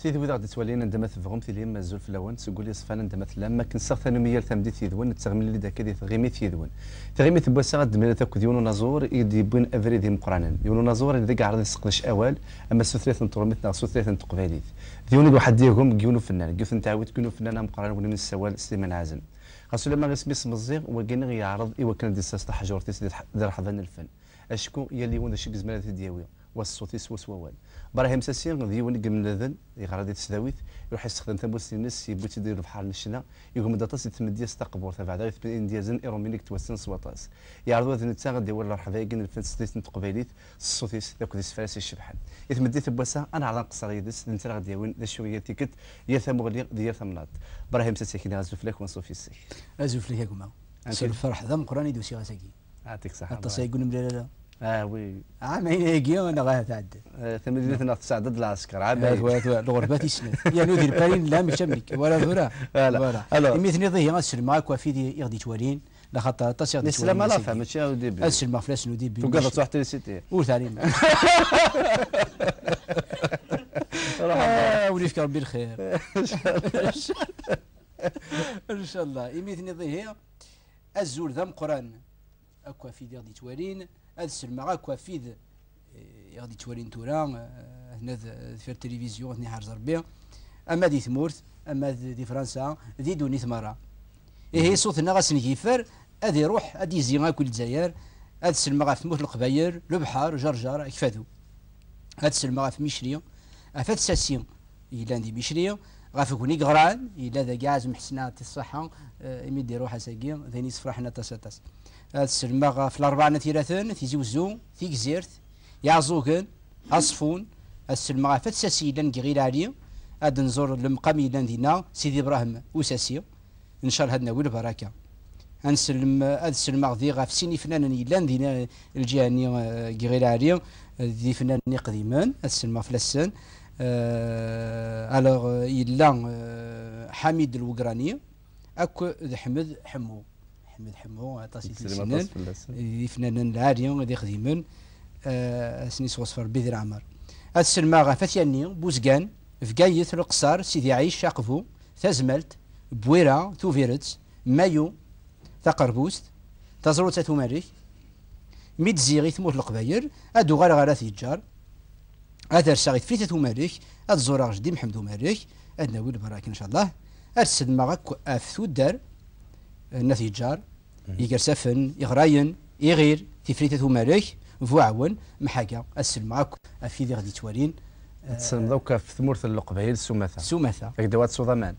تيذ وذا غادي تولينا عندما تفغم تيلي مازال في الاول تقول لي صفانا عندما لما كنسخ ثانويه تمدي تيذون تغمل لي ذاك تغيمي تيذون تغيمي تبوسا غاد ملا تاكد يونو نازور يدي بوين افري دي مقرانا يونو نازور اللي عرض يسقدش اوال اما سوثريث نطرمت ناغ سوثريث تقباليت ديونو واحد ديهم كيونو فنان كيف نتعاود كيونو فنان مقرانا ولا من السوال سليمان عازم خاصو لما غيسمي مزيغ وكان يعرض ايوا كان دي ساس حجور تيس دير حضن الفن اشكو يا اللي وند شي زمالات دياوي والصوت يسوس ووال براهيم ساسين ديون قمنا ذن يغرد تسداويت يروح يستخدم ثموس الناس يبوت يدير البحر الشنا يقوم داطاس يتمدي يستقبور تبع ذا يثبت ديازن ايرومينيك توسن سواطاس يعرضوا ذن تاع غادي ولا رحبا يقن الفن ستيت تقبيليت الصوتيس ذاك ديس فارس الشبحان يتمدي تبوسا انا على قصر يدس انت غادي يوين ذا شويه تيكت يا ثمغلي ديال ثمنات براهيم ساسين كي غازو فلاك ونصوفي السيك ازو فلاك يا كما سير الفرح ذا مقراني دوسي غاساكي يعطيك الصحه التصاي يقول لا وي عامين هيكي وانا غاتعدى ثمانية تسعة ضد العسكر عامين الغربات يسند يا نودي البارين لا مش امريك ولا ذرا لا مثني ضي غاسل معاك وفي يغدي توالين لا خاطر تصيغ دي السلام لا فهم ماشي ودي اسل ما فلاس نودي بي وقال تروح تريسيتي وثاني وليك ربي الخير ان شاء الله مثني ضي هي الزول ذا قران اكوا في غادي توالين هذا السلمى اكوا في غادي توالين تورا هنا في التلفزيون هنا حرز ربي اما دي ثمورت اما دي فرنسا دي دوني ثمره هي صوتنا غاسن كيفر هذا يروح هذا يزي كل الجزائر هذا السلمى غا في موت القباير البحر جرجر كفادو هذا السلمى غا في ميشريا افات ساسيون الا عندي ميشريا غا في كوني غران الا ذا كاع محسنا الصحه يمد يروح اساكي ثاني صفرحنا تاساتاس هذا السلمى في الأربعة نتيراتن تيزوزو في جزيرت يعزوكن عصفون السلمى فتساسي لان غير عليا هاد نزور المقامي لان دينا سيدي إبراهيم وساسي إن شاء الله هادنا والبركة هنسلم هاد السلمى غدي غا في سيني فنان لان دينا الجهاني غير عليا دي فنان قديمان السلمى فلسان الوغ يلا حميد الوقراني اكو حمد حمو عطاسي السنان فنان العالي غادي خديمن سني صوصفر بذر عمر هاد السلمى غا فثياني بوزكان فكايت القصار سيدي عيش شاقفو ثازملت بويرا توفيرت مايو تقربوست تزروت تماريك ميت زيغي ثموت القباير ادو غالا تيجار هذا رساغيت في تماريك هاد زوراغ جدي محمد ماريك ادنا ول براك ان شاء الله هاد السلمى غا في الدار النتيجار يقرسفن يغراين يغير تفريتة مالك فوعون محاكا السلمى في ذي غادي توالين تسلم ذوك في ثمورة اللقبايل سمثة دوات سوضمان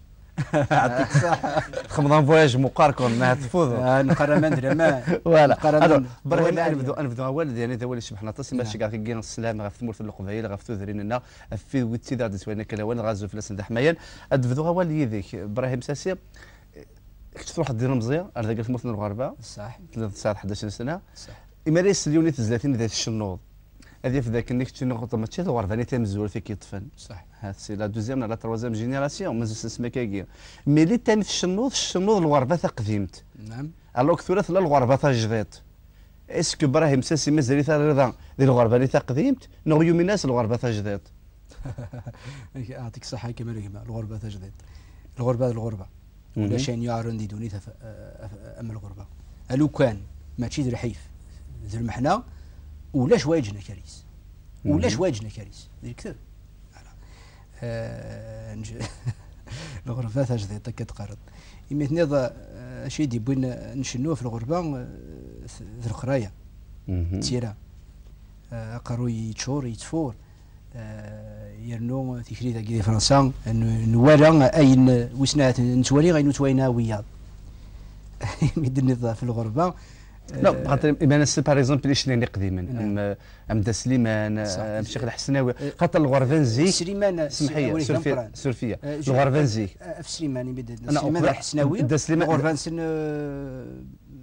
يعطيك الصحة خمضان فواياج مقاركم ما تفوض نقرا ما ندري ما فوالا برهن نبدو اول يعني ذا ولي سبحان الله ماشي كاع كينا السلام غا في ثمورة اللقبايل غا في ذريننا في ويتي ذا تسوينا كلاوان غازو في لسن حمايان ادفدو اول يذيك ابراهيم ساسي كنت تروح دير مزيان على ذاك المثل الغرباء صح 3 ساعات 11 سنه صح إمارس اليوني تزلاتين ذات الشنوض هذه في ذاك النيك تشنو ماشي الغرباء نتا مزول في كيطفن صح هذا سي لا دوزيام لا تروازيام جينيراسيون مازال اسمها كاكيا مي لي تاني في الشنوض الغرباء قديمت نعم الوغ ثلاث لا الغرباء جديد اسكو براهيم ساسي مازال رضا ديال الغرباء اللي قديمت نغيو من الناس الغرباء جديد يعطيك الصحه كما الغرباء جديد الغرباء ولا شان يعرن دي دوني اما الغربه الو كان ماشي ذي الحيف ذي المحنه ولا شوايجنا كاريس ولا شوايجنا كاريس ذي الكتاب الغربه جديد كتقرض يمثني شي دي بغينا نشنوه في الغربه ذي القرايه تيرا قرو يتشور يتفور يرنو تكري تاع فرنسا نوالا اين وسنات نتوالي غير نتوينا وياض يمدني في الغربه لا خاطر انا سي باغ اكزومبل شنو قديما امدا سليمان الشيخ الحسناوي خاطر الغربان زيك سليمان سمحيه سلفيه الغربان زيك في سليمان يبدا سليمان الحسناوي الغربان سن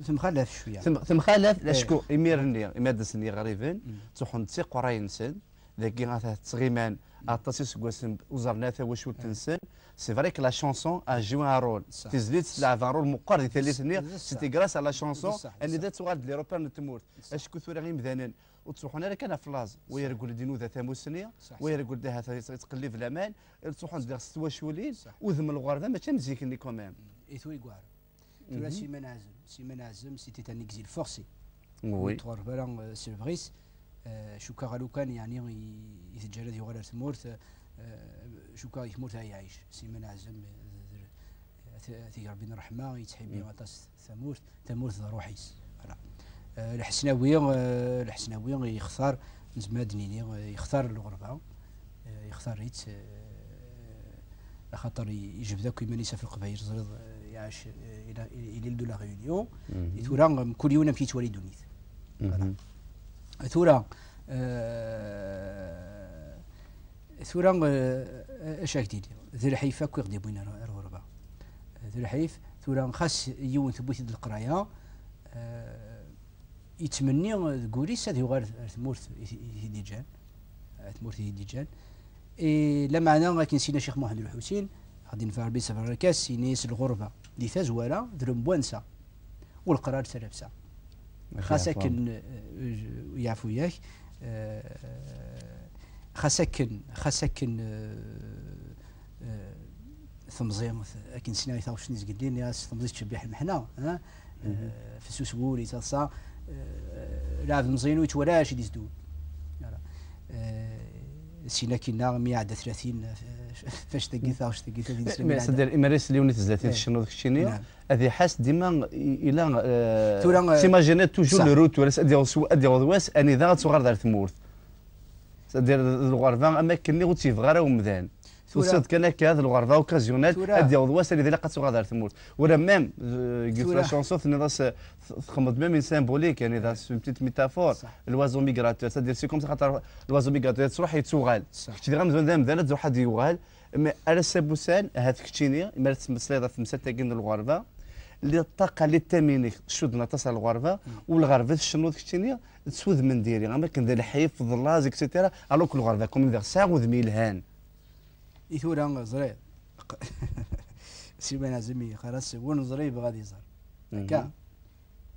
ثم خلاف شويه ثم خلاف شكون اميرني امادسني غريبين تخون تسي قراين سن ذاك غاثا تغيمان التصيص قوسم وزرناثا واش تنسن سي فري لا شونسون ا جو ان رول تزيد تلعب ان رول مقرر ثالث سيتي غراس على لا شونسون ان ذات صغار لي روبر نتمورت اشكو ثورا غير مذانن وتروحون انا كان في لاز ويرقل دينو ذات موسنيه ويرقل دها تقلب الامان تروحون دير ستوا شولين وذم الغربه ما تمزيكني كومام اي تو يغوار تو سيمان عزم سيتي ان اكزيل فورسي وي تغربا سيلفريس شو كاغالو كان يعني يتجرد يغير ثمورث شو كا يموت يعيش سيمان عزم تي ربي الرحمه يتحبي غطاس ثمورث روحيس الحسناوي يختار زمادنيني يختار الغربه يختار ريت خاطر يجيب ذاك يمانيسا في القبائل زريض يعيش الى دو لا ريونيون ثورا كل يوم في تولي دونيت ثورا اش هكدي ذي الحيفه كو يغدي بوين الغربه ذي الحيف ثورا خاص يون ثبوت القرايه يتمني كوريس هذه غير ثمورث ديجان لا معنى كنسينا شيخ محمد الحسين غادي نفعل بيسا في الركاس ينيس الغربه دي تزوالا درم بوانسا والقرار سلابسا خاصك يعفو ياك خاصك ثمزيم كنسينا يثاوش نيز قدين يا ثمزيت تشبيح المحنا ها في السوسبوري تصا لاعب مزيان ويتولاش يديزدون سينا كنا 130 فاش تلقيتها واش تلقيتها مي صدر امارس اللي ونيت 30 شنو داك الشيء هذه حاس ديما الى تيماجيني توجور لو روت ولا ادي واس اني ذا غتصغر دار ثمورث صدر الغرفه اماكن اللي غتيف غير ومذان وصد كان هذا الغرفه اوكازيونيل ادي واس اللي ذا قتصغر دار ثمورث ولا ميم قلت لا شونسون نضاس تخمض ميم سيمبوليك يعني ذا سون بتيت ميتافور الوازو ميغراتور صدر سي كوم خاطر الوازو ميغراتور تروح يتسوغال كنتي غير مزون مذان تروح حد يوغال مي على سبوسان هذاك كتشيني ما تسمسلي في مساتاكين الغرفه اللي الطاقه اللي تامينيك شدنا تصل الغرفه والغرفه شنو كتشيني تسود من ديري اما كان ذا الحيف في الظلاز اكسيتيرا الوك الغرفه كوم ذا ساعه وذميل هان يثورا زرير سيبان زمي خلاص ون زريب غادي يزهر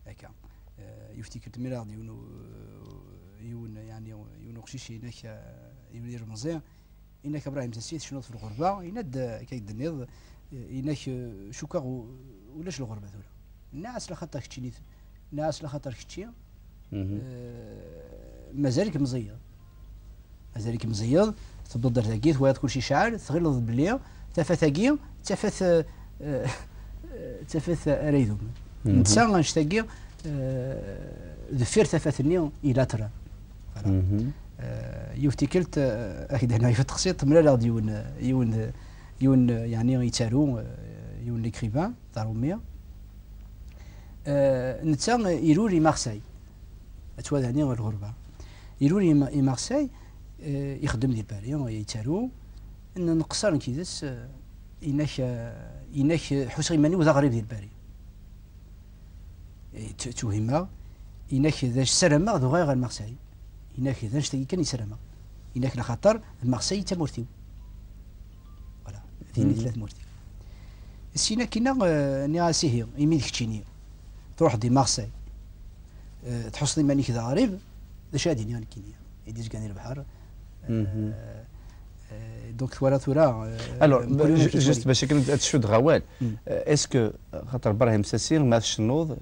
هكا يفتكر تميراد يون يعني يون قشيشي هناك يدير مزيان انك ابراهيم تسيت شنو في الغربه يند كيدنيض انك شوكا ولاش الغربه ذولا الناس لخاطر كتشيني الناس لخاطر كتشي مازالك مزيض تبدا درتاكيت وهذا كلشي شاعر تغلظ بلي تفاثاكي تفاث ريدوم نتسا غنشتاكي ذفير تفاثني الى ترى يفتكرت اكيد هنا في التقسيط ملا يون يعني يتارو يون ليكريفان تاع روميا نتا يروري مارساي اتواداني الغربه يروري مارساي يخدم ديال باري يتارو ان نقصر كيدس انك حسين ماني وذا غريب ديال باري توهما انك ذا سرما ذو غير مارساي انك ذا نشتي كان يسرما انك لخاطر مارساي تمورتيو فوالا ذيني ثلاث مورتي السينا كينا نياسيه يمين كتشيني تروح دي مارساي تحصني ماني كذا غريب ذا شادين يعني كينيا يديز كان البحر دونك ثورا الو جوست باش تشد غوال اسكو خاطر ابراهيم ساسير ما الشنوض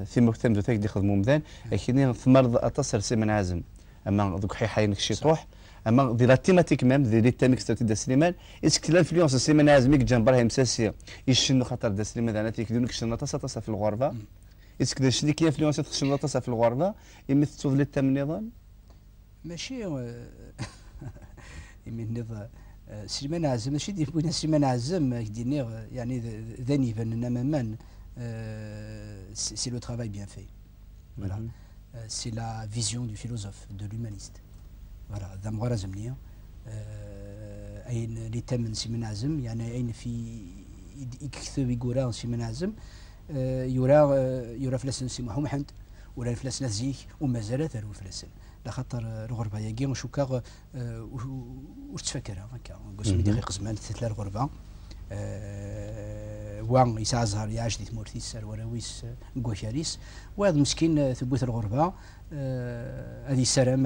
في مكتب ذاك اللي يخدموا مذان لكن ثمر اتصل سي من عازم اما دوك حيحين كشي طروح اما دي لا تيماتيك ميم دي لي تيميك ستاتي دا سليمان اسكو الانفلونس سي من عازم جنب ابراهيم ساسير يشنو خاطر دا سليمان انا تيكدون كشنا تصا في الغرفه اسكو شنو كي انفلونس تخشنا تصا في الغرفه يمثلوا لي تام النظام ماشي من نظام سليمان عزم ماشي ديال بوينا سليمان عزم كديني يعني ذاني فننا مامان سي لو ترافاي بيان في فوالا سي لا فيزيون دو فيلوزوف دو لومانيست فوالا ذا مغرا زمنيه اين لي تم سليمان عزم يعني اين في يكتب يقرا سليمان عزم يرى فلسن سي محمد ولا فلسن زيك ومازال ثارو فلسن لخاطر الغربه ياكي وشوكا وش تفكرها هكا قسم دقيق زمان ثلاث الغربه هو يسعى زهر يعيش دي تمورتيس وراويس كوكاريس وهذا مسكين ثبوت الغربه هذه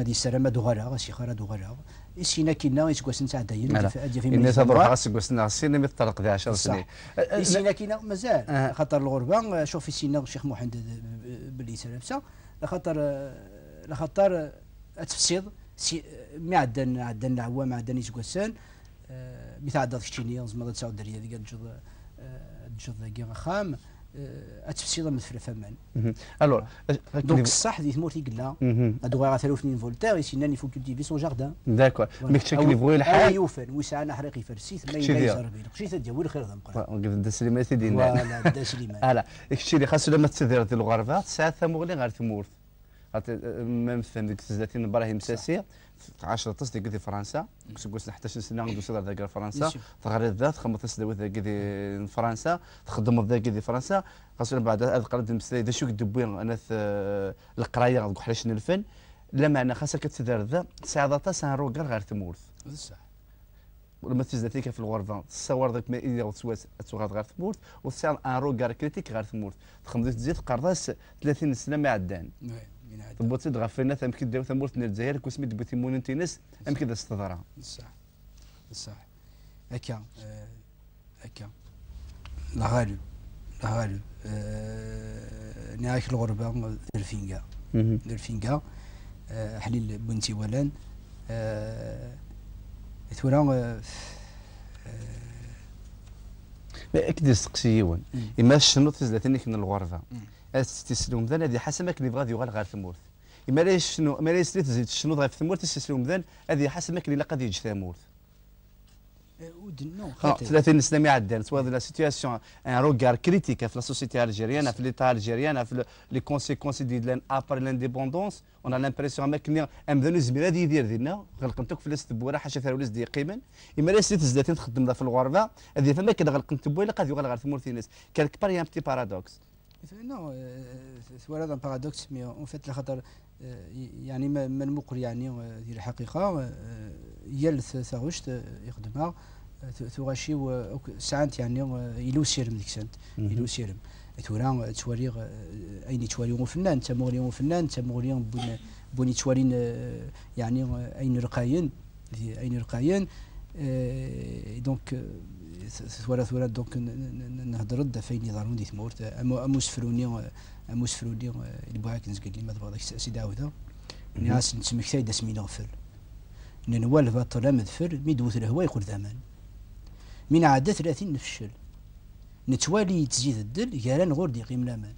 السلامه دوغالا سيخاره دوغالا سينا كينا يسكواس نتاع داين إن تضرب خاص يسكواس نتاع السين يطلق ذي 10 سنين سينا كينا مازال خاطر الغربه شوف سينا الشيخ محمد باللي سلامسه لخاطر تفسير معدن العوام معدن يسكواسان بتعدد كتشيني زعما تساعد دريه ديال الجد كاع خام اتفسير من فمان الوغ دونك الصح دي تمورتي قلنا هادو غير 3000 فولتير يسينا يفو كولتيفي سون جاردان داكور مي كنت كيفوي الحال يوفن وسعنا حريقي فرسيت ما يزرب قشيت ديال الخير ذا مقرا قبل سليمان سيدي فوالا دا سليمان هلا الشيء اللي خاصو لما تسدير ديال الغرفه ساعات ثمغلي غير تمورت ما مثلا ديك 30 ابراهيم ساسيه 10 تص ديك فرنسا كنت 11 سنه غندوز ديال فرنسا تغري الذات 15 دوات ديال فرنسا تخدم ديال فرنسا خاصنا بعد هذا قرد المسائل اذا شو كدبوي انا القرايه غنقول حلاش الفن لا معنى خاصك كتدار ذا ساعات سان روكار غير تمورت بصح ولما تزدتيك في الغرفه تصور ذاك ما إذا وسواس تغاد غير تمورت وسان ان روكار كريتيك غير تمورت تخمم تزيد قرضاس 30 سنه ما عدان تبوتي تغفلنا يمكن داو ثمورت الجزائر كوسمي دبوتي مونتينس يمكن استضرا صح هكا لا غالب نعاك الغربه الفينكا حليل بنتي ولان تورا اكيد سقسيون اما شنو تزلتني من الغرفه استسلم ذن هذه حسب ما كان يبغى يغال غير ثمورت اما لا شنو ما لا تزيد شنو غير ثمورت استسلم ذن هذه حسب ما كان لا يجي ثمورت ودنو 30 سنه ما عدان سوا لا سيتياسيون ان روغار كريتيك في لا سوسيتي الجيريان في ليتا الجيريان في لي كونسيكونس ديال ابر لانديبوندونس اون ا لامبريسيون ما كنا امذنو زميله يدير ديالنا غلقنتك في الاستبوره حاشا ثاولز دي قيما اما لا سيت زداتين تخدم في الغربه هذه فما كان غلقنت بويلا قاد يغال غير ثمورت ناس كالك بار ان بتي بارادوكس نو ولا ان بارادوكس مي اون فيت لخاطر يعني ما المقر يعني ديال الحقيقه هي ثغشت يخدمها ثغاشي ساعات يعني يلو سيرم ديك سنت يلو سيرم تورا توالي اين توالي فنان تمغري فنان تمغري بوني توالين يعني اين رقاين دونك ثورة دونك نهضر فين يظهرون دي ثمورت اموسفروني اللي بغاك نزقل لي ما تبغى سيدي عاوده ناس نسمك دا سمينا غفل ننوال باطل مدفر ميدوث الهوا يقول ذامان من عادة 30 نفشل نتوالي تزيد الدل قالان غور دي قيم لامان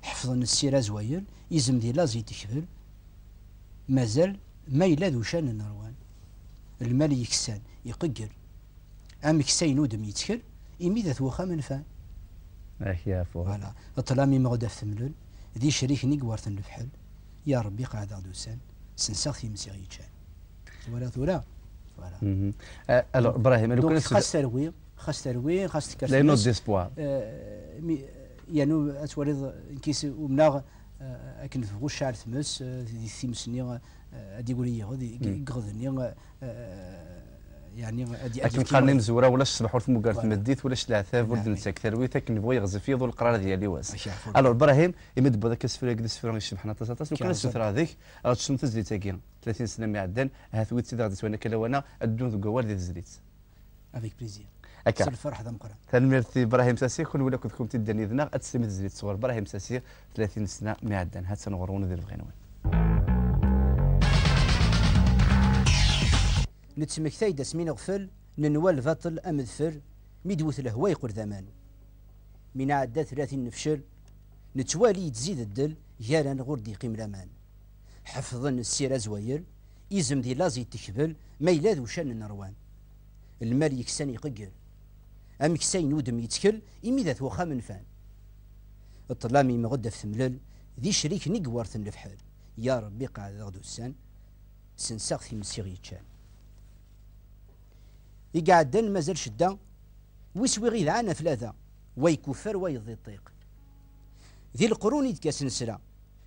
حفظا السيرة زوير يزم دي لازي تكفل مازال ما يلا ذو شان النروان المال يكسان يققر ام كسين ودم يتكل إميذا ثوخا من فان يا فو فوالا الطلامي مغدا في ثملل ذي شريك نيكوارت النفحل يا ربي قاعد دوسان سنساغ في مسيغي تشان ولا ثورا فوالا الو ابراهيم لو كان خاص تروي خاص تكاس لا نو ديسبوار يعني اتوريض كيس ومناغ اكن في غوش شعر ثمس دي ثيمسني ادي يقول لي غدني يعني لكن قرني مزوره ولا الصباح في مقارنه مديت ولا العثاف ولد نسك ثرويتك نبغي يغزف يضو القرار ديالي واس الو ابراهيم يمد بهذاك السفره كدا السفره يشبحنا تصاص لو كان السفره هذيك شنو تزليت تاكي 30 سنه ما عدان هاثويت سيدي غادي توانا كلا وانا الدون كوال ديال الزليت افيك بليزير هكا الفرح هذا مقرا تنمرتي ابراهيم ساسي كون ولا كنتكم تدني ذنا اتسمي الزليت صور ابراهيم ساسي 30 سنه ما عدان هات تنغرون ديال الغنوان نتسمكتاي دا سمين غفل ننوال فاطل امذفر ميدوث الهوا يقول ذامان من عدة 30 نفشل نتوالي تزيد الدل جالا غردي قيم لامان حفظا السيرة زوير يزم دي لازي تكبل ما يلاذ وشان النروان المال يكسان يققر ام كسين ودم يتكل إميذا وخا من فان الطلامي مغدا في ثملل ذي شريك نيكوارث النفحل يا ربي قاعد غدو السان سنساغ في مسيغي تشان يقعدن مازال شدا ويسوي غير عنا ثلاثة ويكفر ويضي الطيق ذي القرون يتكاس نسرا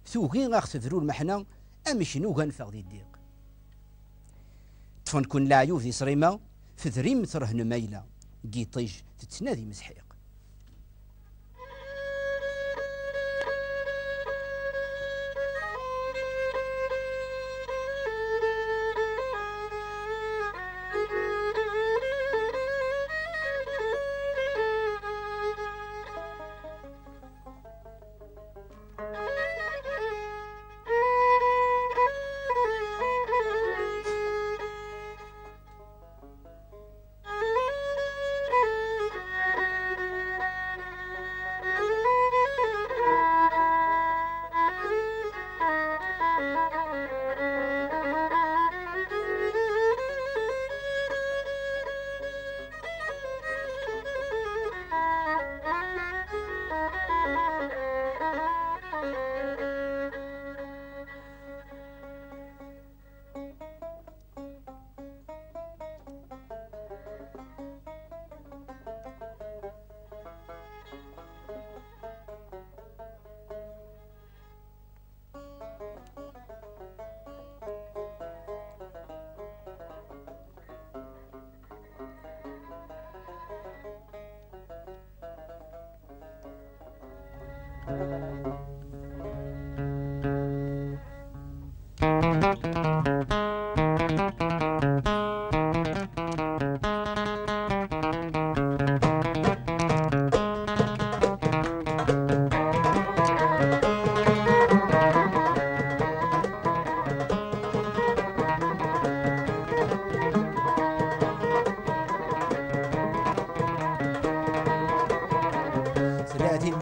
ثوغي غاختفرو المحنة أم شنو غنفغ ذي الديق طفن كون لاعيوف ذي صريمة فذريم ترهن مايلة قيطيج تتنادي مسحيق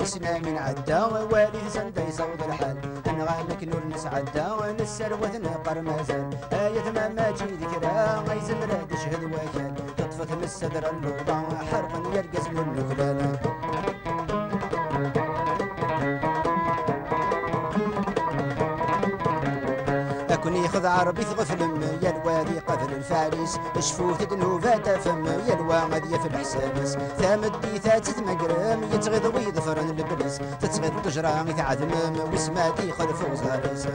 السنة من عدا والد سندا يصوت الحال أنغامك نور نسعدا ونسروة نقر مازال آية ما ماجي ذكرى غيزن راد شهد وكان تطفت من الصدر اللوضة حرقا يرقز من النكلان أكون ياخذ عربي ثغفلم يا الوادي قفل الفارس شفوت دنوفات فم يا الواغد في الحسابس ثامدي ثاتت مقرم يتغيض ويظفرن البليس تتغيض تجرى يتعذمم وسماتي خلف وزارس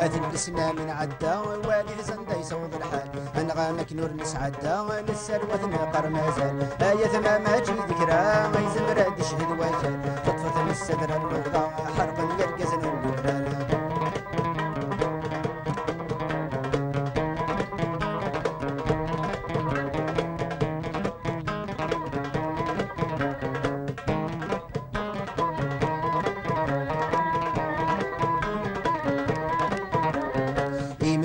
هذه السنة من عدا والد زندا يصوض الحال أنغامك نور نسعدا للسروة نقر مازال آية ما ماجي ذكرى غيزم راد شهد وكان تطفت من الصدر اللوضة حرقا يرقزن البلدان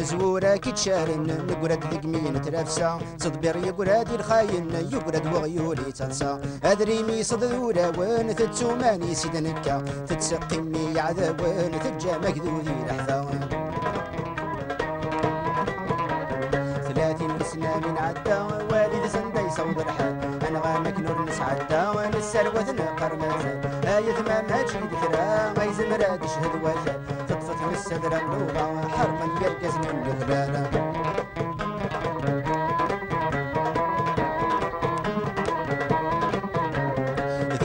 مزورة كي تشارن نقرد ذقمين ترافسا صدبير يقرد الخاين يقرد وغيولي تنسى أدريمي صدورة وين تتسوماني سيدنكا تتسقمي عذاب وين تجا مكذوذي لحظة 30 سنة من عدا والد سندا يصوض الحال أنغامك نور نسعدا ونسروة نقر مازال آية ما ماجي ذكرى غيزم راد شهد وكان تطفت من الصدر اللوضة حرقا يرقز من الغلالة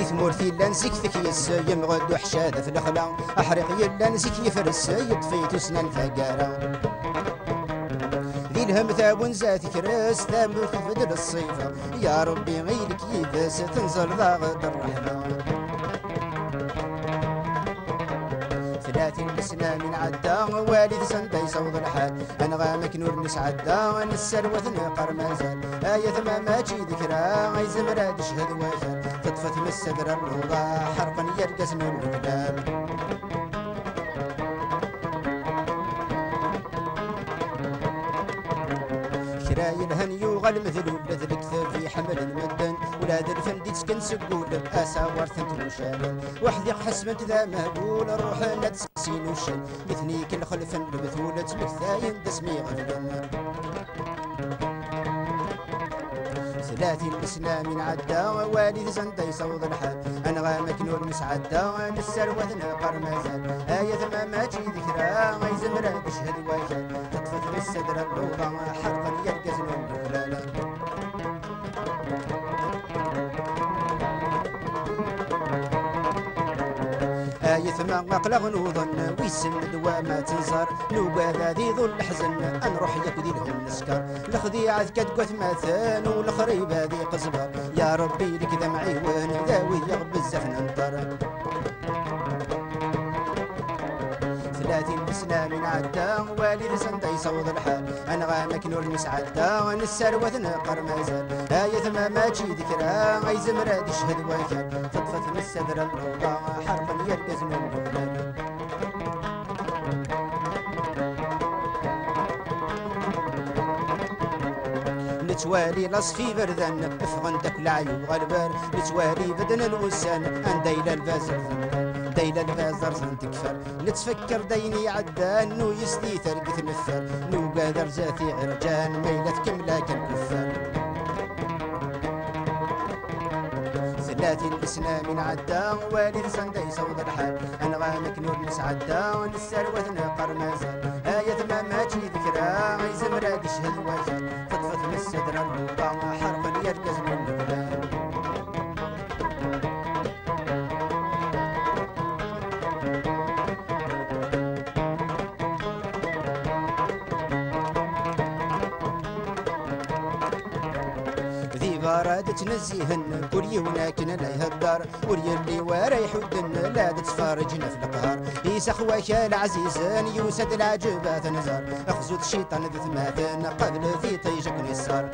ثمورتي لا نسيك ثكيس يمغد وحشاد في الخلا أحرق يلا نسيك يفرس يطفيت سنان ثقارة ذي الهم ثابون زات كرس ثابت فدل الصيفة يا ربي غيرك يبس تنزل ضاغط الرحمة 30 سنة من عدا والد سندا يصوض الحال أنغامك نور نسعدا نسروة نقر مازال آية ما ماجي ذكرى غيزم راد شهد وكان تطفت من الصدر الروضة حرقا يرقز من الكلام كراي الهني وغل مثل ولاد الكثر في حمل المدن ولاد الفندي تسكن سقول بأسا ورثنت وشان وحدي حسبت ذا مهبول الروح لا تسكسين وشن مثني كل خلف البثولة مكثاين دسمي غفلن 30 سنة من عدا والد زندا يصوض الحال أنغامك نور مسعدا نسروة نقر مازال آية ما ماجي ذكرى غيزم راد شهد وكان تطفت من الصدر اللوضة حرقا يرقز من الغلالة آية ما أقلغ نوضن ويسند وما تنصر نوقا ذي ذو الحزن أنروح يكدي لهم نسكر الخديعة كتقوث مثان والخريبة ذي قصبر يا ربي لك دمعي وين ذاوي بزاف ننطر 30 سنة من عدا والد سندا يصوض الحال أنغامك نور نسعدا ونسروة نقر مازال آية ما ماجي ذكرى غيزم راد شهد وكان تطفت من الصدر اللوضة حرقا يرقز من البلدان نتوالي لصفي بردن افغندك العيوب غلبان نتوالي بدن الوسان ان دايل البازر دايل البازر تكفر نتفكر ديني عدان نو يسدي ثرقت مثر نو قادر جاتي عرجان ميلة كملا كالكفار 30 سنة من عدا والد سندا يصوض الحال أنغامك نور نسعدا ونسروة نقر مازال آية ما ماجي ذكرى غيزم راد شهد وكان تطفت من الصدر اللوضة حرقا يرقز من البلاد غارات تنزيهن كوري هناك لا يهدر وري اللي ورا يحدن لا تتفارجنا في القهر يس اخواك العزيزن يوسد العجبات نزار اخزوت الشيطان ذي ثماثن قبل ذي طيجك نصار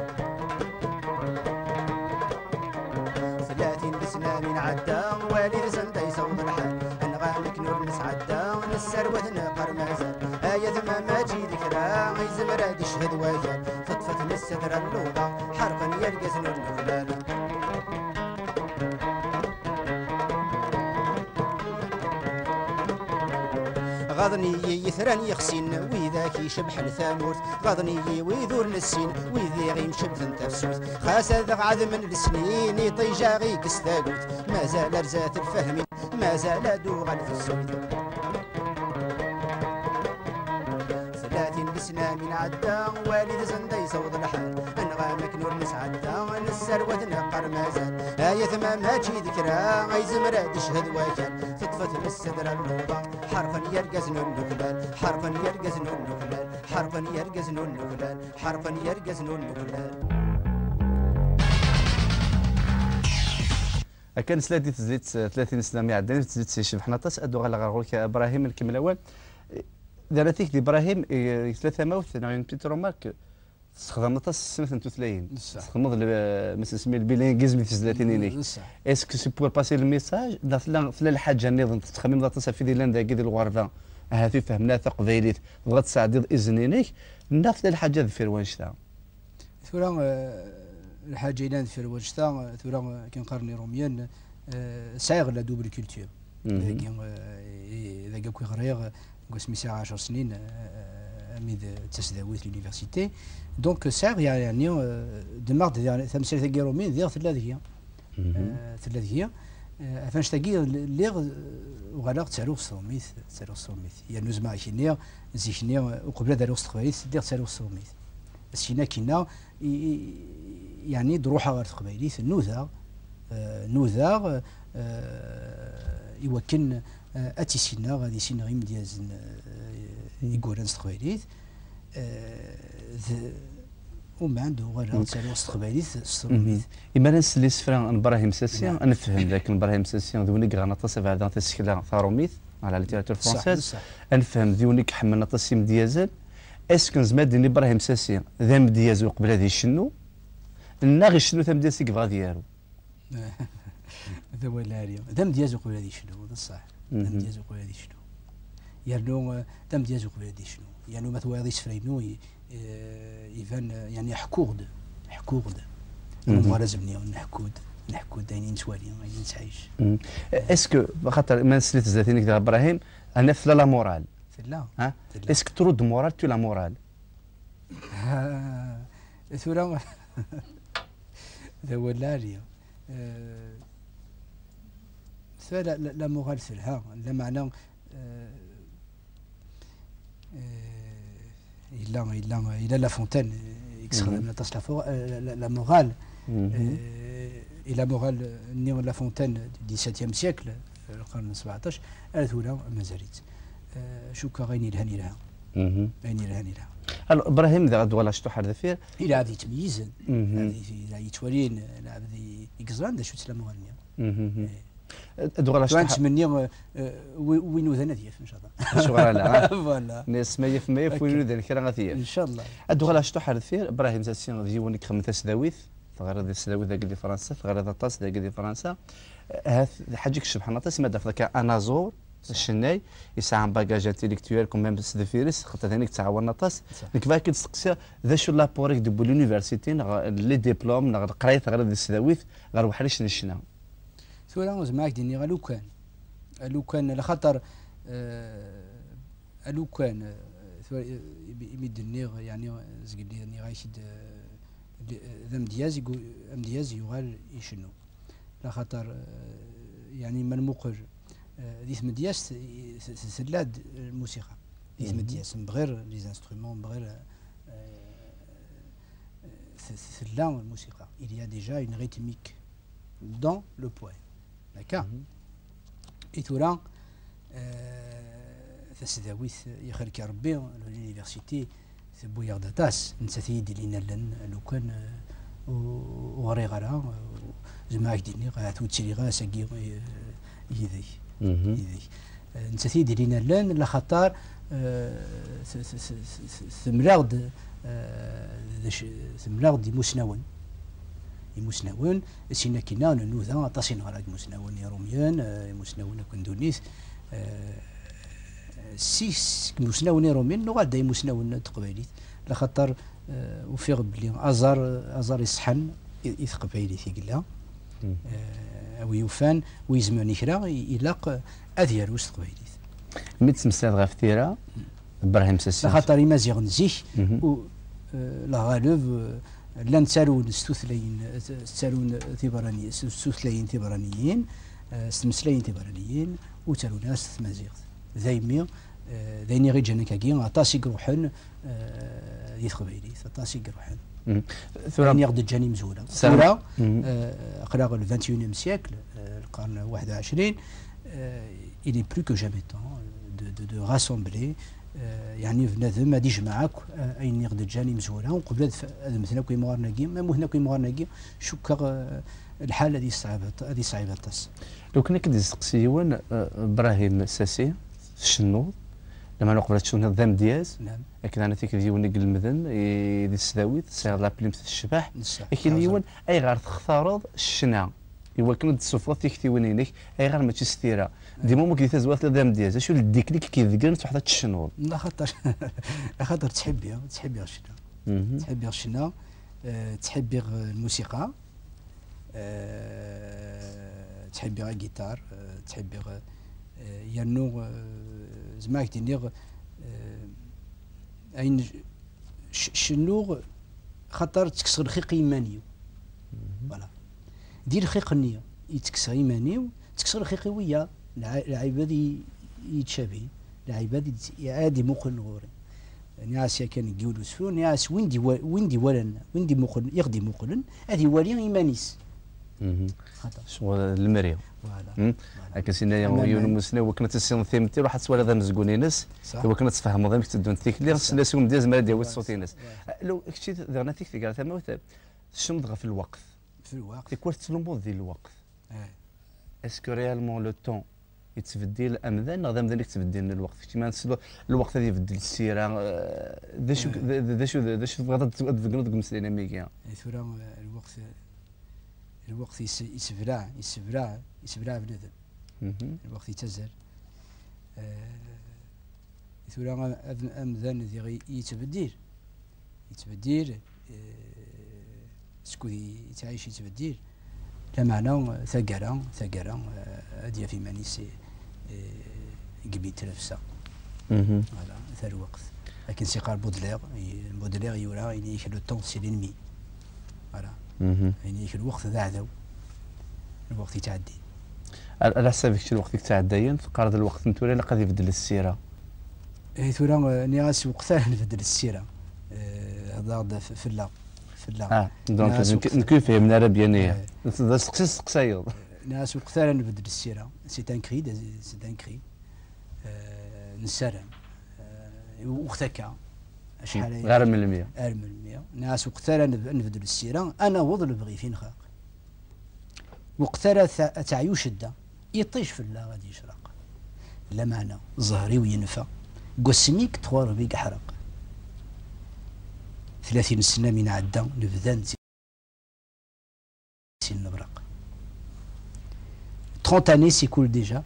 30 سنة من عدا والي زندا يصوت الحال انغامك نور نسعدا نسروت نقر مازال آية ثما ما جي ذكرى يزمر يشهد ويا فطفت نستر اللوضة حرقا يلقى نور الخلال غاضني يثران يخسين وذاك يشبح الثاموت غاضني ويذور نسين وذي غيمشب ذن تفسوت خاس ذا عذب من السنين يطيجا غيك استاقوت ما زال رزات الفهم ما زال دوغا في السوت 30 سنة من عدا والد زندا يصوت الحال انغامك نور نسعدا نسروت نقر مازال آية ثما ما تجي ذكرى اي زمرة تشهد وكال تطفت الصدر اللوضة حرفا يرقز النكلال حرفا يرقز النكلال حرفا يرقز النكلال حرفا يرقز النكلال كان سلادي تزيد 30 سنه مع عداني تزيد سي شبح نطاس ادو غلا غرولك ابراهيم الكمل الاول دارتيك دي ابراهيم ثلاثه موت نعم بيترو مارك استخدم نطاس سنه تثلاين استخدم مثل سمي البيلينغيزم في الثلاثينيك اسكو سي بور باسي الميساج في الحاجه نظام تخمم ذات في دي لاندا كي ديال الغرفه هذه فهمنا تقبيليت بغات تساعد اذنينيك نفس الحاجه في وانشتا ثورا الحاجه الى في وانشتا ثورا كنقارني روميان سايغ لا دوبل كولتور اذا كي غريغ سميتها 10 سنين ميد تسداويت لونيفرسيتي دونك ساغ يعني دماغ تمثيل ثقي رومين ديال ثلاثيه ثلاثيه فاش تاقي اللي وغلاق تسالو الصوميث يا نوزما كينيا زيكنيا وقبل دارو استقباليت ديال تسالو الصوميث السينا كينا يعني دروحها غير تقبايليت نوذا يوكن اتيسينا غادي سينا غيم ديازن يقولن استقباليت وما عنده غير تسالو استقباليت الصوميث إما نسلي سفرا ابراهيم ساسيان انا نفهم لكن ابراهيم ساسيان دونيك غنطاس بعد تسكلا ثاروميث على ليتيراتور فرونسيز نفهم ديونيك حملنا طاسيم ديازل اسكو زماد ابراهيم ساسيان ذم ديازو قبل هذه الشنو الناغي شنو ثم ديازك بغا ديالو هذا هو العالي ذم ديازو قبل هذه شنو هذا صح ذم ديازو قبل هذه شنو يرنو ذم ديازو قبل هذه شنو يعني ما توادي سفرينو يفان يعني حكود مغرزبني نحكود داينين سوالي داينين تعيش اسكو خاطر ما نسيت زاتينك ديال ابراهيم انا في لا مورال لا ها اسكو ترد مورال تو لا مورال ثورا ذا هو العالي لا مورال ثلها لا معنى إلا لا فونتين يكسخدم لا مورال إلا مورال نيو لا فونتين دي 17 سيكل في القرن 17 ثورا مازالت شوكا غيني لها ابراهيم ذا غدوه لا شتو حر فيه الى غادي يتميز هذه يتولين هذه يكزران دا شو تسلم غنيه دوغلا شتو نتمنى وين ذا نذيف ان شاء الله شغل لا فوالا ناس ما يف وين ذا كرا غثيف ان شاء الله دوغلا شتو حر فيه ابراهيم زاسيان ديونيك خمسه سداويث غير هذا السداويث ذاك ديال فرنسا غير هذا الطاس ذاك ديال فرنسا هذا حاجك سبحان الله ما دافك انازور الشناي يسعى باجاج انتيليكتويال كوم ميم سدفيرس خاطر ثاني تعاون نطاس ديك فاك تسقسي ذا شو لابوريك دو لونيفرسيتي لي ديبلوم غير قرايت غير السداويث غير وحريش نشنا ثورا زعما ديني لو كان لخاطر لو كان يمد النيغ يعني زقلي ني غايشد ذم دياز يقول ام دياز يغال يشنو لخاطر يعني من مقر ديث مدياس سلاد الموسيقى ديث مدياس بغير لي انسترومون بغير سلام الموسيقى il y a déjà une rythmique dans le poème d'accord et ثورا تسداويث يخلك ربي لونيفرسيتي بويغ داتاس نساتي ديالنا لو كان وغري غرا زعما كديني غاتوتشري غا ساكي يدي نتي ديرينا لان لا خطر ثملاغد ثملاغد يمسناون سينا كينا نوذا طاسين غراك مسناون روميان مسناون كندونيس سيس مسناون روميان نو غادا يمسناون تقبايليت لا خطر وفيغ بلي ازار يصحن يتقبايلي ثيقلا او يوفان ويزمان كرا يلاق اذيال واش تقبايليت ميت تمثال غا فتيرا ابراهيم ساسي لا خطر مازيغ نزيح لا غالب لان تسالون تسالون ثبرانيين ستوثلاين ثبرانيين ستمسلاين ثبرانيين وتالون ناس مازيغ ذايمي ذايني غير جانا كاكي عطاسي قروحن يتقبايلي عطاسي قروحن ثورة يغد جاني مزولة ثورة أقراغ ال 21e siècle القرن 21 il est plus que jamais temps de rassembler يعني بنادم ما ديش معاك اين يغد جاني مزوله وقبل هذا مثلا كي مغارناكي ما هنا كي مغارناكي شكا الحاله هذه صعيبه طاس لو كنا كدي سقسيون ابراهيم ساسي الشنوض لما نقبل تشوف الذم دياز نعم لكن انا تيك ديوني المذن دي السداويت سير لا بليمت الشباح لكن يون اي غير تختارض الشنا ايوا كنت تسوفوا تيكتيونينيك اي غير ما تستيرا ديما ممكن تزوات لذم دياز شو الديكليك كيذكر تحط الشنوض لا خاطر تحبي الشنا تحبي الشنا تحبي الموسيقى تحبي الجيتار تحبي يانو زعما كدير اين شنو خاطر تكسر خيق يمانيو فوالا دير خيق النيه يتكسر يمانيو تكسر خيقي ويا العباد يتشابهين العباد عادي مقل غوري ناس كان يقولوا سفو ناس ويندي ولن ويندي مقل يغدي مقلن هذه ولي يمانيس شغل المريم فوالا لكن سينا يوم مسنا وكنا تسين ثيمتي روح تسوى هذا مزقوني ناس وكنا تفهموا ذا تدون ثيك اللي سنا سوم دياز ما ديال صوتي ناس لو كشي ذا ثيك في قالت ما شنو في الوقت كيكون تسلموا ذي الوقت اسكو ريالمون لو طون يتبدل امذان غدا مذان يتبدل الوقت كيما نسلو الوقت هذا يبدل السيره ذا شو بغات تفكروا ديك مسلينا ميكيا ثورة الوقت يسبرع بنادم الوقت يتزل ثورة امذان ذي يتبدل سكو يتعيش يتبدل لا معنى ثقرة هادي في مانيسي قبيت نفسها فوالا ثا الوقت لكن سي قال بودلير يورا يعني لو طون سي لينمي فوالا يعني الوقت ذا عدو الوقت يتعدي على حسابك الوقت يتعدين فقارد الوقت نتولى قد يبدل السيره ثورة نياس وقتها نبدل السيره هذا في اللعب دونك نكون من العربيه سقسايض ناس وقتها نبدل السيره سي ان كري نسرم وقتها شحال غير من المية ناس وقتها نبدل السيره انا وضل بغي فين خاق وقتها تعيو شده يطيش في الله غادي يشرق لا معنى ظهري وينفى قسميك تخور بيك حرق 30 سنة من عدا نبدا سي النبرق 30 années s'écoulent déjà.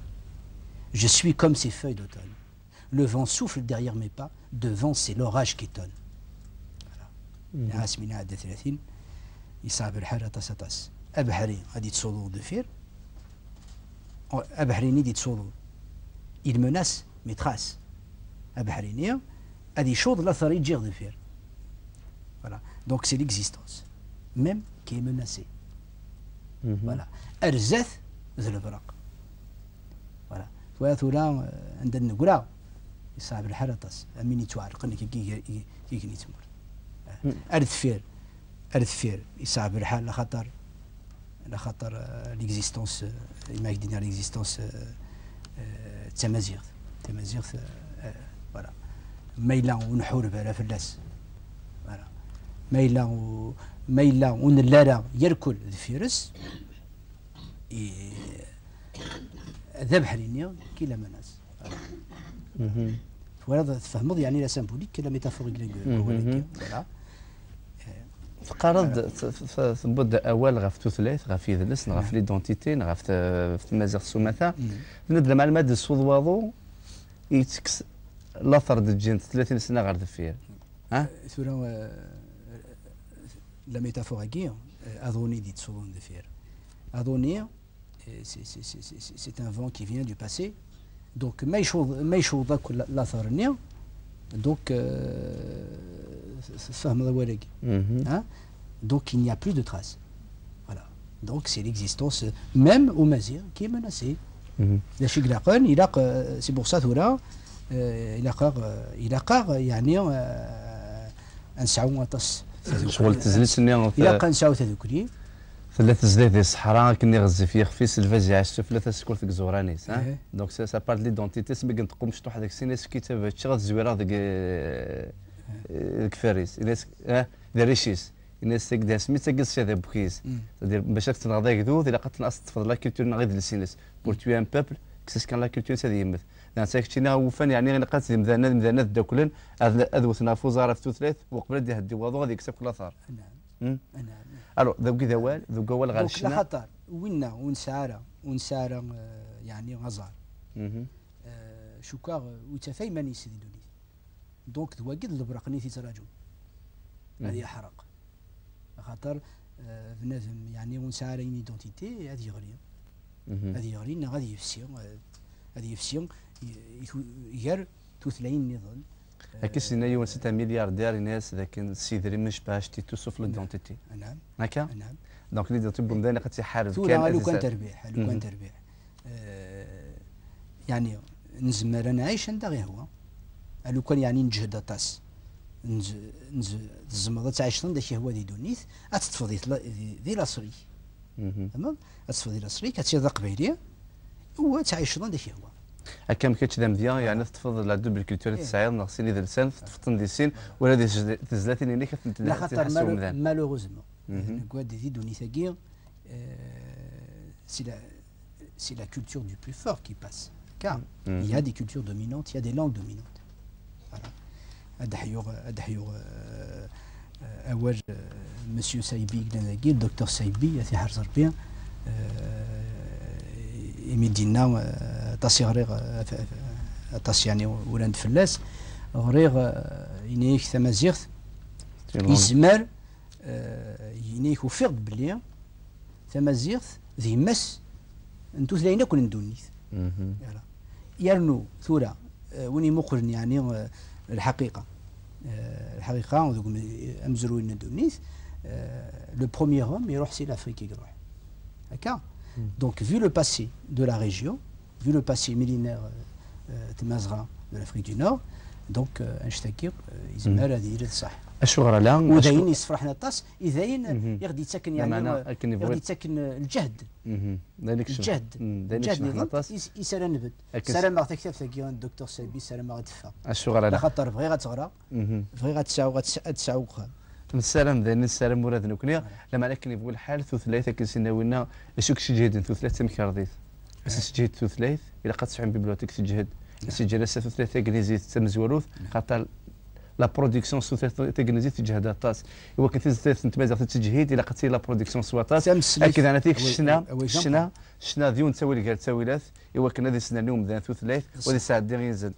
Je suis comme ces feuilles d'automne. Le vent souffle derrière mes pas. Devant, c'est l'orage qui étonne. Voilà. ناس من عدا 30 يصعب الحال طاس أبحري غادي تصودو دفير أبحريني دي تصودو il menace mes traces أبحريني غادي يشوض الأثر يجيغ دفير. Voilà. Donc c'est l'existence même qui est menacée. Voilà. أرزاث ذو البراق. Voilà. وثورا عندنا نقول يصعب الحالة طاس أمين يتوارقني كي تمر. أرثفير يصعب الحال لخطر l'existence imaginer l'existence تمازيغ voilà ميلا ونحور بلا فلاس. Voilà. ما إلا ونلارا يركل الفيروس ذبح لينيا كلا مناس وهذا تفهمض يعني لا سامبوليك كلا ميتافوريك فوالا تقارض تبد اول غاف توثلاث غاف يدلس غاف ليدونتيتي غاف في المزيغ السماثه بنبدا مع الماده الصوض واضو يتكس الاثر د الجين 30 سنه غير دفيا ها ثورا لا ميتافور هكي اظوني دي تصوضون دفير اظوني c'est un vent qui vient du passé donc ما يشوض ذاك الاثر نيا donc فهم هذا وراكي ها donc il n'y a plus de traces voilà donc c'est l'existence même au Mazir qui est menacée لا شي قلاقن إلاق سي بور سا ثورا إلاق يعني نسعو أطس شغل تزلت نيا إلاق نسعو تذكري ثلاث زداد الصحراء كني غزي فيه خفي سلفاز عشت ثلاثه سكور ثك زورانيس ها دونك سا بارت ليدونتيتي سبق نتقوم شطو واحد السينيس كتاب هادشي غتزويره ديك فارس الناس ريشيس الناس تقدر سميت تقص هذا بوكيس c'est-à-dire باش تنغضا كذوذ الا قد ناس تفضل لا كولتور غير السينيس بور تو ان بوبل كساس كان لا كولتور هذه يمث يعني ساكتينا وفن يعني غير قات مذانات داكلن اذوثنا فوزاره في ثلاث وقبل دي هدي واضو غادي يكسب كل اثار نعم الو ذوك ذوال ذوك اول غير شنا لا خطر وينا ونسارة يعني غزار شوكا وتفاي ماني سيدي دوني دونك تواجد البرقني تيتراجو هذه حرق خاطر بنادم يعني ونسارة اون ايدونتيتي هذه غريب غادي يفسيون يغير توثلاين نظام هكا سينا يوم 6 ملياردير ناس لكن السيدري مش باش تيتوصف ليدونتيتي نعم هكا نعم دونك اللي تبو مدانا قد يحارب كان لو كان تربيع يعني نزمر نعيش عند غير هو لو كان يعني نجهد اطاس الزمضه تعيش عند شي هو دي دونيث اتتفضي دي لاصري تمام اتتفضي لاصري كتشي قبيليه هو تعيش عند شي هو هكا ما كانتش ذا مزيان يعني تفضل لا دوبل كولتور تسعير ناقصين ذا لسان تفطن دي سين ولا دي تزلاتين اللي كانت لا خاطر مالوغوزمون كواد دي دونيثاكير c'est la culture du plus fort qui passe car il y a des cultures dominantes, il y a des langues dominantes voilà adحيور أول monsieur سايبي قلنا الدكتور سايبي في حرز ربيع يمدينا طاسي غريغ طاسي يعني ولاد فلاس غريغ ينيك ثمازيغ يزمر ينيك وفرد بلي ثمازيغ ذي مس انتو ثلاثه كون ندونيث يرنو ثورة وني مقرن يعني الحقيقه وذوك امزروين ندونيث لو بروميير هوم يروح سي لافريك يروح هكا donc vu le passé de la région vu le passé millénaire تمازغا de l'Afrique du Nord donc انشتكي يزمر هذه يرد صح الشغل لا وداين يصفرحنا الطاس اذاين يغدي يتسكن يعني يغدي يتسكن الجهد الجهد الطاس يسرى نبت سرى ما تكتب ثقي الدكتور سيبي سرى ما غتفا الشغل لا خاطر بغي غتغرى بغي غتسعو السلام ذا السلام مراد نكنيا لما لكن يقول الحال ثلاثه كنسناوينا شوك شي جهد ثلاثه مكرديت بس جهد ثلاث الى قد تسعون بيبليوتيك تجهد جلسه ثلاثه انجليزيه تمزوروث خاطر لا برودكسيون ثلاثه انجليزيه تجهد الطاس هو كنت تمازغ التجهيد الى قد لا برودكسيون سواطاس اكيد انا تيك شنا ديون تسوي لك تسويلات هو كنا ذي سنه اليوم ذا ثلاث وذي ساعه ديال ينزل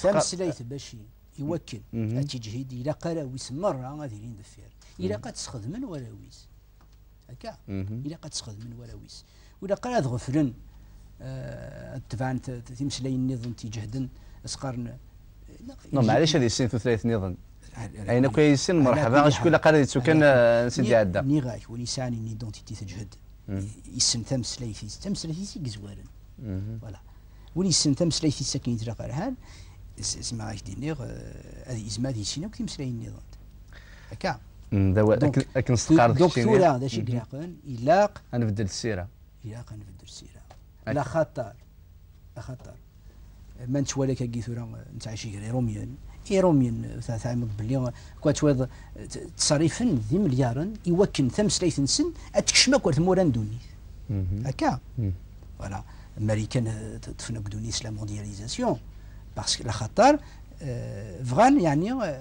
تمسليت باش يوكل التجهيد الى قراويس مره غادي ندفير الى قد تخدم وراويس هكا الى قد تخدم وراويس ولا قرا غفرن تبعن تمسلي النظام تجهدن اسقرن معليش هذه السن ثلاث نظام اين كويسين مرحبا شكون قال كان سيدي عدا ني غاي ولسان ني دونتيتي تجهد يسن تمسليثي كزوارن فوالا ولسان تمسليثي ساكن تراقرهان اسمع اش دينيغ هذه اسمها دي سينا كتمسلاي النظام هكا دواء لكن استقرار دونك ثورة هذا شي كلاقن يلاق غنبدل السيره لا خطر ما نتوالى كي ثورة نتاع شي غير روميان إيرومين تعمد بلي كواتويض تصريفا ذي مليارا يوكن ثمسليث سن أتكشما كورت موران دوني هكا فوالا أمريكان تفنق دونيس لا موندياليزاسيون باسكو لا خاطر فغان يعني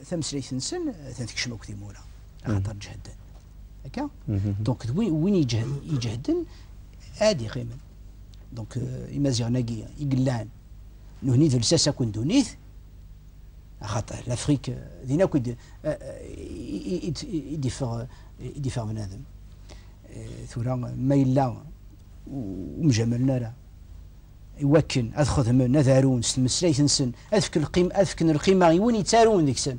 ثمسليث سن تكشما كورت مورا خاطر جهدن هكا دونك وين يجهدن هادي قيمة دونك إمازيغ ناقي يقلان نهني ذو لساسا كون دونيث خاطر لافريك دينا كود يدفع بنادم ثورا ما يلا ومجملنا راه يوكن ادخذ من نذارون ستمسليت نسن اذكر القيمه وين يتارون ديك السن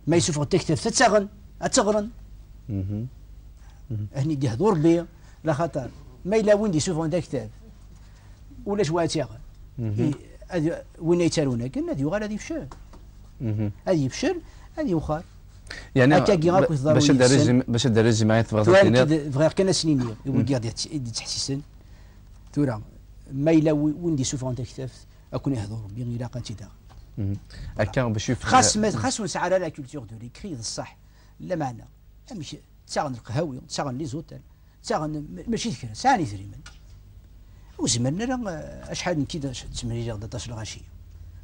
ما يسوف تكتب تتغن اتغرن هني دي هضور بي لا خاطر ما يلا وين دي سوف تكتب ولا شواتيغ وين يتارون كان هذه يغال هذه فشل هذه يفشل هذه وخار يعني باش الدرجه معايا فغير كان سنين يقول دي تحسسن تورا ما الا وين دي سوف انت كتاف اكون يهضر بين الى قنتي هكا باش يشوف خاص نسعى على لا كولتور دو ليكري الصح لا معنى ماشي تاغن القهاوي تاغن لي زوتيل تاغن ماشي ذكر ساني زريمن وزمرنا راه شحال من كذا تسمري 11 الغاشيه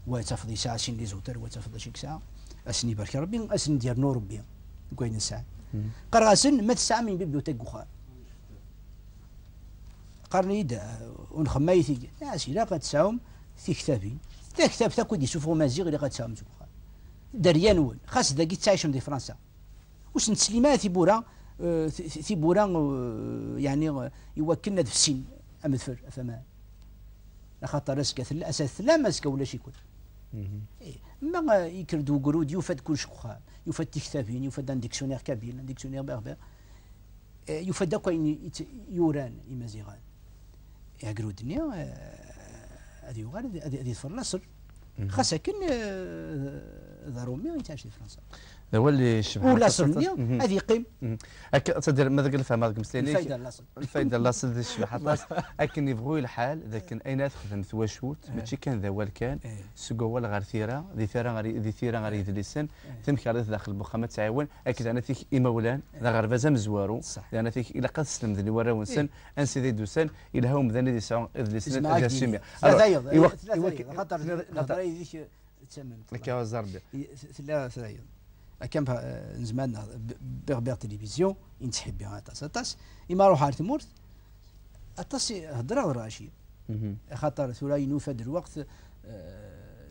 وتفضي ساعه سين لي زوتر وتفضي شيك ساعه اسني بارك ربي اسن ديال نور ربي كوين ساعه قراسن ما تسعه من بيبليوتيك اخرى قرنيد ونخمايتي ناسي لا قد تساوم في كتابين تا كتاب تاكو يشوفوا مازيغ اللي قد تساوم زوخا دريانون خاص داكي تعيشهم دي فرنسا واش نتسليمات بورا في بورا يعني يوكلنا في السن امثفر فما خاطر راسك الاساس لا ماسك ولا شي كل ما يكردو قرود يفاد كل شخوخا يفاد كتابين يفاد ان ديكسيونير كابيل ان ديكسيونير بربر يفاد داكو يوران يمازيغان يا قرودني هذه يغال هذه تفر لاصر خاصة كن ضرومي يتعاش في فرنسا هو اللي شبه ولا صرني هذه قيم هكا تدير ماذا قال فهم هذاك مسليني الفايده لاصل ذي الشبه حطاس لكن يبغوا الحال ذاك اين تخدم ثواشوت ماشي كان ذا والكان سوق ولا غير ثيره ذي ثيره غير يدلسن تمك على داخل البخامه تعاون اكيد انا فيك ايمولان ذا غير فازا مزوارو انا فيك الى قد سلم ذي ورا ونسن انسي ذي دوسن الى هم ذا اللي يسعون ذي سن ذا السميه خاطر الهضره هذيك تسمم لك يا زربي لا كان زمان بيغ تلفزيون ينتحب بها طاس إما روح على تمورت أطاس هضره راشي خاطر ثورا ينوفد الوقت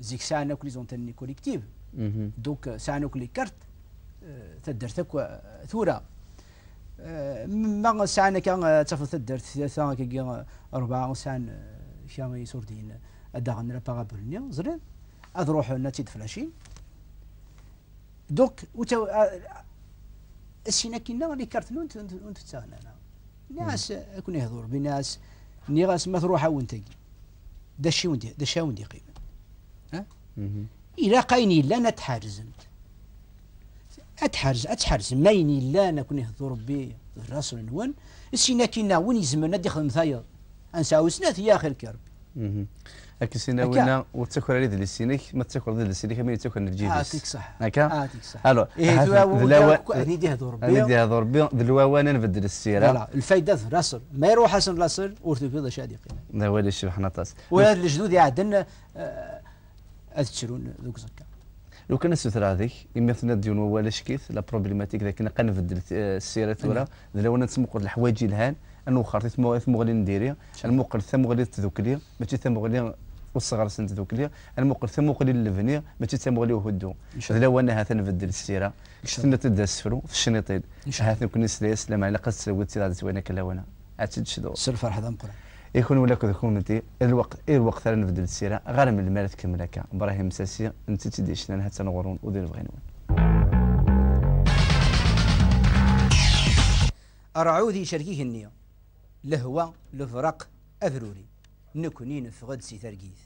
زيك ساعة ناكل زونتاني كوليكتيف دوك ساعة ناكل كارت تدرتك ثورا ما ساعة كان تفضل تدرت ثلاثة كي 4 ساعة كان يسوردين أدغن لا بارابولنيا زرين أذروح نتيد فلاشين دوك السينا كينا لي كارتلون وانت تساغنا ناس كون يهضر بناس ناس ما تروح وانت داشي وندي قيمه ها الى قايني لا نتحرز اتحرز مايني لا نكون يهضر بي الراس نون السينا كينا وين يزمنا ديخل مثايا انساو سنات يا اخي الكرب هكا سينا وينا وتاكل على ذي السينيك ما تاكل ذي السينيك ما تاكل الجيدس هاتيك صح هكا هاتيك صح الو هني دي هضر بي دلواوانا نبدل السيره لا الفايده في راسل ما يروح حسن لاصل ورتو في شادي قيمه هو اللي شبح نطاس وهاد الجدود يعدن تشرون ذوك زكا لو كان السثر هذيك يمثلنا ديون ولا شكيت لا بروبليماتيك ذاك كنا قنبدل السيره ثورا لو نتسمق الحوايج الهان انه خرطيت مغلي نديري المقل ثم مغلي تذوكلي ماشي ثم مغلي والصغار سنت ذوكلي المقل ثم مغلي اللبنيه ماشي ثم مغلي وهدو لو انا هذا نبدل السيره شفنا تدا السفرو في الشنيطين هذا كنا سلام على قد سويت هذا سوينا كلا وانا عاد شدو سر فرحه ذا مقرا يكون ولا كون انت الوقت راه نبدل السيره غير من المال تكمل هكا ابراهيم مساسي انت تديش لنا حتى نغورون ودير بغينون أرعوذي شركيه النية لهوى لفرق أفروري نكونين في غد سي ترقيث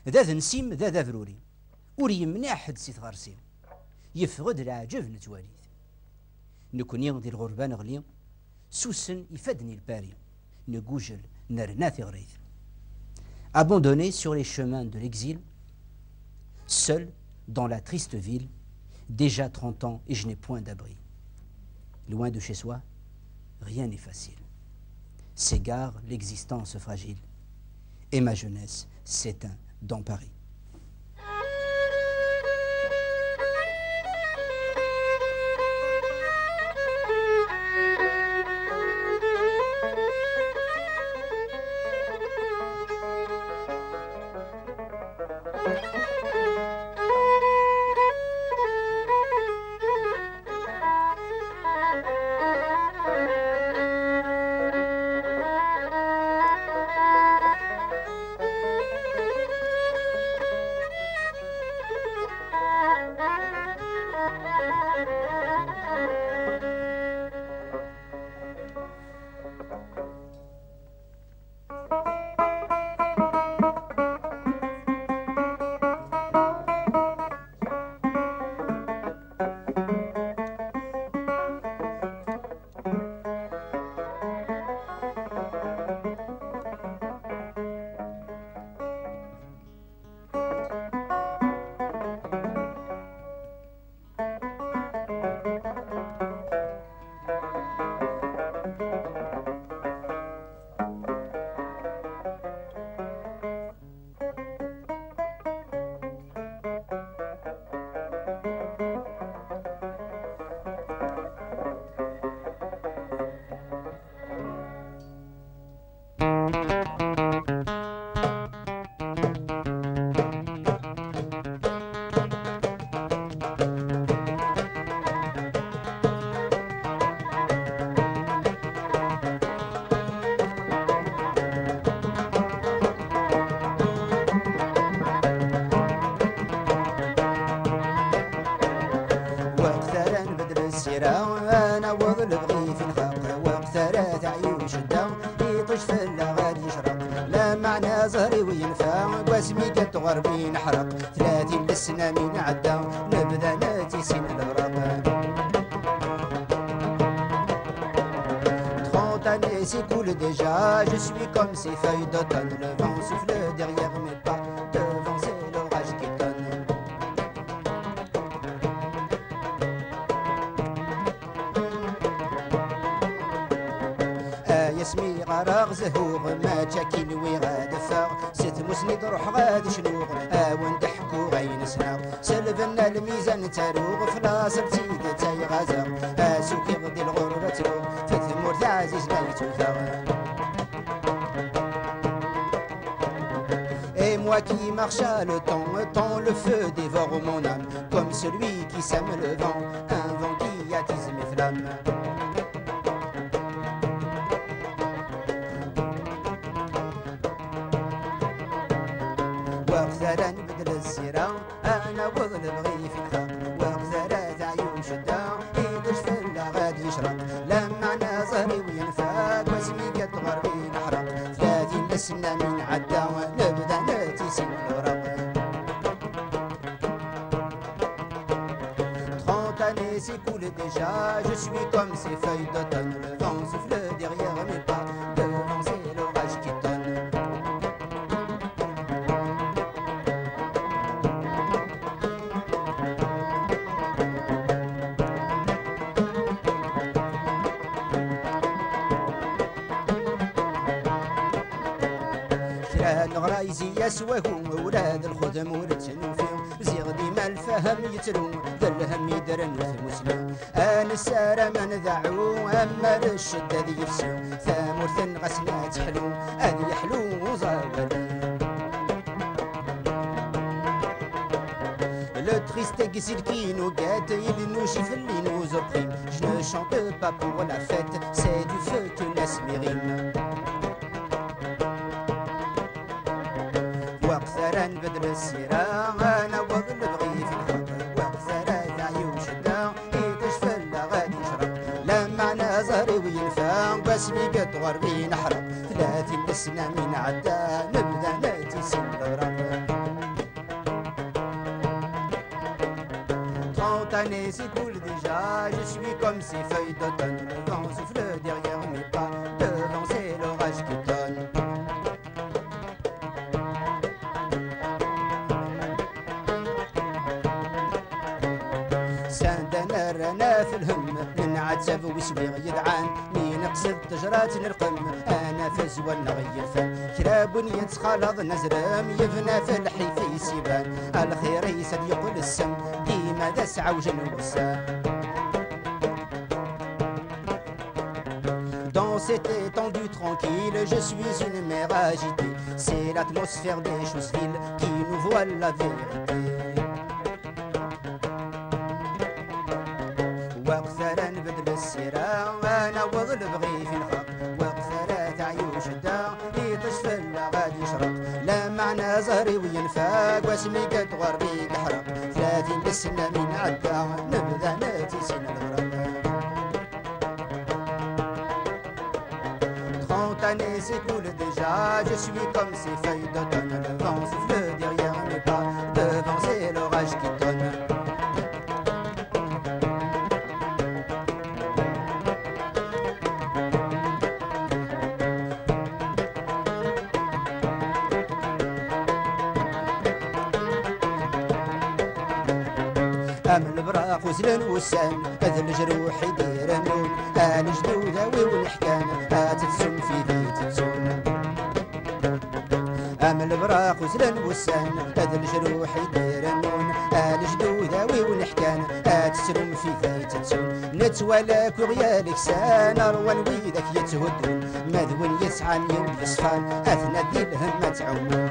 ذا نسيم ذا فروري وري مناحد سي تغرسيم يفغد العجب نتواليث نكونين دي الغربان غليم سوسن يفدني الباري نقوجل نرناثي غريث abandonné sur les chemins de l'exil seul dans la triste ville, déjà 30 ans et je n'ai point d'abri. Loin de chez soi, rien n'est facile. S'égare l'existence fragile et ma jeunesse s'éteint dans Paris. انا وظل بغي في الخلق وقترات عيون شده يطش في اللغات يشرق لا معنى زهري وينفع واسمي قد غربي نحرق 30 السنه من عدى نبدا ناتي سن الغرق 30 années s'écoulent déjà je suis comme ces feuilles d'automne le vent souffle derrière mes pas devant c'est l'orage qui tonne يسمي غراغ زهور ما تاكين وغاد فاغ ست مسند روح غاد شنوغ وندحكو غين سناغ سلبنا الميزان تاروغ فلاص بتيد تاي غازا سوكي غدي الغربة تروغ في ثمور تعزيز لا يتوثاغ Et moi qui marche à le temps le feu dévore mon âme comme celui qui sème le vent, un vent qui attise mes flammes. وغزالة نبدل السيرة أنا وظل بغي في الخاق وغزالة عيون شدة يدش في اللغات يشرق لما أنا زهري وينفاق واسمي قد غربي نحرق 30 السنة من عدى نبدا ناتي سن الورق 30 années s'écoulent déjà je suis comme ces feuilles d'automne le vent souffle derrière mes pas devant c'est l'orage qui tonne. نغرايزي يسواهم ولاد الخدم ولتنو فيهم زيغ ديما الفهم يتلو دلهم يدرن مسلم انا السارة ما نذعو اما الشدة ذي يفسو ثامورث غسنا تحلو هذي يحلو وزاولي Le triste exil qui nous guette, il nous gifle, il nous opprime. Je ne chante pas pour la fête, c'est du feu que laisse mes rimes. وقترا نبدل السيرة أنا وظل بغي في الخط وقترا عيون شدة يطش في اللغات يشرق لما أنا زهري وينفع باسمي قد غربي نحرق 30 السنة من عدى نبدا ناتي سن الغرق 30 années s'écoulent déjà je suis comme ces feuilles d'automne le vent souffle derrière mes pas devant c'est l'orage qui tonne. عتب ويسوي يدعان مين قصد تجرات نرقم انا فزوى نغير فن كراب يتخلط نزرم يفنى في الحي في سيبان الخير يسد يقول السم ديما دسعة وجن وسام. Dans cette étendue tranquille, je suis une mer agitée. C'est l'atmosphère des choses viles qui nous voile la vérité. وقثرة نبدل السيرة وانا وظل بغي في الخط وقثرة تعيوش الدار يطشفل غادي يشرق لا معنى زهري وينفاق واسمي قد غربي يحرق 30 بالسنة من عدى نبدا ناتي سن الغرق. Année s'écoule déjà, je suis comme ces feuilles d'automne. Le vent souffle derrière mes pas, devant c'est l'orage qui tonne. أم البراق وزلن وسان هذا الجروح يدير النون أنا جدود ذاوي والحكام تتسم في ذي تتسون. أم البراق وزلن وسان هذا الجروح يدير النون أنا جدود ذاوي والحكام تتسم في ذي تتسون. نتوالك وغيالك سان أروان ويدك يتهدون مذون يسعان يوم يصفان أثنى ذي الهمة تعومون.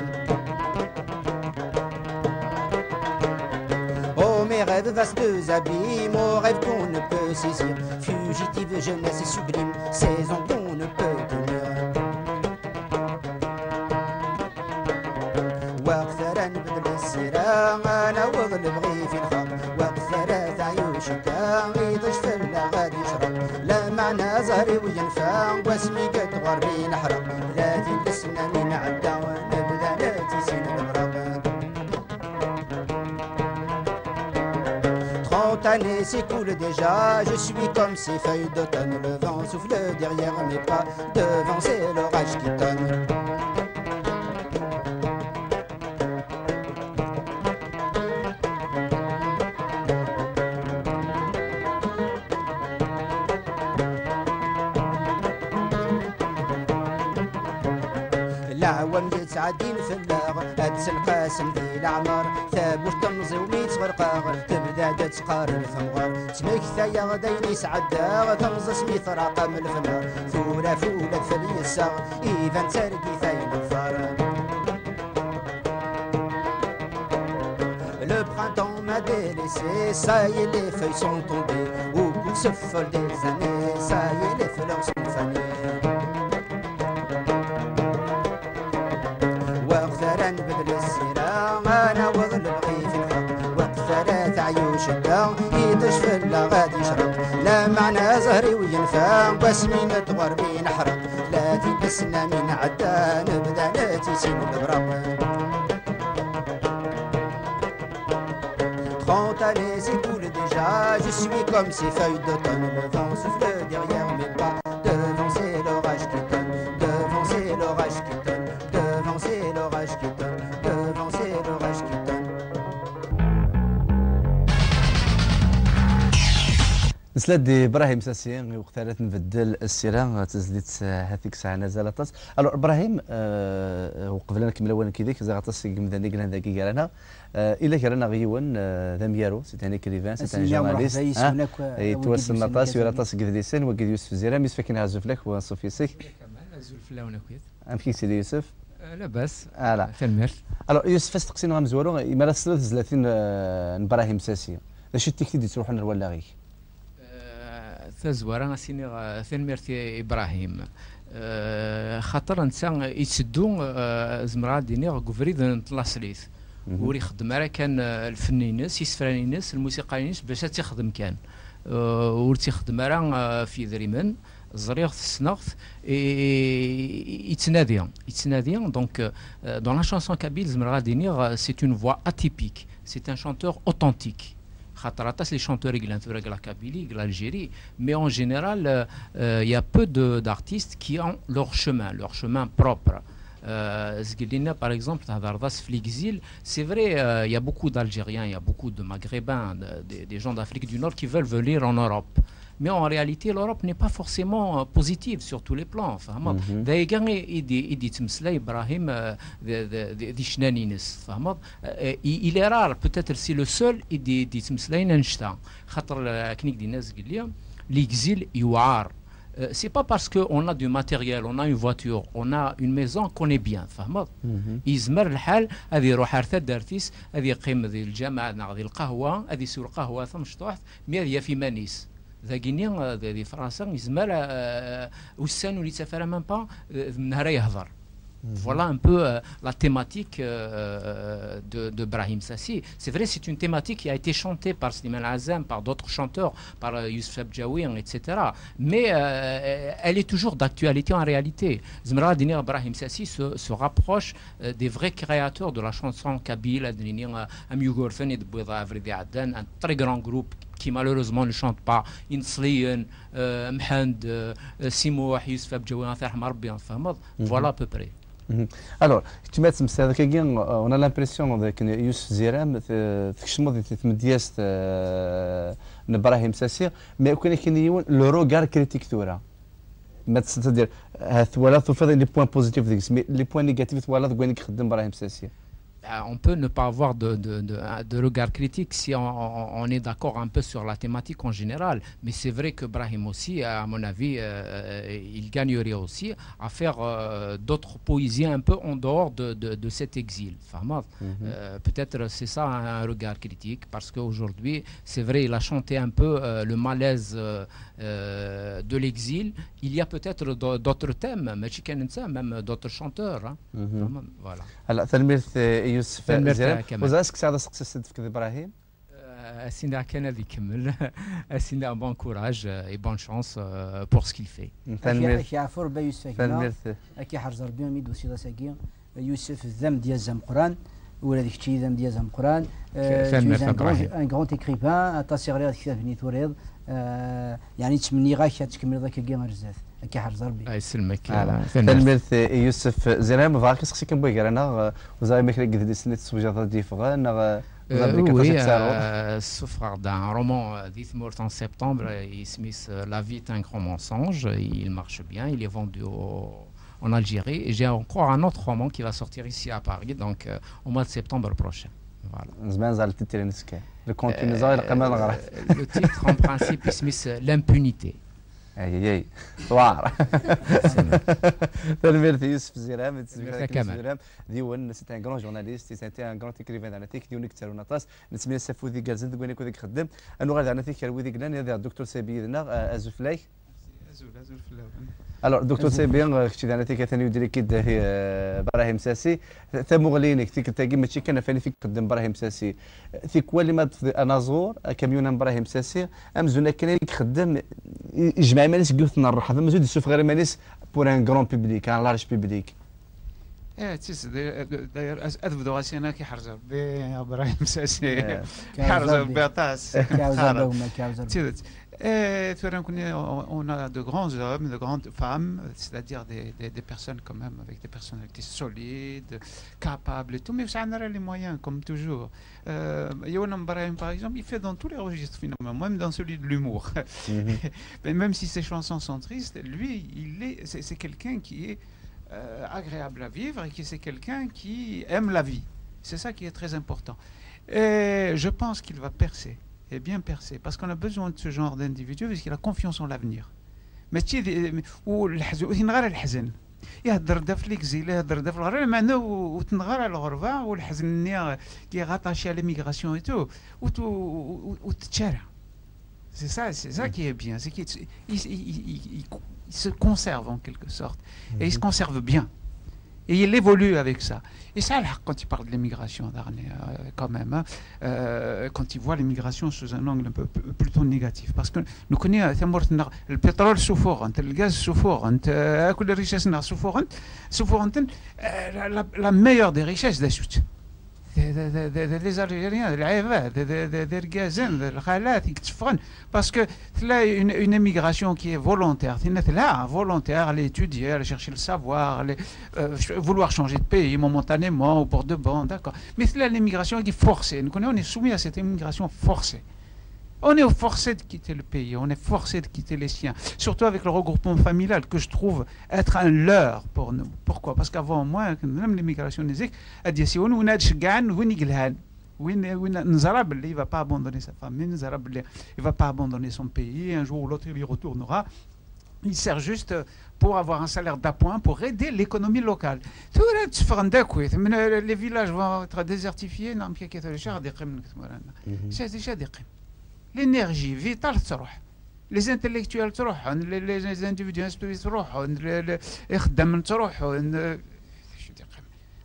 Mes rêves vastes abîmes, aux rêves qu'on ne peut saisir. Fugitive jeunesse sublime, saison qu'on ne peut tenir. وقثرة نبدل السيرة أنا وظل بغي في الخط وقثرة تعيوش الدار يطشفل غادي يشرب لا معنى زهري وينفع واسمي قد غربي نحرق 30 بالسنة من عدى نبدا ناتي سين البراق. Année s'écoule déjà, je suis comme ces feuilles d'automne. Le vent souffle derrière mes pas, devant c'est l'orage qui tonne. العوام يتعدين في اللاغ هدس القاسم ذي العمار ثابوش تمزي وميت غرقاغ تبدا تقارن ثمغار تمكثا يا غدين يسعدا تمز سميث رقم الفمار ثورة فولة ثلي الساغ إذا ترقي ثاين الفار. Le printemps m'a délaissé, ça y est les feuilles sont tombées, au bout se folle des années, ça y est les fleurs sont fanées. نبدل السيرة أنا وظل بغي في الخط وقثرة تعيوش الدار يتشفل غادي يشرب لا معنى زهري وينفع واسمي نتغربي نحرق 30 بالسنة من عدى نبدا ناتي سين البراق. 30 années s'écoulent déjà, je suis comme ces feuilles d'automne. Le vent souffle derrière mes pas, devant c'est l'orage qui tonne, devant c'est l'orage qui tonne, devant c'est l'orage qui tonne, devant c'est l'orage qui tonne. نسلات دي ابراهيم ساسي وقتالات نبدل السيره تزديت هذيك الساعه نزال طاس. الو ابراهيم وقبل نكمل وانا كيديك زي غطاس كمداني قال هذاك قال انا الا كان غيون ذا ميارو سي تاني كريفان سي تاني جورناليست توصل نطاس ولا طاس قديسان وقد يوسف زيرام يسفكن هازو فلك وصوفي سيك كمان زول فلاونه كويت ام كي سيدي يوسف لاباس لا تنمر. الو يوسف تقسينا غمزورو ما 33 ابراهيم ساسي اش التكتيك تروحوا ولا غيك تزوارا سيني ثنمرتي ابراهيم خاطر انسان يسدو زمرا ديني غوفريد نطلاسليت وري خدم راه كان الفنينس يسفرانينس الموسيقيينس باش تخدم كان ور تخدم راه في دريمن زريغ السنغث يتنادي دونك دون لا شانسون كابيل زمرا ديني سي اون فوا اتيبيك سي ان شانتور اوثنتيك. Les chanteurs de la Kabylie, de l'Algérie, mais en général, il y a peu d'artistes qui ont leur chemin propre. Par exemple, c'est vrai, il y a beaucoup d'Algériens, il y a beaucoup de Maghrébins, des gens d'Afrique du Nord qui veulent venir en Europe. mais en réalité l'Europe n'est pas forcément positive sur tous les plans. Il est rare, peut-être c'est le seul l'exil يوعار. C'est pas parce qu'on a du matériel, on a une voiture, on a une maison qu'on est bien. فهمت؟ يزمر الحال هذه يروح ارثاد دارتيس هذه يقيم ذي الجامعة هذه القهوة هذه يسوي القهوة ثم شطوح مية في مانيس ذاكيني ذي فرنسا يزمر وسان ولي تسافر مام با نهار يهضر. Voilà un peu la thématique de Brahim Sassi. C'est vrai, c'est une thématique qui a été chantée par Slimane Azam, par d'autres chanteurs, par Youssef Abjaoui, etc. Mais elle est toujours d'actualité en réalité. Zmra Dinir Brahim Sassi se rapproche des vrais créateurs de la chanson kabyle, un très grand groupe qui malheureusement ne chante pas. Insliyen, Mhand, Simouh, Youssef Abjaoui, voilà à peu près. Alors, tu m'as dit on a l'impression que Youssef Ziram تكشمض تمدياس نبراهيم ساسي mais كاين le regard critique ثورة ما تستدير ولا تفضل les points positifs les points négatifs ولا تقولي خدم براهيم ساسي. On peut ne pas avoir de regard critique si on est d'accord un peu sur la thématique en général. Mais c'est vrai que Brahim aussi, à mon avis, il gagnerait aussi à faire d'autres poésies un peu en dehors de cet exil. Peut-être c'est ça un regard critique, parce qu'aujourd'hui, c'est vrai, il a chanté un peu le malaise de l'exil. Il y a peut-être d'autres thèmes, même d'autres chanteurs. Voilà. Alors, يوسف زيرام وزاسك سعد سقسست في ابراهيم سينا كان هذا يكمل سينا بون كوراج اي بون شانس بور سكيل في كي عفور با يوسف كي حرز ربي ميدو سيدا ساكي يوسف الذم ديال زم قران ولا ديك الشيء ذم ديال زم قران ان غران اكريبان تاسيغري كتاب نيت وريض يعني تمني غاك تكمل ذاك كيما رزاف كي حرز ربي يسلمك تلميذ يوسف زيرام فاكي سقسي كان بوي انا وزاي ما كنت قد سنيت سوجا دي فغا oui, souffre d'un roman d'Ithmort en septembre, Smith, La vie est un grand mensonge, il marche bien, il est vendu en Algérie, et j'ai encore un autre roman qui va sortir ici à Paris, donc au mois de septembre prochain. Voilà. Le titre en principe, Smith, l'impunité. اي طوار تلميذ يوسف زيرام ديون سيت ان غران جورناليست سيتي ان غران تيكريفان انا تيك ديون كثر ونطاس نسمي سافو ذي كازن دويني كوديك خدام انو غادي انا تيك وذيك لان هذا الدكتور سابينا ازوفلاي الو دكتور سابين كنتي انا تيك ثاني وديري كيد ابراهيم ساسي ثمغلينك تيك تاكي ماشي كان فاني فيك قدام ابراهيم ساسي فيك ولي ما انا زور كاميون ابراهيم ساسي امزونا كان خدام يجمع مانيس قلت نروح هذا مازال يشوف غير مانيس بور ان غران بوبليك ان لارج بوبليك تيس داير اذبد غاسينا كي حرز ابراهيم ساسي حرز بيطاس on a de grands hommes, de grandes femmes, c'est-à-dire des personnes quand même avec des personnalités solides, capables et tout, mais ça en a les moyens, comme toujours. Yohann Brahim, par exemple, il fait dans tous les registres finalement, même dans celui de l'humour. Même si ses chansons sont tristes, lui, c'est quelqu'un qui est agréable à vivre et qui c'est quelqu'un qui aime la vie. C'est ça qui est très important. Et je pense qu'il va percer. Et bien percé, parce qu'on a besoin de ce genre d'individu parce qu'il a confiance en l'avenir. Mais tu يهدر دا في ليكزيل يهدر دا في الغربه معنا وتنغر على الغربه والحزن اللي كي غاتاشي على ليميغراسيون اي تو وتتشارع. C'est ça qui est bien, c'est qu'il se conserve en quelque sorte et il se conserve bien. Et il évolue avec ça. Et ça, quand il parle de l'immigration, quand même, quand il voit l'immigration sous un angle un peu plutôt négatif. Parce que nous connaissons le pétrole souffrant, le gaz souffrant, toutes les richesses souffrant, la meilleure des richesses d'Assout. Les Algériens, les Aïvas, des Gazans, les Khalat, parce que là, une émigration qui est volontaire, volontaire, aller étudier, aller chercher le savoir, aller, vouloir changer de pays momentanément ou pour de bon, d'accord. Mais là, l'immigration qui est forcée. Nous connaissons, on est soumis à cette immigration forcée. On est forcé de quitter le pays, on est forcé de quitter les siens, surtout avec le regroupement familial que je trouve être un leurre pour nous. Pourquoi? Parce qu'avant moi, même l'immigration نزيك ادي سي وين هاد شقعان وين يقلهان وين نزرى باللي il va pas abandonner sa famille, نزرى باللي il va pas abandonner son pays, un jour ou l'autre il y retournera. Il sert juste pour avoir un salaire d'appoint pour aider l'économie locale. Les villages vont être désertifiés. L'énergie vitale تروح. Les intellectuels تروح. Les individus instruits تروح. les خدام تروح.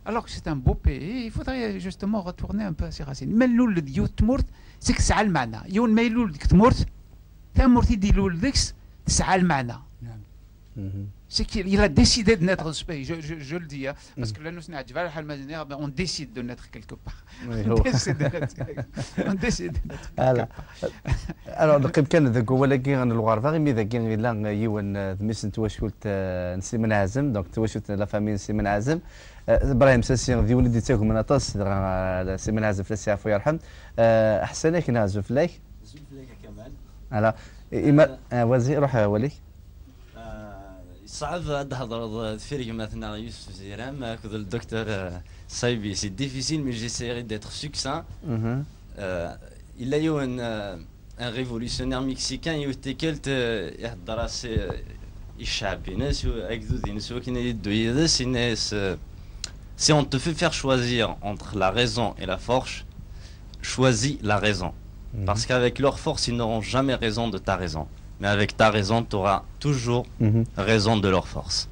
Alors que c'est un beau pays, il faudrait justement retourner un peu à ses racines. Mais nous le dieu تمرت c'est que ça a le mana. يون ما يلول ديك تمرت تمرت يديلول ديكس ça a le mana. C'est qu'il a décidé de naître dans ce pays, je le dis, hein, parce que là, nous, on décide de naître quelque part. On décide de naître quelque part. Alors, كان ذاك هو اللي كان الغرفة غير إذا كان لا يوان مثل تواشلت نسي من عازم دونك تواشلت لا فامي نسي من عازم إبراهيم ساسي ذي ولدي تاكم من أطاس نسي من عازم فلسي عفو يرحم أحسنك نازو فلاك زول فلاك كمال على إما وزي روح ولي صعب هضر فريق مثلا يوسف زيرام كذا الدكتور صايبي سي ديفيسيل مي جيسيري ديتر سوكسان il a eu un révolutionnaire mexicain يوتيكلت يهضر سي الشعب ناس اكذوذ ناس كاين يدو يدس الناس si on te fait faire choisir entre la raison et la force choisis la raison parce qu'avec leur force ils n'auront jamais raison de ta raison. Mais avec ta raison, tu auras toujours raison de leur force.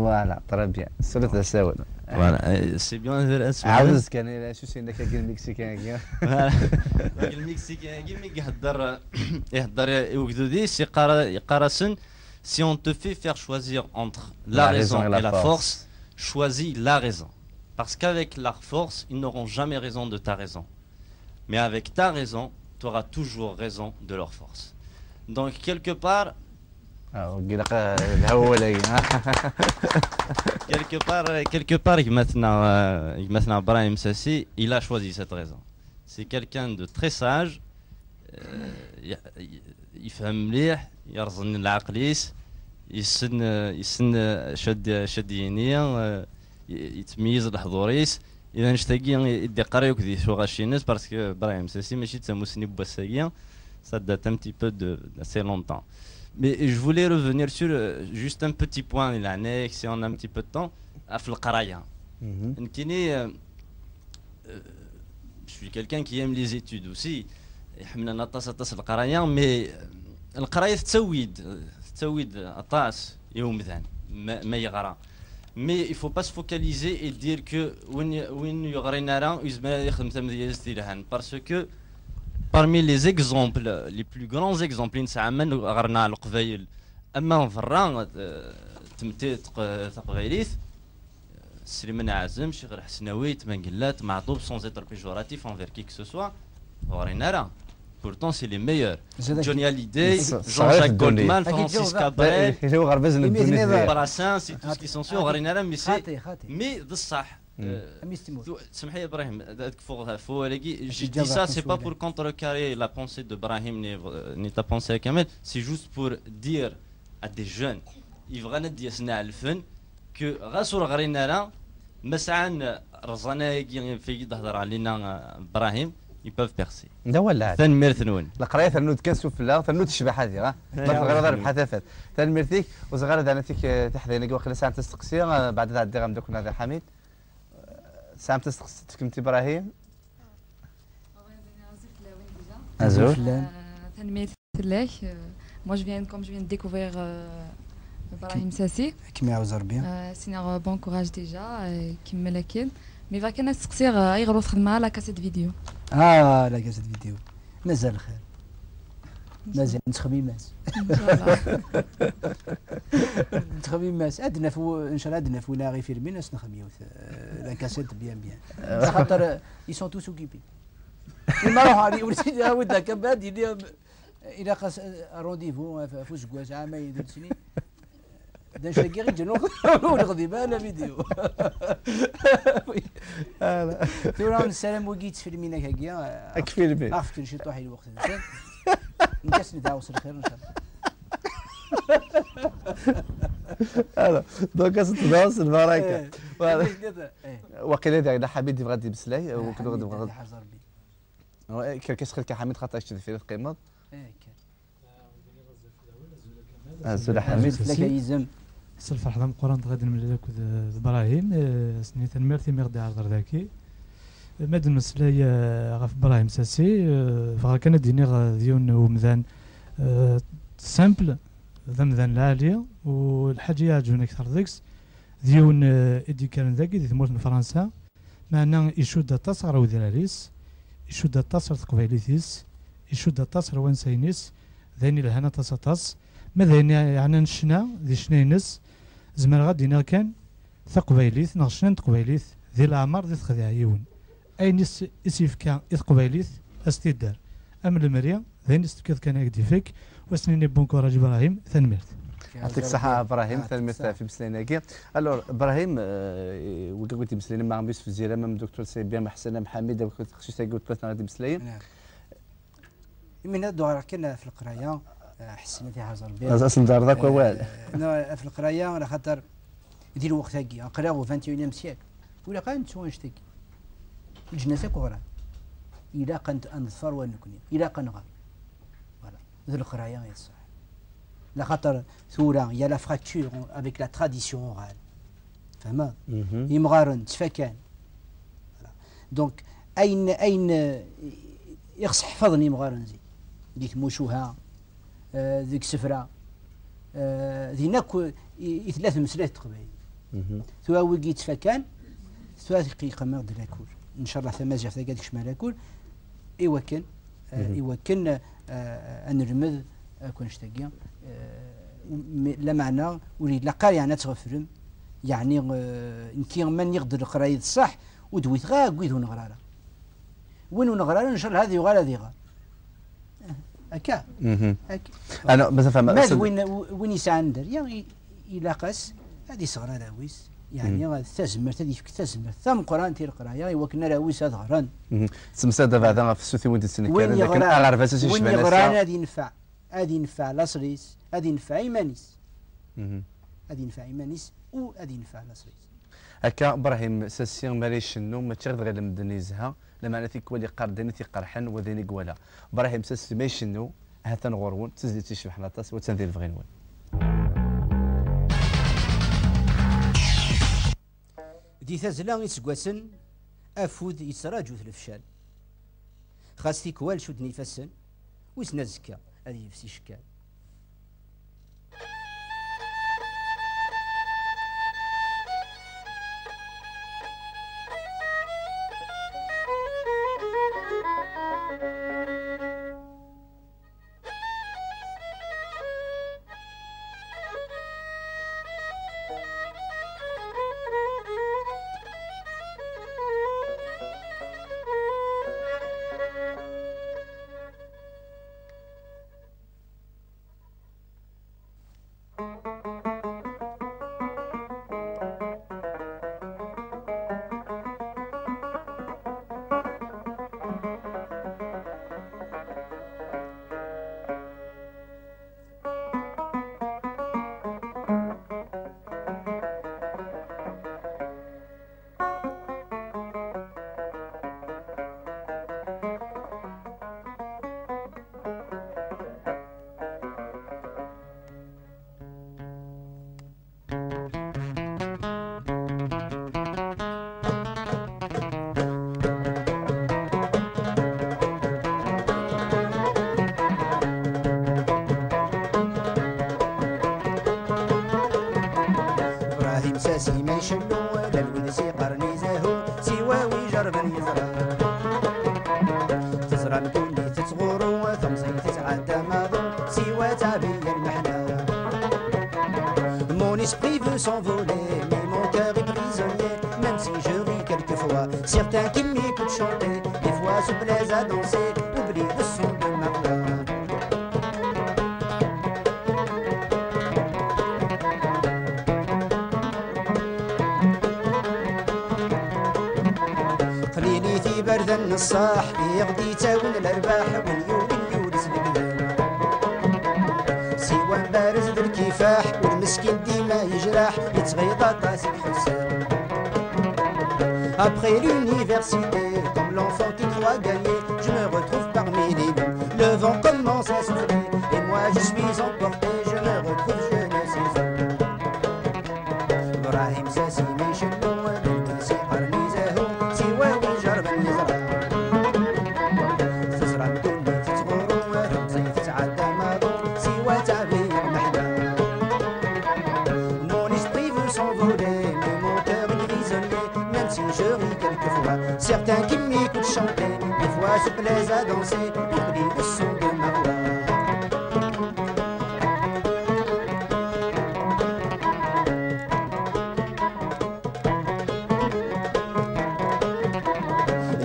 Voilà, très bien. Voilà, c'est bien. عاوز كان شو سي انك قال المكسيكان المكسيكان يهضر يوكدودي سي قارسن si on te fait faire choisir entre la raison et la force, choisis la raison. Parce qu'avec la force, ils n'auront jamais raison de ta raison. Mais avec ta raison, tu auras toujours raison de leur force. Donc quelque part, maintenant Brahim Sassi, il a choisi cette raison. C'est quelqu'un de très sage, يفهم مليح يرزن العقليس يسن شد ينيا يتميز الحضوريس إذا نشتاقي يدي قرا وكذي شو غاشي ناس باسكو براهيم ساسي ماشي تسموسني بواساكيا ça date un petit peu d'assez longtemps. Mais je voulais revenir sur juste un petit point, il annexe, si on a un petit peu de temps, à Flqaraya. Je suis quelqu'un qui aime les études aussi. حنا نطاس القرايه مي القرايه تسويد اطاس يوم ذان ما يغرى مي il faut pas se focaliser et dire que وين يغرينا راه يزما يخدم تمديز ديالها parce que parmi les exemples les plus grands exemples نسعى من غرنا القبايل اما فرا تمتيت تقبايليت سليمان عازم شيخ الحسناوي تمنقلات معطوب sans être péjoratif envers qui que ce soit غرينا راه pourtant c'est les meilleurs. Johnny Hallyday, Jean-Jacques Goldman, Francis Cabrel, Brassens, c'est tout ce qui sont sûrs. Mais سمح لي ابراهيم je dis ça c'est pas pour contrecarrer la pensée de Brahim ni ta pensée à Kamel, c'est juste pour dire à des jeunes يبغى ندي يصنع الفن que غاسور غرينا راه مسعان رزانا في تهضر علينا ابراهيم ils peuvent percer. لا ولا ثنمير ثنون القرايه ثنود كنسو في الله ثنود الشبح هذه ما تغير ضرب حذافات ثنميرتيك وصغار دانتك تحذينك وخلي ساعه تستقسي بعد ذا الدغم دوك هذا حميد ساعه تستقسيتك انت ابراهيم ازول ثنمير الله moi comme je viens de découvrir Brahim Sassi كيما يعاوز ربي c'est un bon courage déjà كيما لكن مي فاك انا تسقسيغ يغرو تخدم لا كاسيت فيديو لا كاسيت فيديو مازال الخير مازال نتخمي ماس ان شاء الله نتخمي ماس عندنا ان شاء الله عندنا في ولاغي فيلمين ناس نخميو لا كاسيت بيان خاطر يسون توس اوكيبي ما روح علي وليت ودك كباد الى قاس رونديفو في زكواز عامين درت سنين دا شاكي غير جنو ونغضي بالنا فيديو تورا نسلم وقيت في المينا كاكيا اكفي البيت عرفت شي طوحي الوقت انسان نجلس ندعوس الخير ان شاء الله دونك تدوس البركه وقيلا داك حميد غادي بسلاي وكنت غادي الله حجر بي كاش خلك حميد خاطر شتي في القيمه كان زول حميد لك يزم سلف حضام قران غادي نملي لك ابراهيم سنيت الميرتي ميردي عرض ذاكي مادن مسلاي غاف ابراهيم ساسي فغا كان ديني ديون ومذان سامبل ذا مذان العالية والحاجة يعجبني أكثر ديكس ديون إدي كان ذاكي دي ثمورت من فرنسا معنا يشود تصغر وذلاليس يشود تصغر تقبيليثيس يشود تصغر وانسينيس ذاني لهنا تصاتص ما ذاني يعني نشنا ذي شنينس زمان غادي كان ثقبيليث نغشنا تقبيليث ذي العمر ذي تخذيعيون أي نس إسيف كان إثقبيليث أستدار أم المريا ذي نس كذا كان يقدي فيك وسنيني بون كوراج إبراهيم ثنمرت يعطيك الصحة إبراهيم ثنمرت في مسليناكي ألور إبراهيم وكا قلتي مسلينا مع يوسف الزيرة مع الدكتور سيبيان مع حسن محمد وكنت خشيت قلت ثلاثة غادي مسليين من هذا كنا في القراية حسنتي حجر بي أصلا دار ذاك ووال في القراية على خاطر يدير وقت هكي نقراو 21 سياكل ولا قانت شو نشتكي الجنازة كغرا إلا قنت أنظفر ونكني إلا قنغر voilà ذو القراية يصح لا خاطر ثورة يا لا فراكتور افيك لا تراديسيون اورال فهمت يمغارن تفكان دونك أين يخص حفظني مغارن زي ديك موشوها ذيك سفرة ذيناك ثلاث مسلات تقبل ثوا وقي تفكان ثوا دقيقة ما غدر لاكول ان شاء الله ثما جا ثقادك شمال لاكول إيوكن أن نرمذ أكون شتاقيا لا معنى ولي لا قاري أنا تغفرم يعني نكي من يقدر قراية الصح ودويت غا قويت ونغرارا وين ونغرارا إن شاء الله هذه يغال هذه غال أكا أنا بس أفهم ماذا وين يسعى ندر يعني يلاقس هذه صغرى لاويس يعني تزمرت هذه فيك تزمرت ثم قران تير قرايه وكنا لاويس هذا غران تمسد هذا في السوثي وين السنه كان لكن اغرب اساس وين يغران هذه ينفع هذه ينفع لاصريس هذه ينفع ايمانيس هذه ينفع ايمانيس وهذه ينفع لاصريس هكا ابراهيم ساسيان ماليش النوم ما تشغل غير المدنيزها لما انا تيك ولي قردني تيقرحن وذيني قوالا ابراهيم ساس مايش النو هاتن غورون تزيد تشبح لاطاس وتنذير فغينون دي ثازلا يسقواسن افود يسراجو الفشال خاص كوال شو نفسن ويسنا زكا هذه يفسي شكال ساسي ما يشلو ولا الولد سيقرني زاهو سواوي جرب يزرع تزرع الكل تتصغرو ثمصي تتعدى ماضو سوا تعبي المحنة Mon esprit veut s'envoler mais mon cœur est prisonnier même si je ris quelquefois certains qui m'écoutent chanter des fois se plaisent à danser oublient le son de ma voix بردن الصاح يغدي تاون الارباح واليورس الكذاب سيوان بارز بالكفاح والمسكين ديما يجرح يتغيض طاسك حساب. Après l'université, comme l'enfant qui croit gagner, je me retrouve parmi les loups. Le vent commence à souffler et moi je suis emporté, je me retrouve je ne sais où. Ibrahim Sassi Meshelo, Belkisi Qarnizahu, Siwawi Jarban Yizra. Tizra Mdouni Tizguru, Ramzi Tizadda Mado, Siwa Tabi Mahda. Mon esprit veut s'envoler, mais mon cœur est prisonnier, même si je ris quelquefois. Certains qui m'écoutent chanter, des fois se plaisent à danser, oublient le son de ma voix.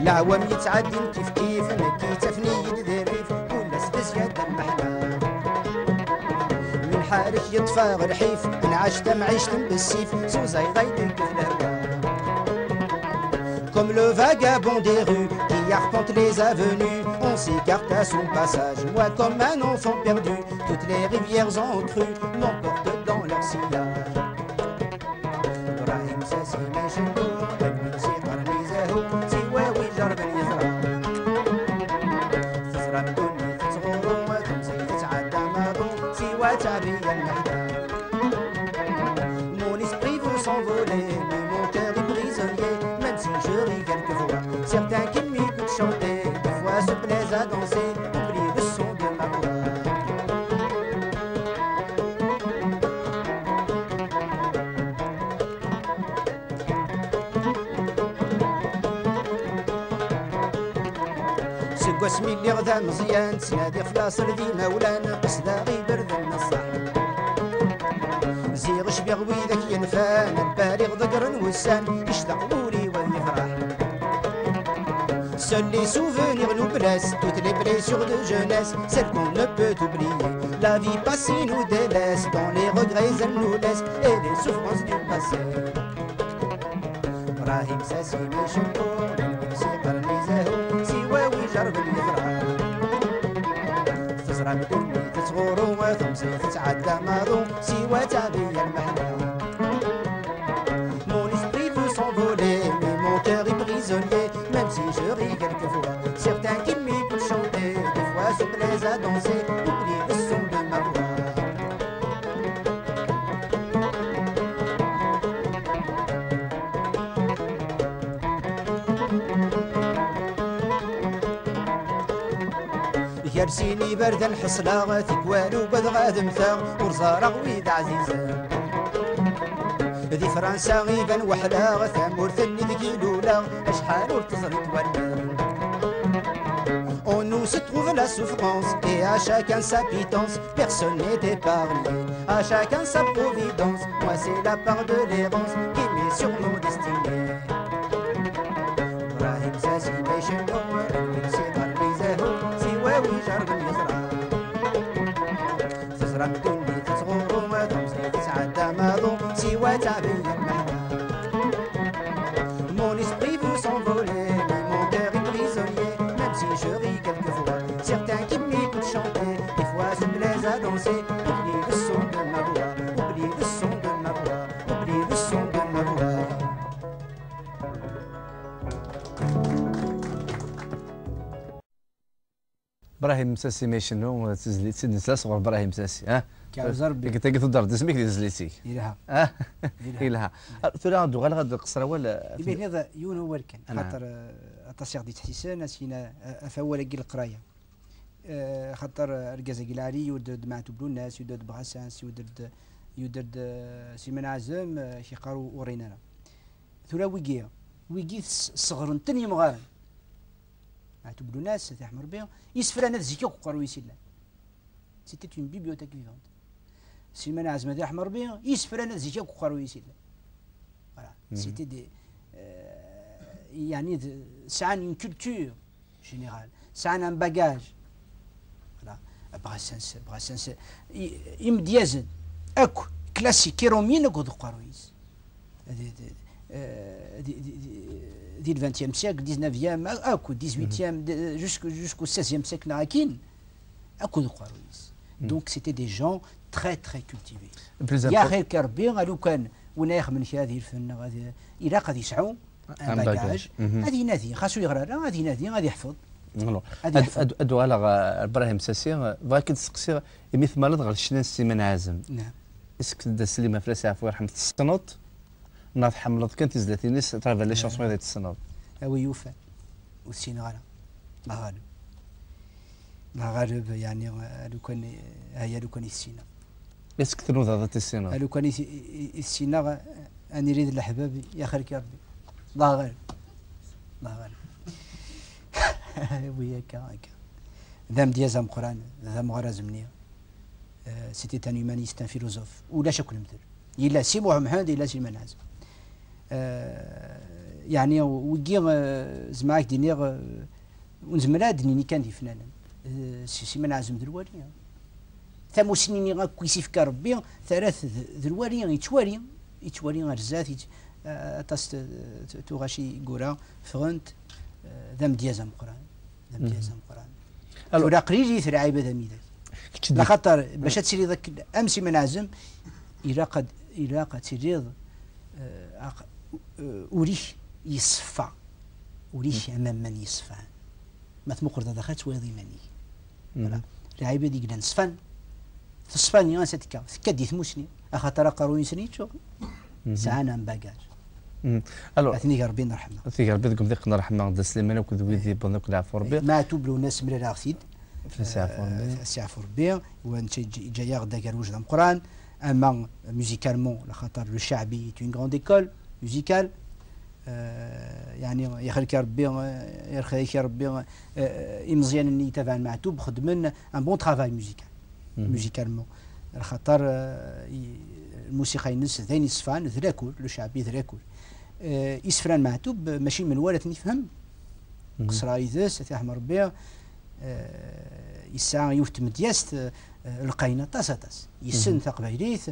العوام يتعدين كيف كيف نكي تفنيد ذريف ولا ستزياد المحلى من حالك يطفى رحيف انعشت معيشت بالسيف سوزاي غيدك في الهوا. Comme le vagabond des rues qui arpente les avenues, on s'écarte à son passage. Moi comme un enfant perdu, toutes les rivières en crue m'emportent dans leur sillage. Ibrahim Sassi Meshelo, Belkisi Qarnizahu, Siwawi Jarban Yizra. Tizra Mdouni Tizguru, Ramzi Tizadda Mado, Siwa Tabi Mahda. Mon esprit veut s'envoler, mais mon cœur est prisonnier, même si je ris quelquefois. Certains qui m'écoutent chanter, des fois se plaisent à danser, oublient le son de ma voix. سقسمي اللي غدا مزيان تنادي خلاص ردي مولان قصدا غي برد النصاح زيغ شبيغ ويدك ينفان البالغ ذكر وسان يشتاق ولي ويفرح. Seuls les souvenirs nous blessent, toutes les blessures de jeunesse, celles qu'on ne peut oublier. La vie passée nous délaisse, dans les regrets elle nous laisse, et les souffrances du passé. Ibrahim Sassi Meshelo, Belkisi Qarnizahu, Siwawi Jarban Yizra. Tizra Mdouni Tizguru, Ramzi Tizadda Mado, Siwa Tabi Mahda. Mon esprit veut s'envoler, mais mon cœur est prisonnier, même si je ris quelquefois. Certains qui m'écoutent chanter, des fois se plaisent à danser, oublient le son de ma voix. يرسيني برد الحصلاغ تكوالو بدغاد مثاغ ورزارغ ويد عزيزة ذي فرنسا غيبان وحلاغ ثامور ثني ذكي لولا اشحال ورتزرد ولا. On nous se trouve la souffrance et à chacun sa pitance, personne n'est épargné, à chacun sa providence. Moi c'est la part de l'errance qui m'est sur nos destinées. Ibrahim Sassi Meshelo, Belkisi Qarnizahu, Siwawi Jarban Yizra. Tizra Mdouni Tizguru, Ramzi Tizadda Mado, Siwa Tabi Mahda. Mon esprit veut s'envoler, mais mon cœur est prisonnier, même si je ris quelquefois. Certains qui m'écoutent chanter, des fois se plaisent à danser, oublient le son de ma voix, oublient le son de ma voix, oublient le son de ma voix. ابراهيم مساسي ميشنو تزليت سيدنا صغر ابراهيم مساسي ها كعزر بك قلت لك الدار اسمك تزليتي إلها إلها ترى ندو غير غاد القصره ولا يبين هذا يونو وركن خاطر التصيغ دي تحسين سينا افول كي القرايه خاطر ركازا كيلاري يودد مع تبلو الناس يودد بغاسانس يودد سيمن عزم كيقارو ورينانا ثورا ويكي صغرن تني مغارن مع تبلو الناس تحمر بهم يسفر انا زيكو قارو يسيلا سيتي اون بيبيوتيك فيفونت سيمن عزم تحمر بهم يسفر انا زيكو قارو يسيلا فوالا سيتي دي يعني سعان اون كولتور جينيرال سعان ان باجاج فوالا Brassens يمديازن اكو كلاسيكي رومين اكو قارويس ديال 20e siècle 19e اكو 18e jusqu'au 16e siècle راكين اكو قرويس. دونك سيتي دي جون تري تري كولتيفي. يا خير كربي لو كان ونايخ من هذه الفن غادي الى غادي يسعوا ان باكاج غادي ينادي خاصو يغرى غادي ينادي غادي يحفظ. ادو على ابراهيم ساسي فاكن تسقسي يميث مالد غير شنان السيمان عازم. نعم اسك دا سليمه فلاس عفوا يرحم السنوط ناض حملت كانت زلاتينيس ترافا لي شونسون ذات السنوط او يوفى والسينغالا لا غالب لا غالب يعني لو كان هيا لو كان السينا اسك تنوض هذا السينا لو كان السينا انا نريد الاحباب يا خيرك يا ربي لا غالب لا غالب وياك هكا ذم ديازم قران ذم غرازمنيه سيتي ان هيومانيست ان فيلوزوف ولا شكون مثل الا سي محمد الا سي منعزم يعني ويجي زعما دينيغ ونزمرا دنيني كان دي فنانا سي منعزم دروالي ثمو سنيني غاكو يسيفك ربي ثلاث دروالي يتوالي غرزات تاس توغاشي غورا فرونت ذم ديازم قران ذم ديازم قران ولا قريجي ثري عيبه ذميدك لا خاطر باش تسيري ذاك امسي منعزم الى قد تريض وريش يصفى وريش امام من يصفى ما تمقر دخلت ويضي مني العيبه دي قلنا نصفان في اسبانيا ستكا كدي ثموسني خاطر قارو سنيتشو ساعنا باكاج الو اثني ربي نرحمه اثني ربي دكم ديك نرحمه د سليمان وكذوي ذي بنك العفو ربي ما توبلو ناس من الاغسيد في السعفور بي وانت جاي غدا قال وجد القران اما ميوزيكالمون لخاطر لو شعبي اون غروند ايكول ميوزيكال يعني يخليك ربي يرخيك ربي مزيان اني يتابع مع توب خدمنا ان بون ترافاي ميوزيكال ميوزيكالمون لخاطر الموسيقى ينس ثاني صفان ذراكول لو شعبي ذراكول يسفران مع توب ماشي من ورث نفهم قصرايدس تاع ربي يسا يوفت مدياست لقينا طاس يسن تقبيليث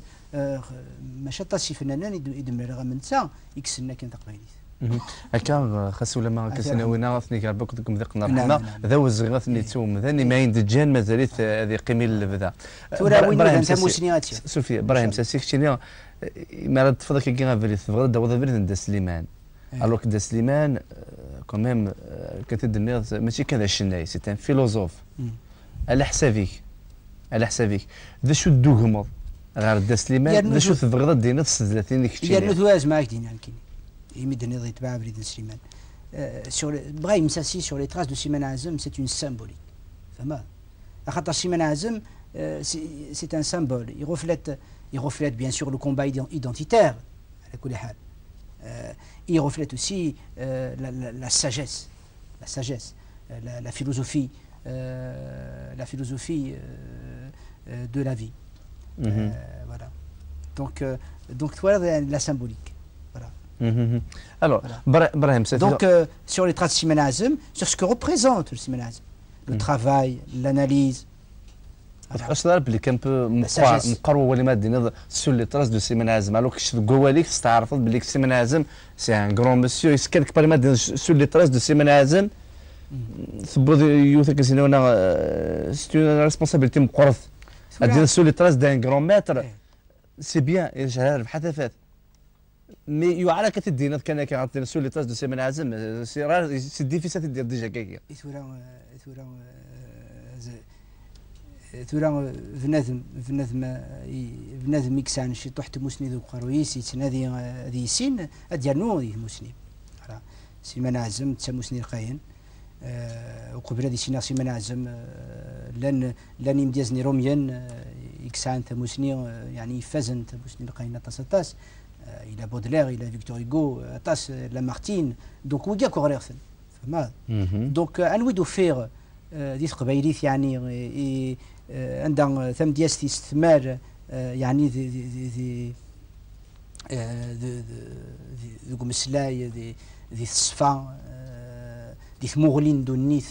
ماشي طاسي فنانان يدمر غا من تا يكسلنا كان تقبيليث هكا خاصو لما كسناوينا ثني كاربك دكم ذيق الرحمه ذا وزغ ثني توم ذاني ما يندجان مازاليت هذه قيمي البدا ابراهيم ساسي سوفي ابراهيم ساسي كتيني ما رد تفضل كي غافري تفضل داو ذا دا سليمان الوغ دا سليمان كوميم كتدني ماشي كذا الشناي سي ان فيلوزوف على حسابك ذا شو دوغمض غير دا سليمان ذا شو تبغض دينا 30 كتير يا نتواز معاك دينا كاين يمدني ضي تبع بريد سليمان sur Brahim Sassi sur les traces de Siman Azem c'est une symbolique فما خاطر Siman Azem c'est un symbole il reflète bien sûr le combat identitaire على كل حال il reflète aussi la sagesse la philosophie de la vie voilà donc voilà la symbolique voilà. Alors Brahim donc sur les traces de Siman Azem sur ce que représente le Siman Azem le travail l'analyse تحس بلي كان مقارو ولا ما دينا سور لي تراس دو سيمان عازم الوغ كش كواليك تعرفت بلي سيمان عازم سي ان غران مسيو يسكن كبر ما دينا سور لي تراس دو سيمان عازم ثبوت يوث كاسينونا سي اون ريسبونسابيلتي مقرث دينا سور لي تراس دان غران ماتر سي بيان يجهر بحثافات مي يعلى كتدينا كان كيعطينا سور لي تراس دو سيمان عازم سي ديفيسيل دير ديجا كاكيا ثورا بنادم يكسان شي طحت مسند وقرويس يتنادي هذه سين اديرنو هذه مسند سيمان عزم تسموسني القاين وقبل هذه سينا سيمان عزم لن يمديزني روميان يكسان تموسني يعني فازن تموسني القاين طاس الى بودلير الى فيكتور هيغو طاس لامارتين دونك ويا كوريرثن فما دونك انويدو فير ديس قبيليث يعني عندها ثم دياستي استثمار يعني ذي مسلاي ذي الصفا ذي ثموغلين دون نيث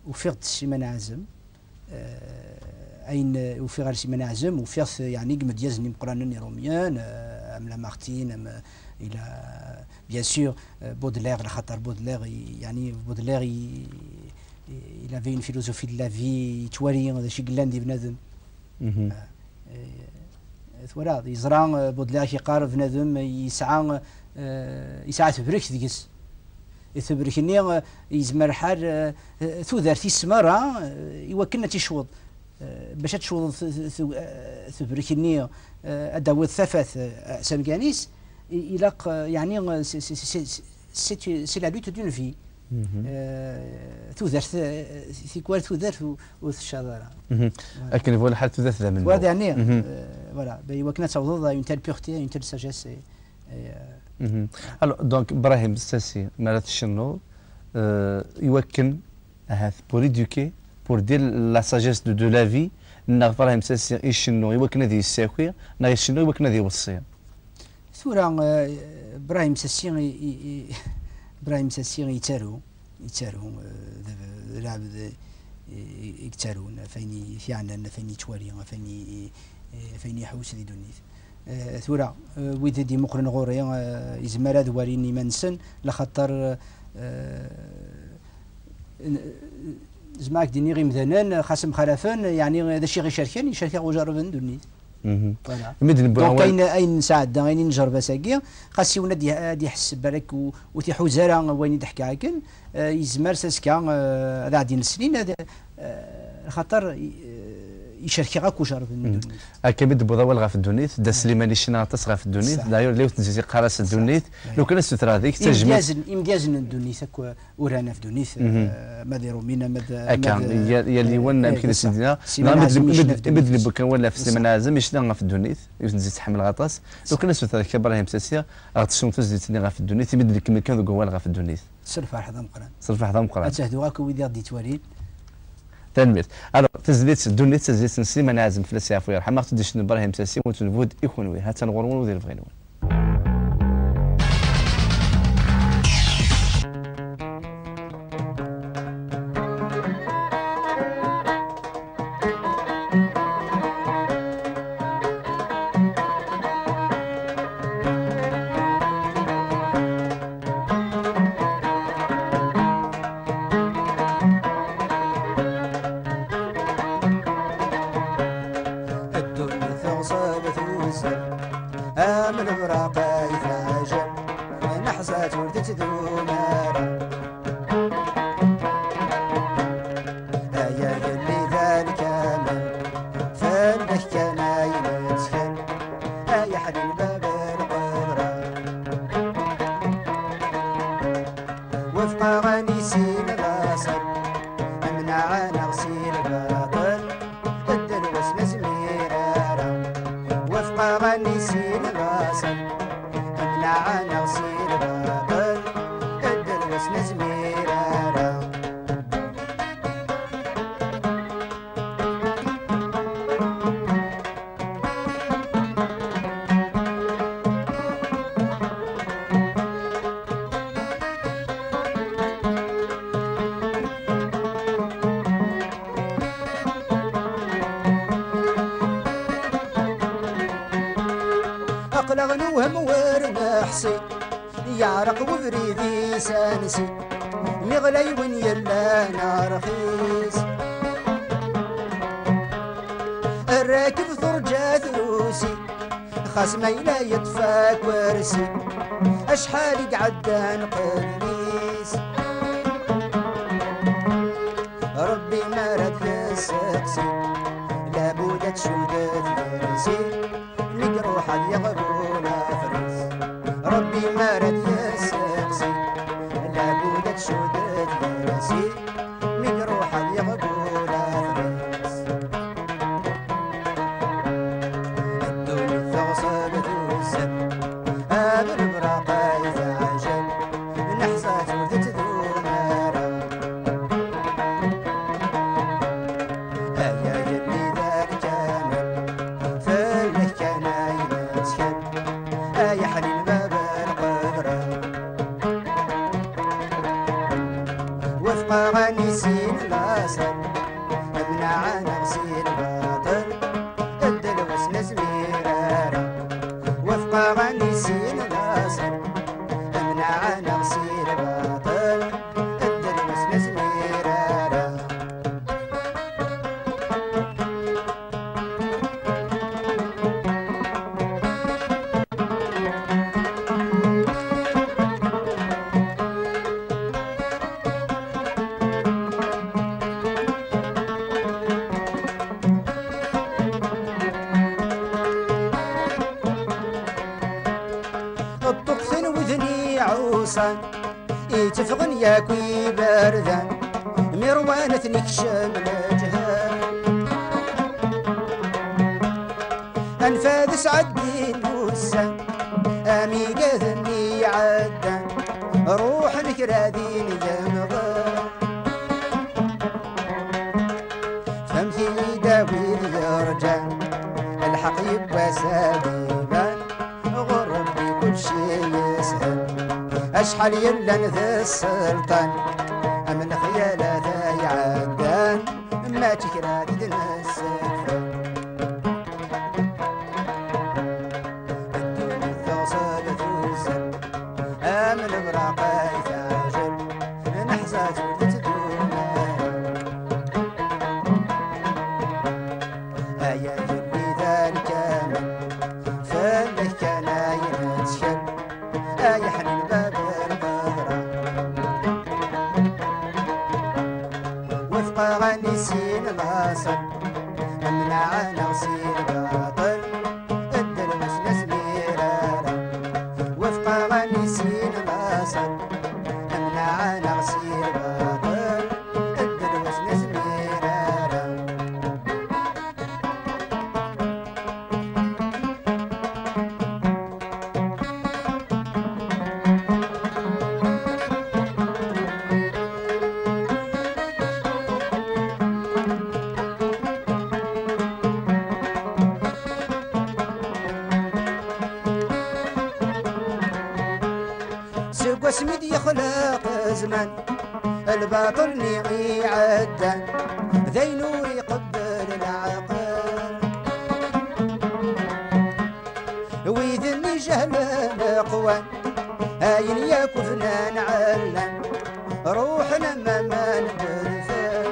وفيغت سيمان عازم اين وفيغ سيمان عازم وفيغ يعني قمد يزني مقرانني روميان ام لامارتين ام الى بيان سور بودلير خاطر بودلير يعني بودلير il avait une philosophie de la vie تواري هذا شي قلان دي بنادم ثورا يزرع بودلير كيقارب بنادم يسعى تبرك ديكس يتبركني يزمر حال ثوذرتي السمارة يوكلنا تيشوض باش تشوض تبركني اداوت ثفث سمكانيس يلاق يعني سي لا لوت دون في تودرت ثيكوال تودرت والشذاره لكن فوالا حال تودرت ذا منه هذا يعني فوالا وكنا توضض اون تال بيورتي اون تال ساجيس الو دونك ابراهيم الساسي مرات الشنو يوكن هذا بور ايدوكي بور دير لا ساجيس دو لا في نا ابراهيم الساسي يشنو يوكن هذه الساكوي نا يشنو يوكن هذه وصيه ثورا ابراهيم الساسي يتارو لعب يكتارون فين يعلن فين يتواري فين يحوس ذي دونيت ثورا ويد دي مقرن غوري يزمر دواريني منسن لخاطر زماك ديني غير مثلا خاصم خلافان يعني هذا الشيء غير شركان يشارك وجربن دونيت دونك اين نساعد اين نجرب اساكي خاص يونا دي يحس بالك وتيحوزاره وين يضحك عاكن يزمر ساسكا هذا عادي السنين هذا خاطر يشارك غاك وجرب اكيد بوضا غا في الدونيت دا سليماني شناطس غا في الدونيت داير لو تنزي قراص الدونيت لو كان سترا هذيك تجمع امديازن الدونيت ورانا في دونيت ما ديروا منا كان يلي ونا يمكن سيدنا بدل بكا ولا في السيمانه عازم يشنا في الدونيت يتنزي تحمل غطاس لو كان سترا كبراهيم ساسيه غتشوم تزيد غا في الدونيت يبدل كما كان ذوك غا في الدونيت صرف حدا مقران صرف حدا مقران اتهدوا غاك ويدير دي توالين تنميت الو تزديت دونيت تزديت نسي ما نازم في السياف ويرحم ما تديش ابراهيم ساسي وتنفود يكون وي هات نغرون ودير بغينون أقلغنوهم ورنحسي يعرق وبريدي سانسي مغلي وين يلا نارخيس الراكب ثرجات روسي خصمي لا يطفى كرسي أشحال قعدان قديس ربي ما رد السكسي لابد تشودت فرسي نقروح يغبونا فرس ربي ما رد السكسي لابد تشودت فرسي نقروح يغبونا فرس الدول الثغصبت والسب هذا البراقة يتعجب نحصات وردت ذو نارا يا يلي ذاك كامل فلك كان يتكل يا حليل باب القدرة وفق غنيسين الأصل منع نغسي الباطل الدلوس نزميرارا وفق غنيسين الأصل الغيصان يتفغن ياكوي باردان مروانة تنكشم الجهال أنفاذ سعد الدين بوسان أمي قذني عدان روح نكرادين يمغال فمثي داويل يرجع الحق يبقى سابيبان غربي كل شي يسهل أشحال يلا ذا السلطان أمن خيالات يعدان ما تكرادي دنسفان الدنيا الثوصل توزن أمن براقي ثاجل نحزات وتدوما أيا جلي ذلك من فله كان ينتشل أيا حنين باب البهرة وفق غني سين الأصل أمنع نغسيل باطل الدلوس نسميرارة وفق غني سين الأصل أمنع نغسيل باطل الدلوس نسميرارة سوى سميد يخلق زمان الباطل نيغي عدان ذينو يقبل العقل ويذني جهل الاقوان هاين يكفنا نعلن روحنا ما ندرفان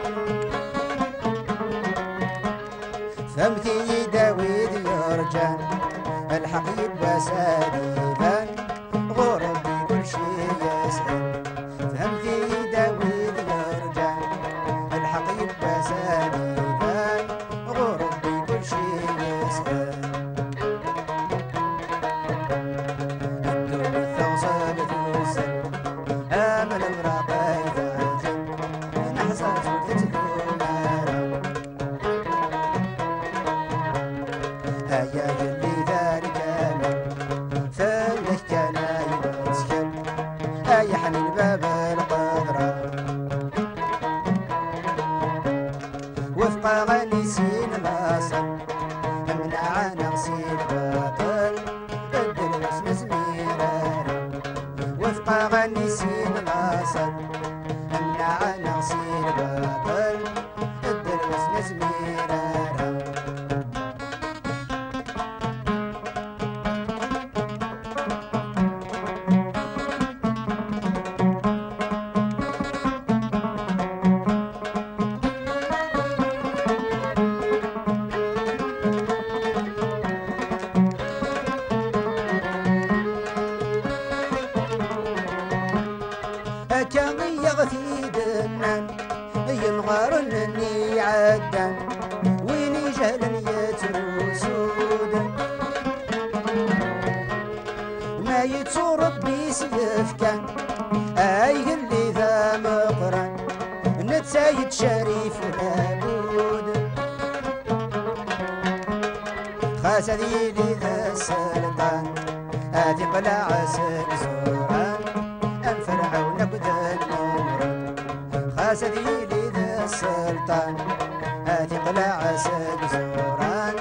فهمتي يداويد يرجان الحق يبقى ساديبان غربي كل شي يسهل فهمتي داويد يرجع الحق يبقى ساديبان غربي كل شي يسهل الدنيا الثوصل توزن امل امراقي ذاتن نحزات وتتذومارا هيا يلي ذلك من فله كان يمسكن أي حنين باب القدرة وفق غني سين الأصل أمنع نغسيل باطل الدلوس نزميرارة وفق غني سين الأصل أمنع نغسيل باطل الدلوس نزميرارة كان يغثي دنان ينغار اني عدان ويني جهل يتروسود ما يتسور ربي سيف كان اي اللي ذا مقران نتسايد شريف لابود خاس ذي لي ذا السلطان هاتي قلع زوران فرعون بدل نمرد خاس ذيلي ذا السلطان هاتي قلع سق زوران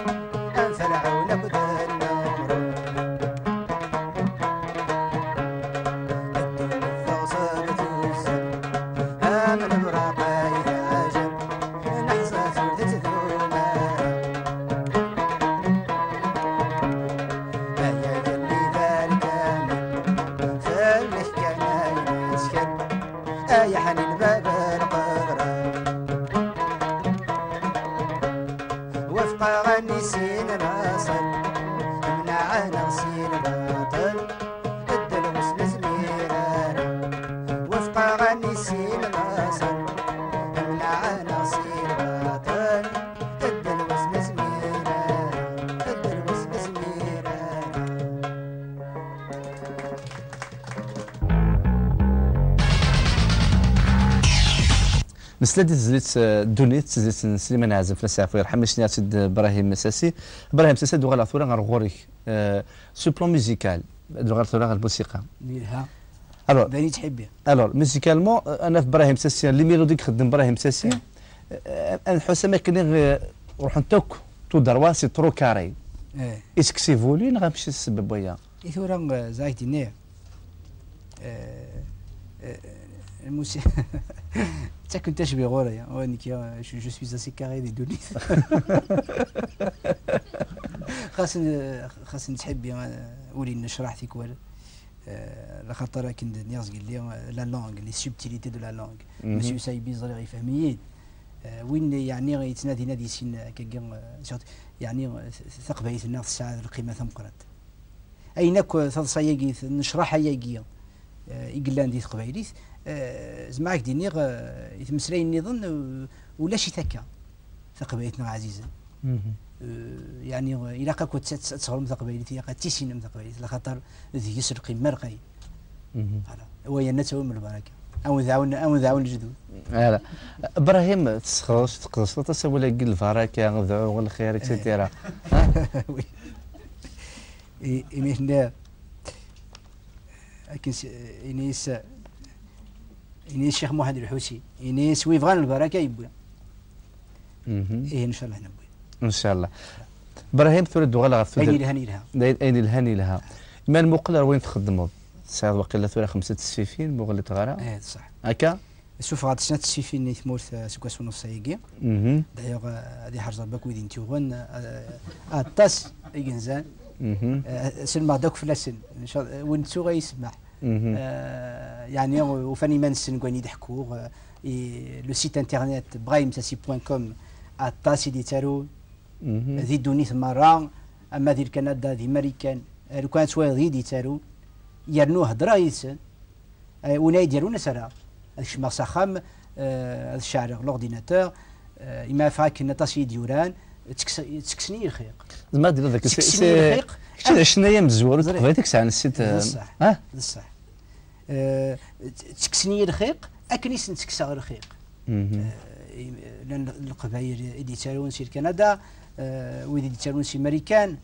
فرعون بدل نمرد الدنيا الثوصل توزن امن براقي ذاجن نحزات وتتذومارا هيا يلي ذلك من فله كان يسكن أي حنين باب القدرة وفق مسلا تزلت دونيت تزلت سليمان عازم في السعفو يرحم شنو سيد ابراهيم مساسي دوغا لا ثورة غير غوريك سو بلون ميوزيكال دوغا ثورة غير الموسيقى نيلها الوغ باني تحبي الوغ ميوزيكالمون انا في ابراهيم مساسي لي ميلوديك خدم ابراهيم مساسي الحسام كاين نروحو توك تو دروا سي ترو كاري اسك سي فولين غنمشي السبب ويا ثورة زايد نير الموسيقى انت كنت تشبه غوريا وانك جو سوي اسي كاري دي دونيت خاصني تحبي ولي نشرح فيك ولا لخاطر كنت نياز قال لي لا لونغ لي سوبتيليتي دو لا لونغ مسيو سايبي زري يفهميين وين يعني يتنادي نادي سين كاع يعني ثقبيت الناس الساعه القيمه ثم قرات اينك تصايقي نشرحها ياقيه يقلان دي ثقبيليت زعما دينيغ يتمسلاين نظن ولا شي ثكا ثقبيتنا عزيزه يعني الى كنت تصغر ثقبيليت يا تيسين ثقبيليت لخاطر ذي يسرقي مرقي ويا نتاو من البركه او ذاون الجدود لا ابراهيم تسخرش تقص تسوي لك البركه وذو الخير اكسترا إمهنا لكن إنيس الشيخ محمد الحوسي إنيس ويفغان البركة يبويا إيه إن شاء الله نبويا إن شاء الله إبراهيم ثورة دوغالا أين الهني لها أين الهني لها ما المقلر وين تخدموا ساعة وقيلة ثورة 5 تسفيفين مغلة غارة إيه صح هكا سوف غاد سنة تسفيفين اللي ثمورث سكواس ونص سايقي دايوغ هادي حرزة باك ويدين تيوغن الطاس إيجنزان سلمى دوك فلاسن ان شاء الله وين تسوغ يسمح يعني وفاني ما نسن كون يضحكوا لو سيت انترنت brahimsassi.com الطاسي دي تارو ذي دونيث مره اما ذي كندا ذي امريكان لو كانت سوا دي تارو يرنو هضره يسن ونا يديرون سرا هذاك ما ساخام الشعر لورديناتور اما فاك نطاسي ديوران تكسني الخيق ما دير هذاك شنو شنايا مزور تقبل ساعه نسيت بصح بصح تكسني الخيق اكنيس نتكسى الخيق لان القبائل اللي تارون سير كندا ويدي تارون سي امريكان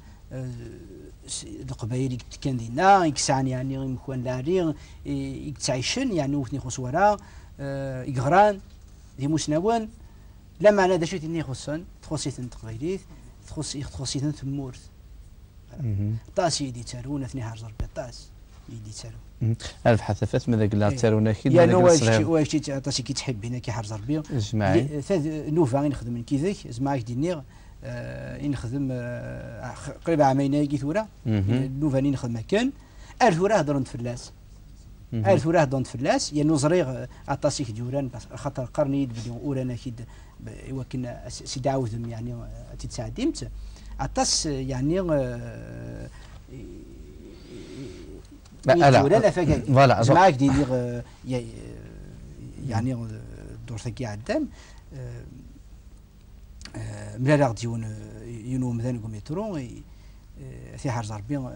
القبائل اللي كان دينا يكسان يعني مكون لاري يتعيشن يعني وثني خصورا يغران دي مسنوان لا معنى دا شويه ني خصن تخصيتن تقبيليت تخصيتن ثمورث طاسي يدي تارون اثني هارزر بطاس يدي تارون الف حثفات من ذاك لا تارون اكيد يا واش طاسي كي تحب هنا كي حرزر بيو جماعي نوفا نخدم من كيذاك زعما دينيغ نخدم قريبه عامين كي ثوره نوفا نخدم مكان ثوره هضرن فلاس ثوره هضرن فلاس يا نوزريغ عطاسيك ديوران خاطر قرني بدون اورانا كيد يمكن سيدي عاوذم يعني تتساعدمت عطاس يعني لا فوالا معاك دير يعني دورتك عدام ملا غديون ينو مثلا كوميترون في حرز ربي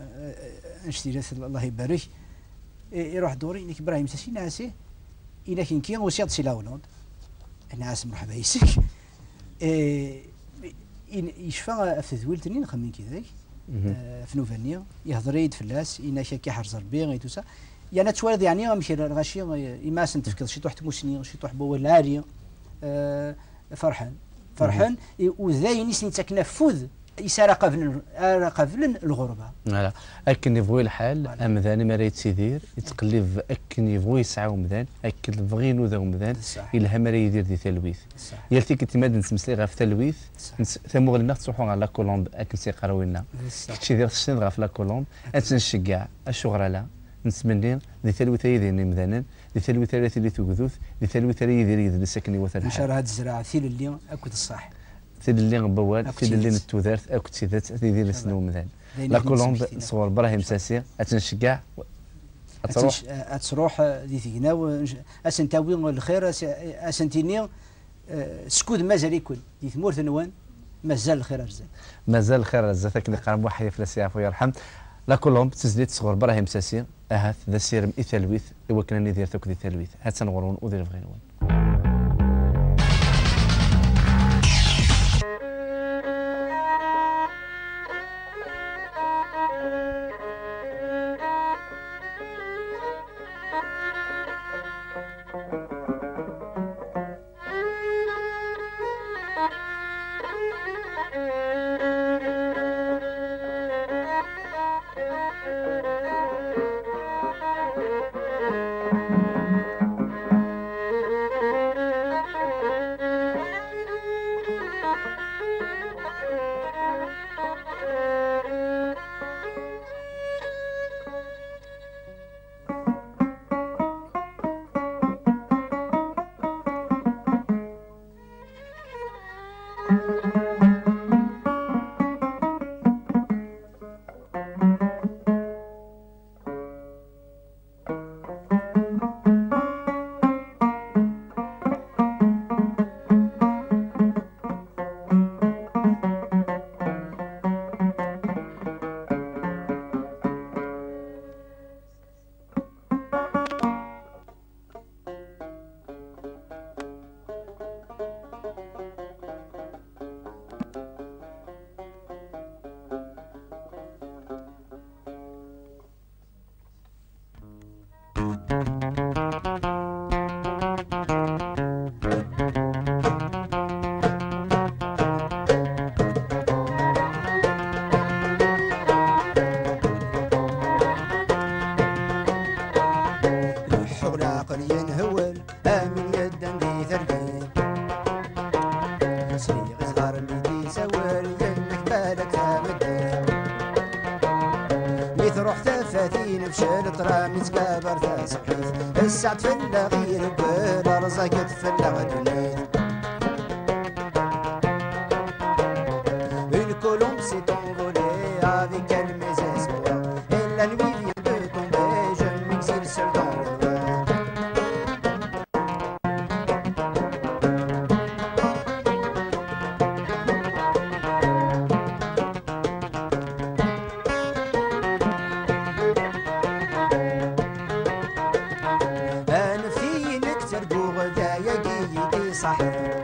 نشتي الله يبارك يروح دوري انك ابراهيم ساسي ناسي الى كاين كي وسيط سي لاولوند ناس مرحبا يسك يشفى في ذويلتني نخمم كذاك في نوفانيا يهضر يد فلاس إنا كي حرز ربي غي توسا يعني توالد يعني ماشي غاشي ما تفكر شي طوح تموسني شي طوح بو العاريه فرحان وذاين سني تكنفذ يسار قبل الغربه لا اكن يبغي الحال امذان ما ريت سيدير يتقلب اكن يبغي يسعى ومذان اكن بغينو ذا ومذان الى ما يدير دي تلويث يالتي كنت ماد نسمسلي غا في تلويث ثمو غير تروحوا على لا كولومب اكن سي قراوينا كنتي دير السن غا في لا كولومب اتنشجع الشغراله نتمنى دي تلويث يديرني مذانا دي تلويث اللي توقذوث دي تلويث اللي يدير السكني وثل ان شاء الله هاد الزراعه ثيل اللي اكد الصح ثيل اللي غبوال ثيل اللي نتوذرت اكد سيدات يدير السنو مذان لا كولومب صور ابراهيم ساسي اتنشجع تروح دي ثينا اسنتاوي الخير اسنتيني سكود مازال يكون دي ثمور ثنوان مازال الخير ارزاق مازال الخير ارزاق كي قرب واحد فلاس يعفو يرحم لا كولومب تزديد صغر ابراهيم ساسي اهات ذا سيرم اثلويث وكنا ندير ثوك ذي تلويث هات نغرون ودير بغينون ميت روح تفاتين بشال طرام يتكابر تاسحيث السعد فلا غير بلا رزاق تفلا غدنيت Une colombe s'est envolée avec elle mes espoirs et la nuit vient de tomber, je m'exile seul dans le noir. أنا في نكتر بوغدا يا جيدي صحيح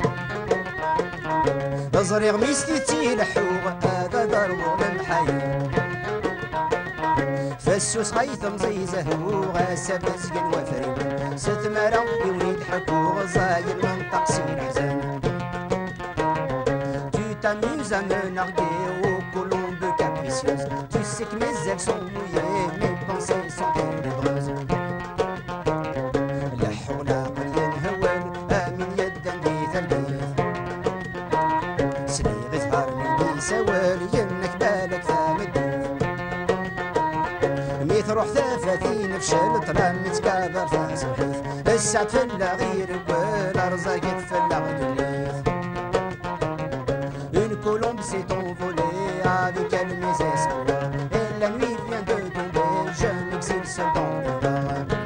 زريغ ميستي لحوغ هذا ضربو المحايا فالسوس غيثم زي زهوغ سبس قن وفريم ستمارا يوليد حكوغ زاير من تقصير حزان Tu t'amuses à me narguer aux colombes capricieuses. Tu sais que mes ailes sont mouillées, mes pensées sont ténébreuses. La حولا قد ينهوال آمن يدا بيث البيت سليغ زهر ميدي سوالي ينك بالك ثامدي ميت روح ثافاتين فشل طلام متكابر ثاسحيث السعد فلا غير ولا رزاق تفلا غدليث Une colombe s'est envolée avec elle mes espoirs et la nuit vient de tomber, je m'exile seul dans le noir.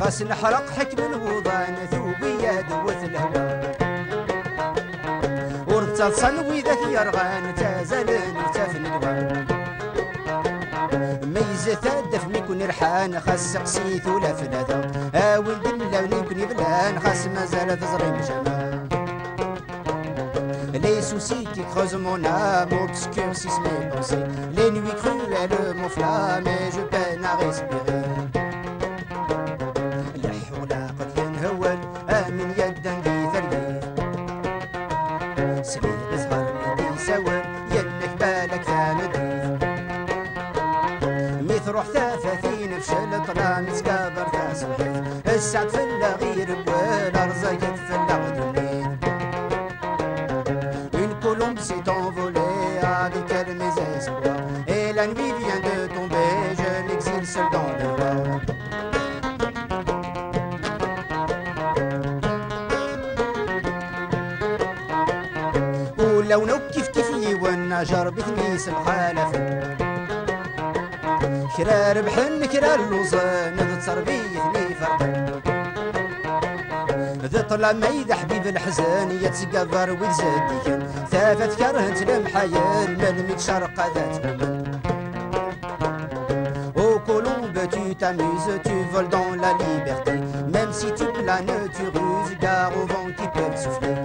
خاص نحرق حكم الوضان ثوبي دوث الهوى ورتصل وإذا يرغان تازلن وتفن الوان ميزة تدف ميكون رحان خاص قسيت ولا فلاذا ولد اللون يكون يبلان خاص مازال تزري مجمع Les soucis qui creusent mon âme obscurcissent mes pensées. Les nuits cruelles m'enflamment et je peine à respirer. من يدا بثرقيف سليق زهر ميدي سوال ينك بالك ثامديف ميت روح ثافاثين فشل طلع متكابر ثاسحيف السعد فلا غير بوال رزاق تفلا غدنيت Une colombe s'est envolée avec elle mes espoirs et la nuit vient de tomber, je m'exile seul dans le noir. لو كيف كيفي والنجر بثميس الحالف كرار بحن كرار اللوزان ذا تصربيه ثني فرق ذا طلع ميد حبيب الحزان يتقدر ويزديك ثافت كرهنت لمحيان ملمي شرق ذات Au colombe tu t'amuses, tu voles dans la liberté. Même si tu planes, tu ruses, gare au vent qui peut souffler.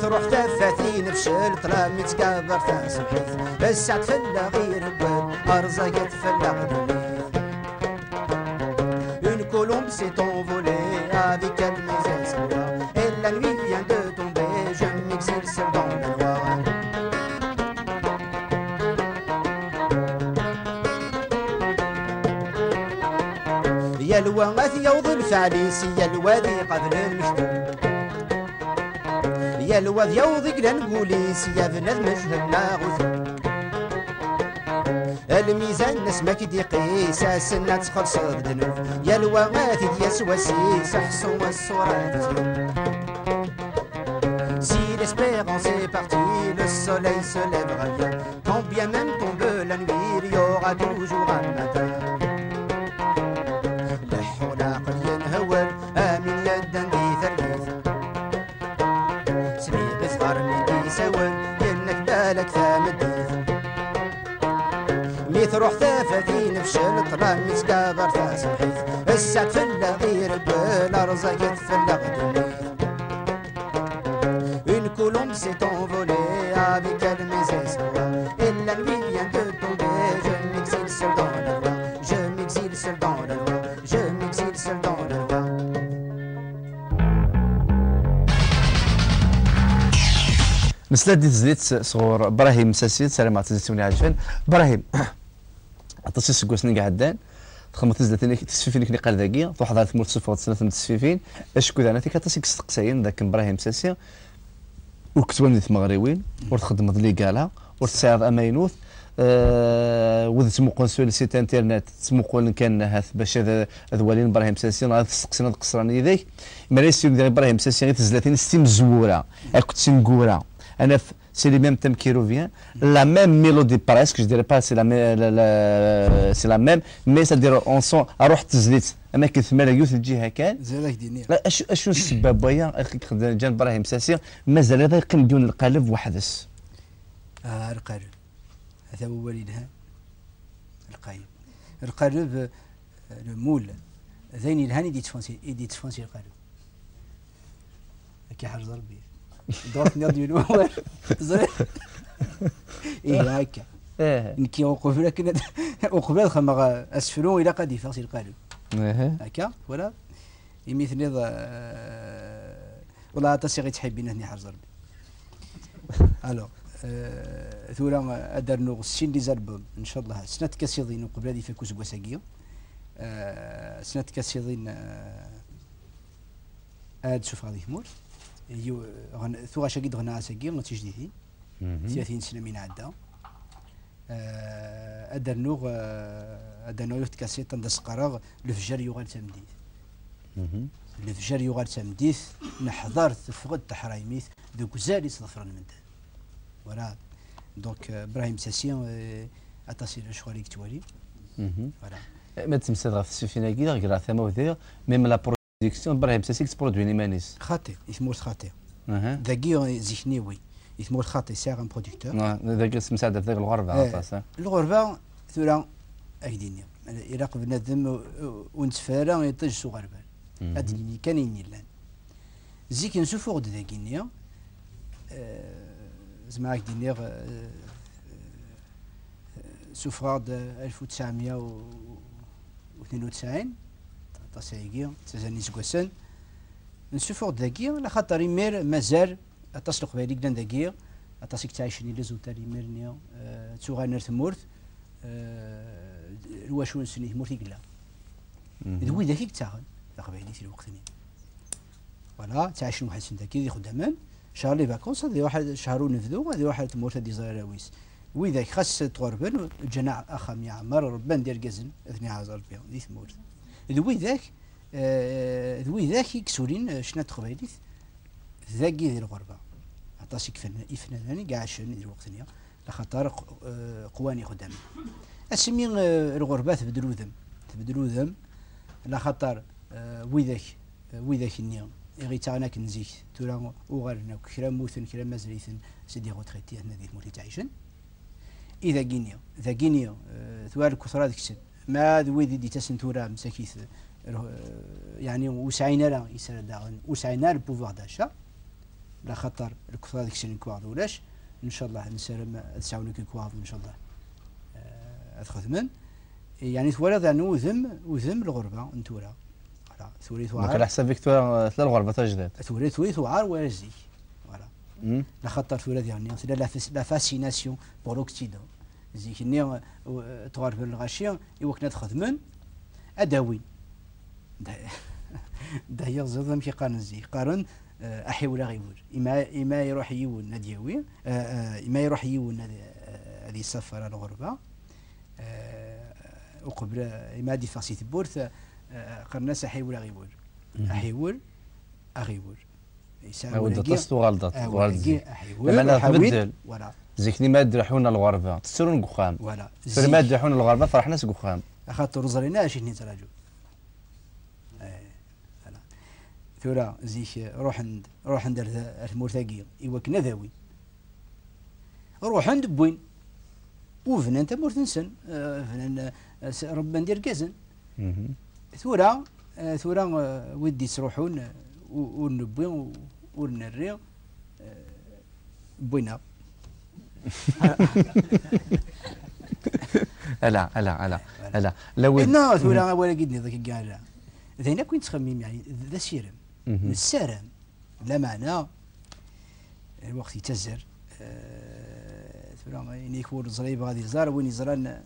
روح ثلاثين بشل طلع متكابر ثاسحيث السعد فلا غير بوال أرزاق تفلا غدنيث Une colombe s'est envolée avec elle mes espoirs et la nuit vient de tomber, je m'exile seul dans le noir. يا الوغاث يوض الفعليس يا الوادي قبل المشتوم يا الواد يوضق لنقوليس يا بنات مجهلنا غثو الميزان نسمك ديقيس السنة تخلص الذنوب يا الوغات يسوسيس حصو الصورة تزيد Si l'espérance est partie, le soleil se lèvera bien. Quand bien même tombe la nuit, il y aura toujours un matin. La حول قد ينهول آمن يدا بثرقيث سليق صغار ميدي سوال ينك بالك ثامديث ميت روح ثافاثين فشل طلع متكابر ثاسحيث السعد فلا غير بوال أرزاق تفلا غدنيث Une colombe s'est envolée avec elle mes espoirs et la nuit vient de tomber, je m'exile seul dans la loi, je m'exile seul dans la loi, je m'exile seul dans la loi. مسلا دي تزيد صغور ابراهيم مساسيد سلام على تزيتوني عجفان ابراهيم عطاسي سكوسني قعدان تخمت تزلتني تسفيفين كني قال ذاكيا توحد على ثمور تصفى سنه تسفيفين اشكو انا تيك عطاسي كستقساين ذاك ابراهيم مساسي وكتوان ديت مغربيين وتخدم لي قالها وتصايد امينوث وذ تموقون سول سيت انترنت تموقون كان هاث باش هذا ولين ابراهيم ساسي غادي تسقسينا القصراني ذاك مريسي ابراهيم ساسي غير تزلاتين ستيم زوره كنت سنقوره انا سي لي ميم تام كيروفيان لا ميم ميلودي بريسك جو ديري با سي لا سي لا ميم مي سا دير اون سون اروح تزليت اماكن ثمانية يوث الجهه كان زالك دينير اشنو السبب ويا جان ابراهيم ساسي مازال هذا يقيم ديون القالب وحدث القالب هذا هو وليدها القالب المول ذين الهاني دي تفونسي القالب كي حاج ربي دورت نادي نور زين ايه هكا نكي وقف لكن وقبل خما اسفلون الى قد يفاصل القالب هكا ولا يمثل والله تسيغي تحبين هني حاج ربي الو ثورا ادرنو السين دي زربم ان شاء الله سنه كاسيضين قبل هذه في كوس بوساكيو سنه كاسيضين اد شوف هذه مول يو ثورا شاكيد غنا ساكيو ما تجديدين 30 سنه من عدا ادرنو يوت كاسيت تندس قراغ الفجر يغال تمديد الفجر يغال تمديد نحضر تفقد تحرايميث دوك زالي صفر من voilà donc ابراهيم ساسيون اتاسي الشغل اللي كتوالي voilà ما تمسد غا في السفينه كي غير ثما وذير ميم لا برودكسيون ابراهيم ساسي تبرودوي مانيس خاطي يثمر خاطي ذاكي زيكنيوي يثمر خاطي سي ان برودكتور ذاك مساعده في ذاك الغربه عطاس الغربه ثورا اكديني الى قبل ندم ونتفارا يطيج سو غربان ادني كاينين لان زيك نشوفو غد ذاكينيا زعما دينيغ سوفراد 1992 تاسيغي تزاني زكوسن نشوفو داكي على خاطر يمير مازال اتصل قبالي كدان داكي اتاسيك تعيشني لي زوتال يميرني تسوغانر ثمورت الواشون سني ثمورت يقلا دوي داكي تاخذ قبالي في الوقتني فوالا تعيش واحد سن داكي خدامان شهر لي فاكونس هذه واحد شهر ونفذو هذه واحد تمورت هذه زراويس وإذا خاص تغربن جناح أخم يعمر ربان دير قزن 12 بيون دي تمورت ذوي ذاك يكسولين شنا تخبايليت ذاكي ذي الغربة عطاسي كفناني كاع شنو ديال وقتنيا لخاطر قواني خدام اسمي الغربة تبدلو ذم لخاطر وذاك النيا غي تاعنا كنزيك تورا وغارنا كرا موثن كرا مازريثن سيدي غوتريتي هنا ديك مولي تعيشن اذا كينيا ثوار كثرة ديك السن ما ذوي دي تسن تورا مساكيث يعني وسعينا لا يسال داغن وسعينا البوفوار داشا لا خطر الكثرة ديك السن كوار ولاش ان شاء الله نسالم تساونك كوار ان شاء الله اخذمن يعني ثوار ذا وذم الغربة انتورا ثوريث وعار على حساب فيكتوريا ثلاث غربة تجدد ثوريث وعار وازي فوالا لا خطر ثورة يعني لا فاسيناسيون بور لوكسيدون زي كني تغرب الغاشيه يوكنا تخدمن اداوي ده يغزر كي قارن زي قارن احي ولا غيور اما يروح يون ناديوي اما يروح يون هذه السفره الغربه وقبل اما دي فاسيت بورث قرناس احيول اغيول احيول يساوي تصتو غلطات احيول حاول ولا زيكني ما درحونا الغربه تسرون قخام ولا زي ما درحونا الغربه فرحنا قخام اخاطر رزرينا شي نتراجو فوالا ثورا زيك روح عند المرتقي يوكنا ذاوي روح عند بوين وفنان انت مرتنسن فنان ربنا ندير كازن ثورا ودي تروحون ونبوي ونري بوينا لا لو لا ثورا ولا قدني ذاك قال ذينا كنت تخمم يعني ذا سيرم السرم لا معنى الوقت يتزر ينيك ور زريب غادي يزار وين يزران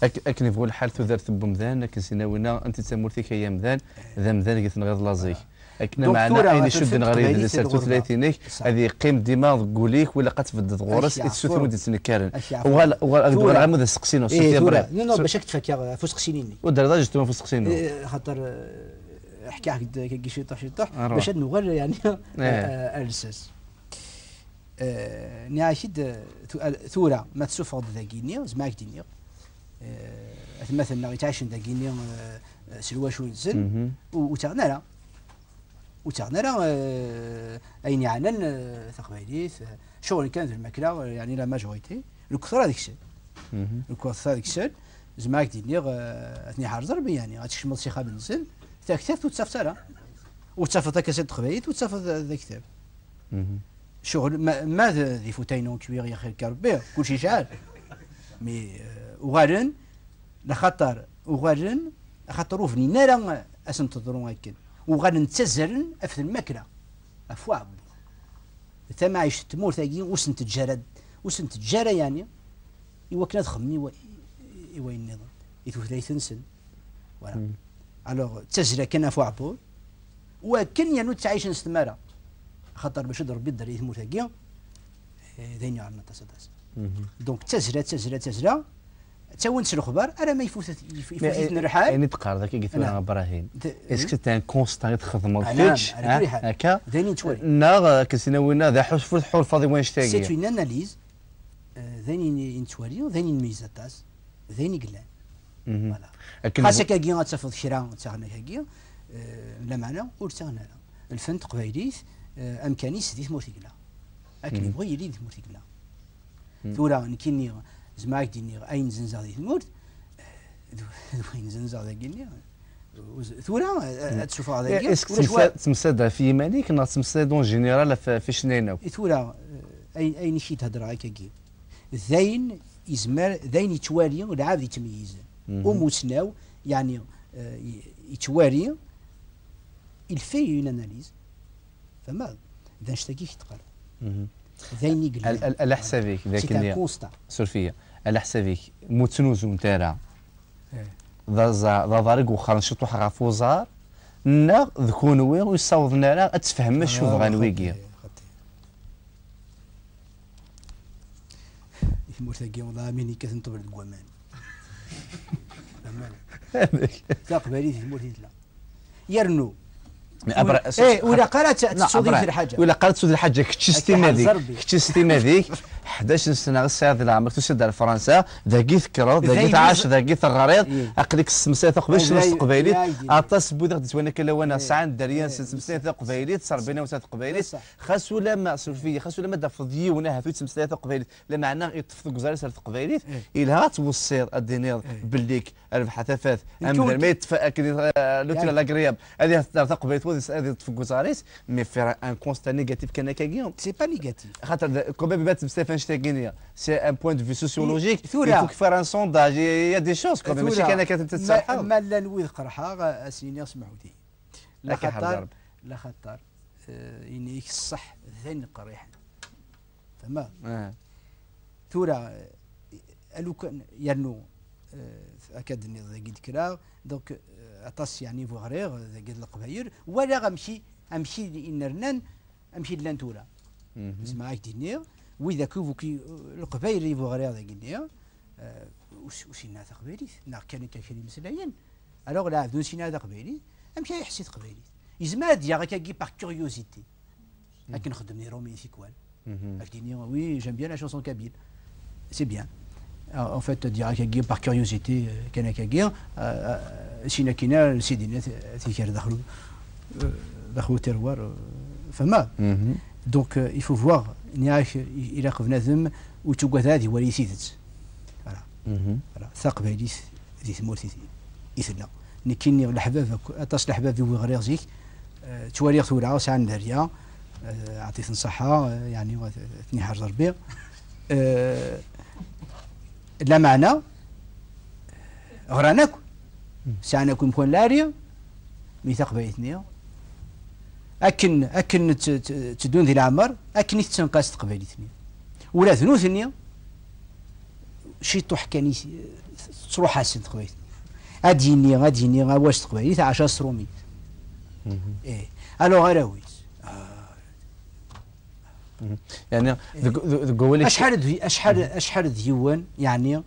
اكن في الحال تدار ثب مذان لكن سيناوينا انت تمورتي كيا مذان ذا مذان قلت نغيظ لازيك اكنا معنا اين شد نغري دسالتو ثلاثينيك هذه قيم ديما تقوليك ولا قتفدد غورس تسوث مود تنكرن وغال غامد سقسينو سيتي برا نو باش تفكر فوسق سنيني ودار داج تو فوسق سينو خاطر احكي كي شيطح باش نغير يعني الساس نعيشد ثورة ما تسوفغ ذاكيني زماك ديني مثلا يتعايش ذاكيني سلواش وينزل وتغنى لا اين يعنن تقبيليت شغل كان في الماكله يعني لا ماجوريتي الكثر هذيك الشيء الكثر هذيك الشيء زماك ديني اثني حرزر بي يعني غاتشمل شي خاب نزل تكتف وتصفت وتصفت كاسه تقبيليت وتصفت ذا كتاب شغل ما ذي فوتينون كبير يا اخي كربي كل شيء شعال مي وغادن لخاطر وغادن خاطر وفني نارا اسنتظرون هكا وغادي نتزرن في الماكله افواع تما عيش تمور ثاقي وسنت تجرد وسنت تجارة يعني يوكنا تخمني وين النظام يتو ثلاث سن ولا الوغ تزرا كان افواع بول وكن ينو تعيش نستمارة خاطر باش ربي الدري يمور ثاقي ذيني عندنا تصداس دونك تزرا تاونت الخبر انا ما يفوت الرحال يعني تقار ذاك قلت لها ابراهيم اسكو تان كونستان تخدم فيتش هكا ذاني تولي نا كسناوينا ذا حول فاضي وين شتاقي سيت اون اناليز ذاني نتوالي ذاني الميزاتاس ذاني قلان فوالا خاصك كي غتفض شرا تاعنا كي لا معنى ورتاعنا الفن تقبايليت امكاني سدي ثمورتيكلا اكن يبغي يلي ثمورتيكلا ثورا نكيني زماك ديني اين زنزا دي الموت وين زنزا داكيني ثورا تشوف هذا تمسد في يمانيك نا تمسد اون جينيرال في شنينو ثورا اين شي تهضر هكا كي ذاين يزمر ذاين يتوالي ولا عاد يتميز وموسناو يعني يتوالي الفي اون اناليز فما اذا نشتكي تقرا ذاين يقل على حسابك ذاك اللي سورفيه على حسابك موتنوزو نتاعنا ذا ضارق وخر نشطو غافوزار نا ذكونوي ويصاوضنا لا تفهم شوف غنويكيا مرتقي والله ميني كتنطب الكوامان هذاك تقبلي في مرتي يرنو ولا قالت تسودي في الحاجه ولا قالت تسودي الحاجه كتشي ستيم هذيك 11 سنه غير العمر تسد فرنسا ذاكي ذكروا ذاكي عاش ذاكي غريض عقلك السمسات قبيش نص قبيليت عطاس بوذا توانا كلا وانا ساعه دريان سمسات قبيليت صار بينا وسات قبيليت خاص ولا ما سولفيه خاص ولا ما دافضي ونها في سمسات قبيليت لا معناه يطفق زاري صارت قبيليت إلها توصير الدينير بالليك ربح ثفاث امر ما يتفاكد لوتي لا قريب هذه قبيليت هذه تفك زاريس مي فير ان كونستا نيجاتيف كان كاكيون سي با نيجاتيف خاطر كوبي بات سمسات c'est un point de vue sociologique. Il faut faire un sondage. Il y a des choses quand même. ماشي كان كتتصالح. ما لا نوي قرحه اسيني اسمحوا لي. لا خطر ينيك الصح ذين قريح. تمام. ثورة الو كان يرنو اكاد قد كرا دونك عطاس يعني فوغريغ قد القباير ولا غمشي نرنان امشي لان ثورة. زعما دينير وإذا كوفوكي القبائل اللي يبغوا غير هذا قلنا وشينا هذا قبائلي نا كان كثير مسلاين الوغ لا بدون شينا هذا قبائلي امشي يحسيت قبائلي يزماد يا غاكا كي باغ كيوريوزيتي لكن نخدم لي رومي سيكوال قلتني وي جيم بيان لا شونسون كابيل سي بيان en fait dire كي باغ كيوريوزيتي كان كاكيا شينا كينا سيدينا تيكر دخلوا تيروار فما دونك il faut voir نياش الى قفنا ذم وتوقات هذه وريثيت فوالا ثاق باليس ذي ثمورتي يثنا نكيني الحباب اتصل الحباب في غير زيك توالي ثورة ساعة دريا عطيت نصحة يعني اثني حاجة ربيع لا معنى غراناك ساعة نكون مكون لاريا ميثاق بيتنيا أكن تدون ذي العمر أكن تنقاس تقبليتني ولا ثنوثني شي طوح كان تروح حسن تقبيل غاديني واش تقبيل تاع 10 سرومي ايه الو غراوي يعني قولي اشحال ديوان يعني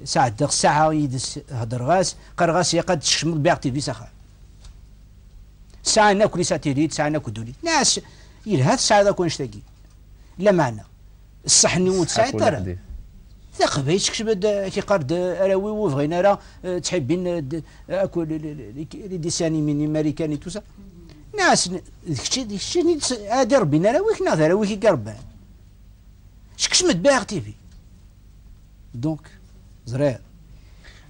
ساعه دق ساعه يدس هضر غاس قرغاس يقد تشمل بيعطي في سخا ساعه ناكل ساعتين ساعه ناكل دولي ناس يلهث ساعه ذاك نشتاقي لا معنى الصحني وتساعد ترى ثقبيش كشبد كي قرد اراوي وفغينا راه تحبين اكل لي ديساني من امريكاني توسا ناس داكشي هادي ربينا راه ويك ناظر ويك كربان شكش متباغ تيفي دونك زرير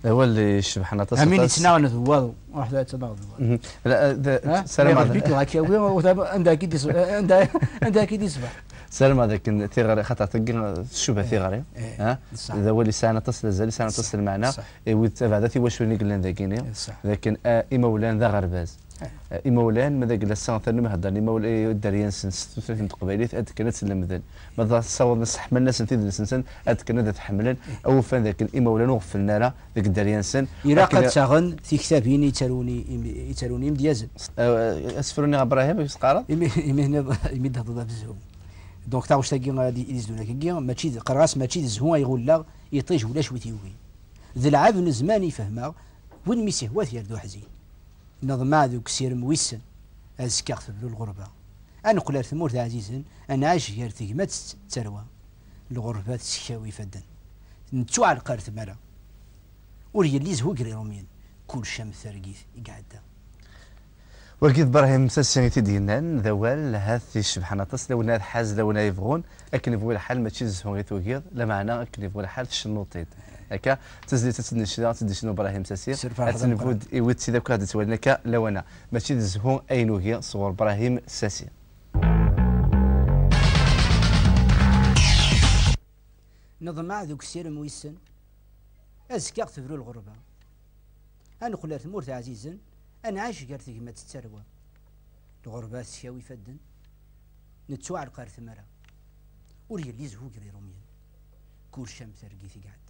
هو اللي شبحنا تصل امين يتناغن هو واحد تناغن لا سلام عليكم هاكي عندك كي عندك كي يصبح سلام هذاك ثيغري خاطر تلقى الشبهه ثيغري ها هذا هو اللي ساعه تصل زال ساعه تصل معنا وتبعدا في واش وني قلنا ذاكيني لكن ايمولان ذا غرباز ايمولان ماذا قال السنه ثاني ما هضرني مول دريان سن 36 قبيليت اد كانت سلمذن ماذا صور نصح من الناس نتيد السنسن اد كانت تحملن او فان ذاك الايمولان وغفلنا له ذاك دريان سن يراقد شاغن في كتابين يتروني مديازن اسفروني ابراهيم يسقارا يمد هضا بزوم دونك تا واش تاكي غادي يزدونا كي ماشي قراص ماشي زهو يقول لا يطيج ولا شوي تيوي ذا العاب زمان يفهمها وين ميسي هو يردو حزين نظم ذوك سير مويسن ازكاغ تبلو الغربه انا قلت ثمور عزيزا انا عايش غير تيمات تروى الغربه تسكاوي فدن نتو على القارت مرا وري اللي زهو قري روميين كل شام ثرقيث يقعد وكيد ابراهيم ساسيتي ديالنا ذوال هاث سبحان الله لونا حاز لونا يبغون اكن يبغوا الحال ماشي زهو غير توكيد لا معنى اكن يبغوا الحال تشنوطيد هكا تزلي تتنشدا تدي شنو ابراهيم ساسي تنفود ايوت سيدا كاد تولنك لونا ماشي زهو اينوغي صور ابراهيم ساسي نظم ذوك السير مويسن ازكاغ تبرو الغربه انا قلت مورت عزيزا انا عايش قارتي كما تتروى الغربات شاوي فدن نتوع القارث مرا وري اللي زهو قري روميان كل شمس رقيتي قعده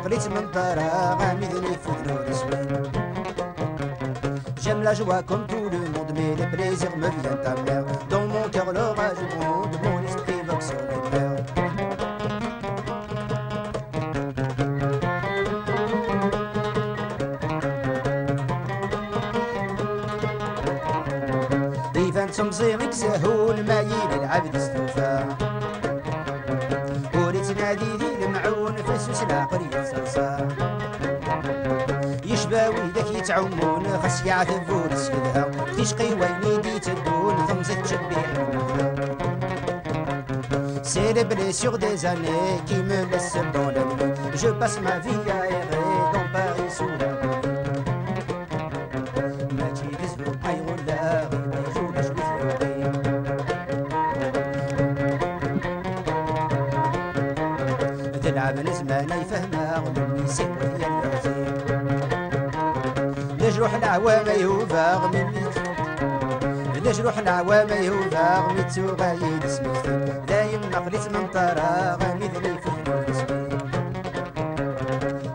مقليت من طرا غامدني فوت نور سوين J'aime la joie comme tout le monde, mais le plaisir me vient à mer. Dans mon cœur l'orage gronde, mon esprit vogue sur les terres. ضيفان تمزيغك سهول ما يلي العبد استوفى وريت نادي ذي المعون فسوس العقرية صرصار يشباوي ذاك يتعومون خاص يعتبوا رسكدها تشقي وين يدي تدون ضمزة تشبيح C'est les blessures des années qui me laissent dans la nuit. Je passe ma vie à errer dans Paris sous la pluie. لجروح العوام يوفاغ مني لجروح العوام يوفاغ ميتو غايد سميتي دايم نقلت من طراغ مثلي في الفلوس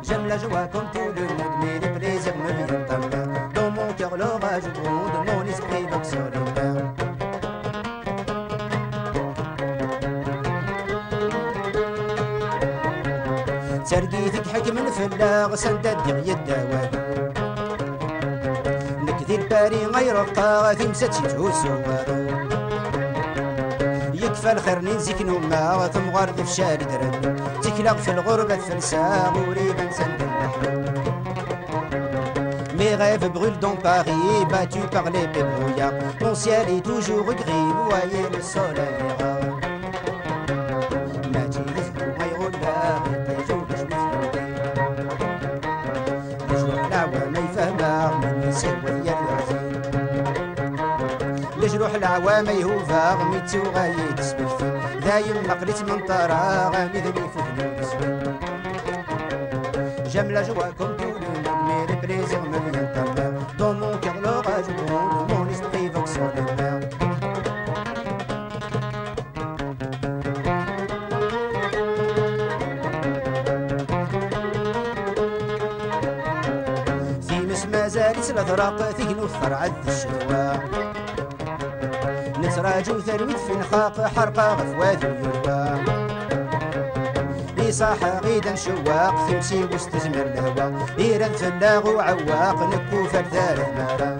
j'aime la joie comme tout le monde mais les plaisirs me viennent en main dans mon cœur l'orage gronde mon esprit vogue sur les mers ترقيتك حكم الفلاغ سندد يداوي نكذي الباري غير الطاغة تمسات يتهوسو يكفى الخير ننزيك نوما ثم غارد في شاري درن تكلق في الغربة فلساغ وريبا نسند النحو Mes rêves brûlent dans Paris, battus par l'épée brouillard. Mon ciel est toujours gris, voyez le soleil est rare. لجروح العوام يهوفاغ ميتو غايد سبكتي دايم نقلت من طراغ مثلي فهلو بسوي J'aime la joie comme tout le monde, mais les plaisirs me viennent en mer. Dans mon cœur l'orage gronde, mon esprit vogue sur les mers. في مس ما زالت الأذراق ثقلو ثرعد الشتوى نتراجو ثروت في نخاق حرقة غفوات اليروى صاح غيدا شواق تمشي واستزمر الهوا إيران فلاغ وعواق نكو فالثالث مرة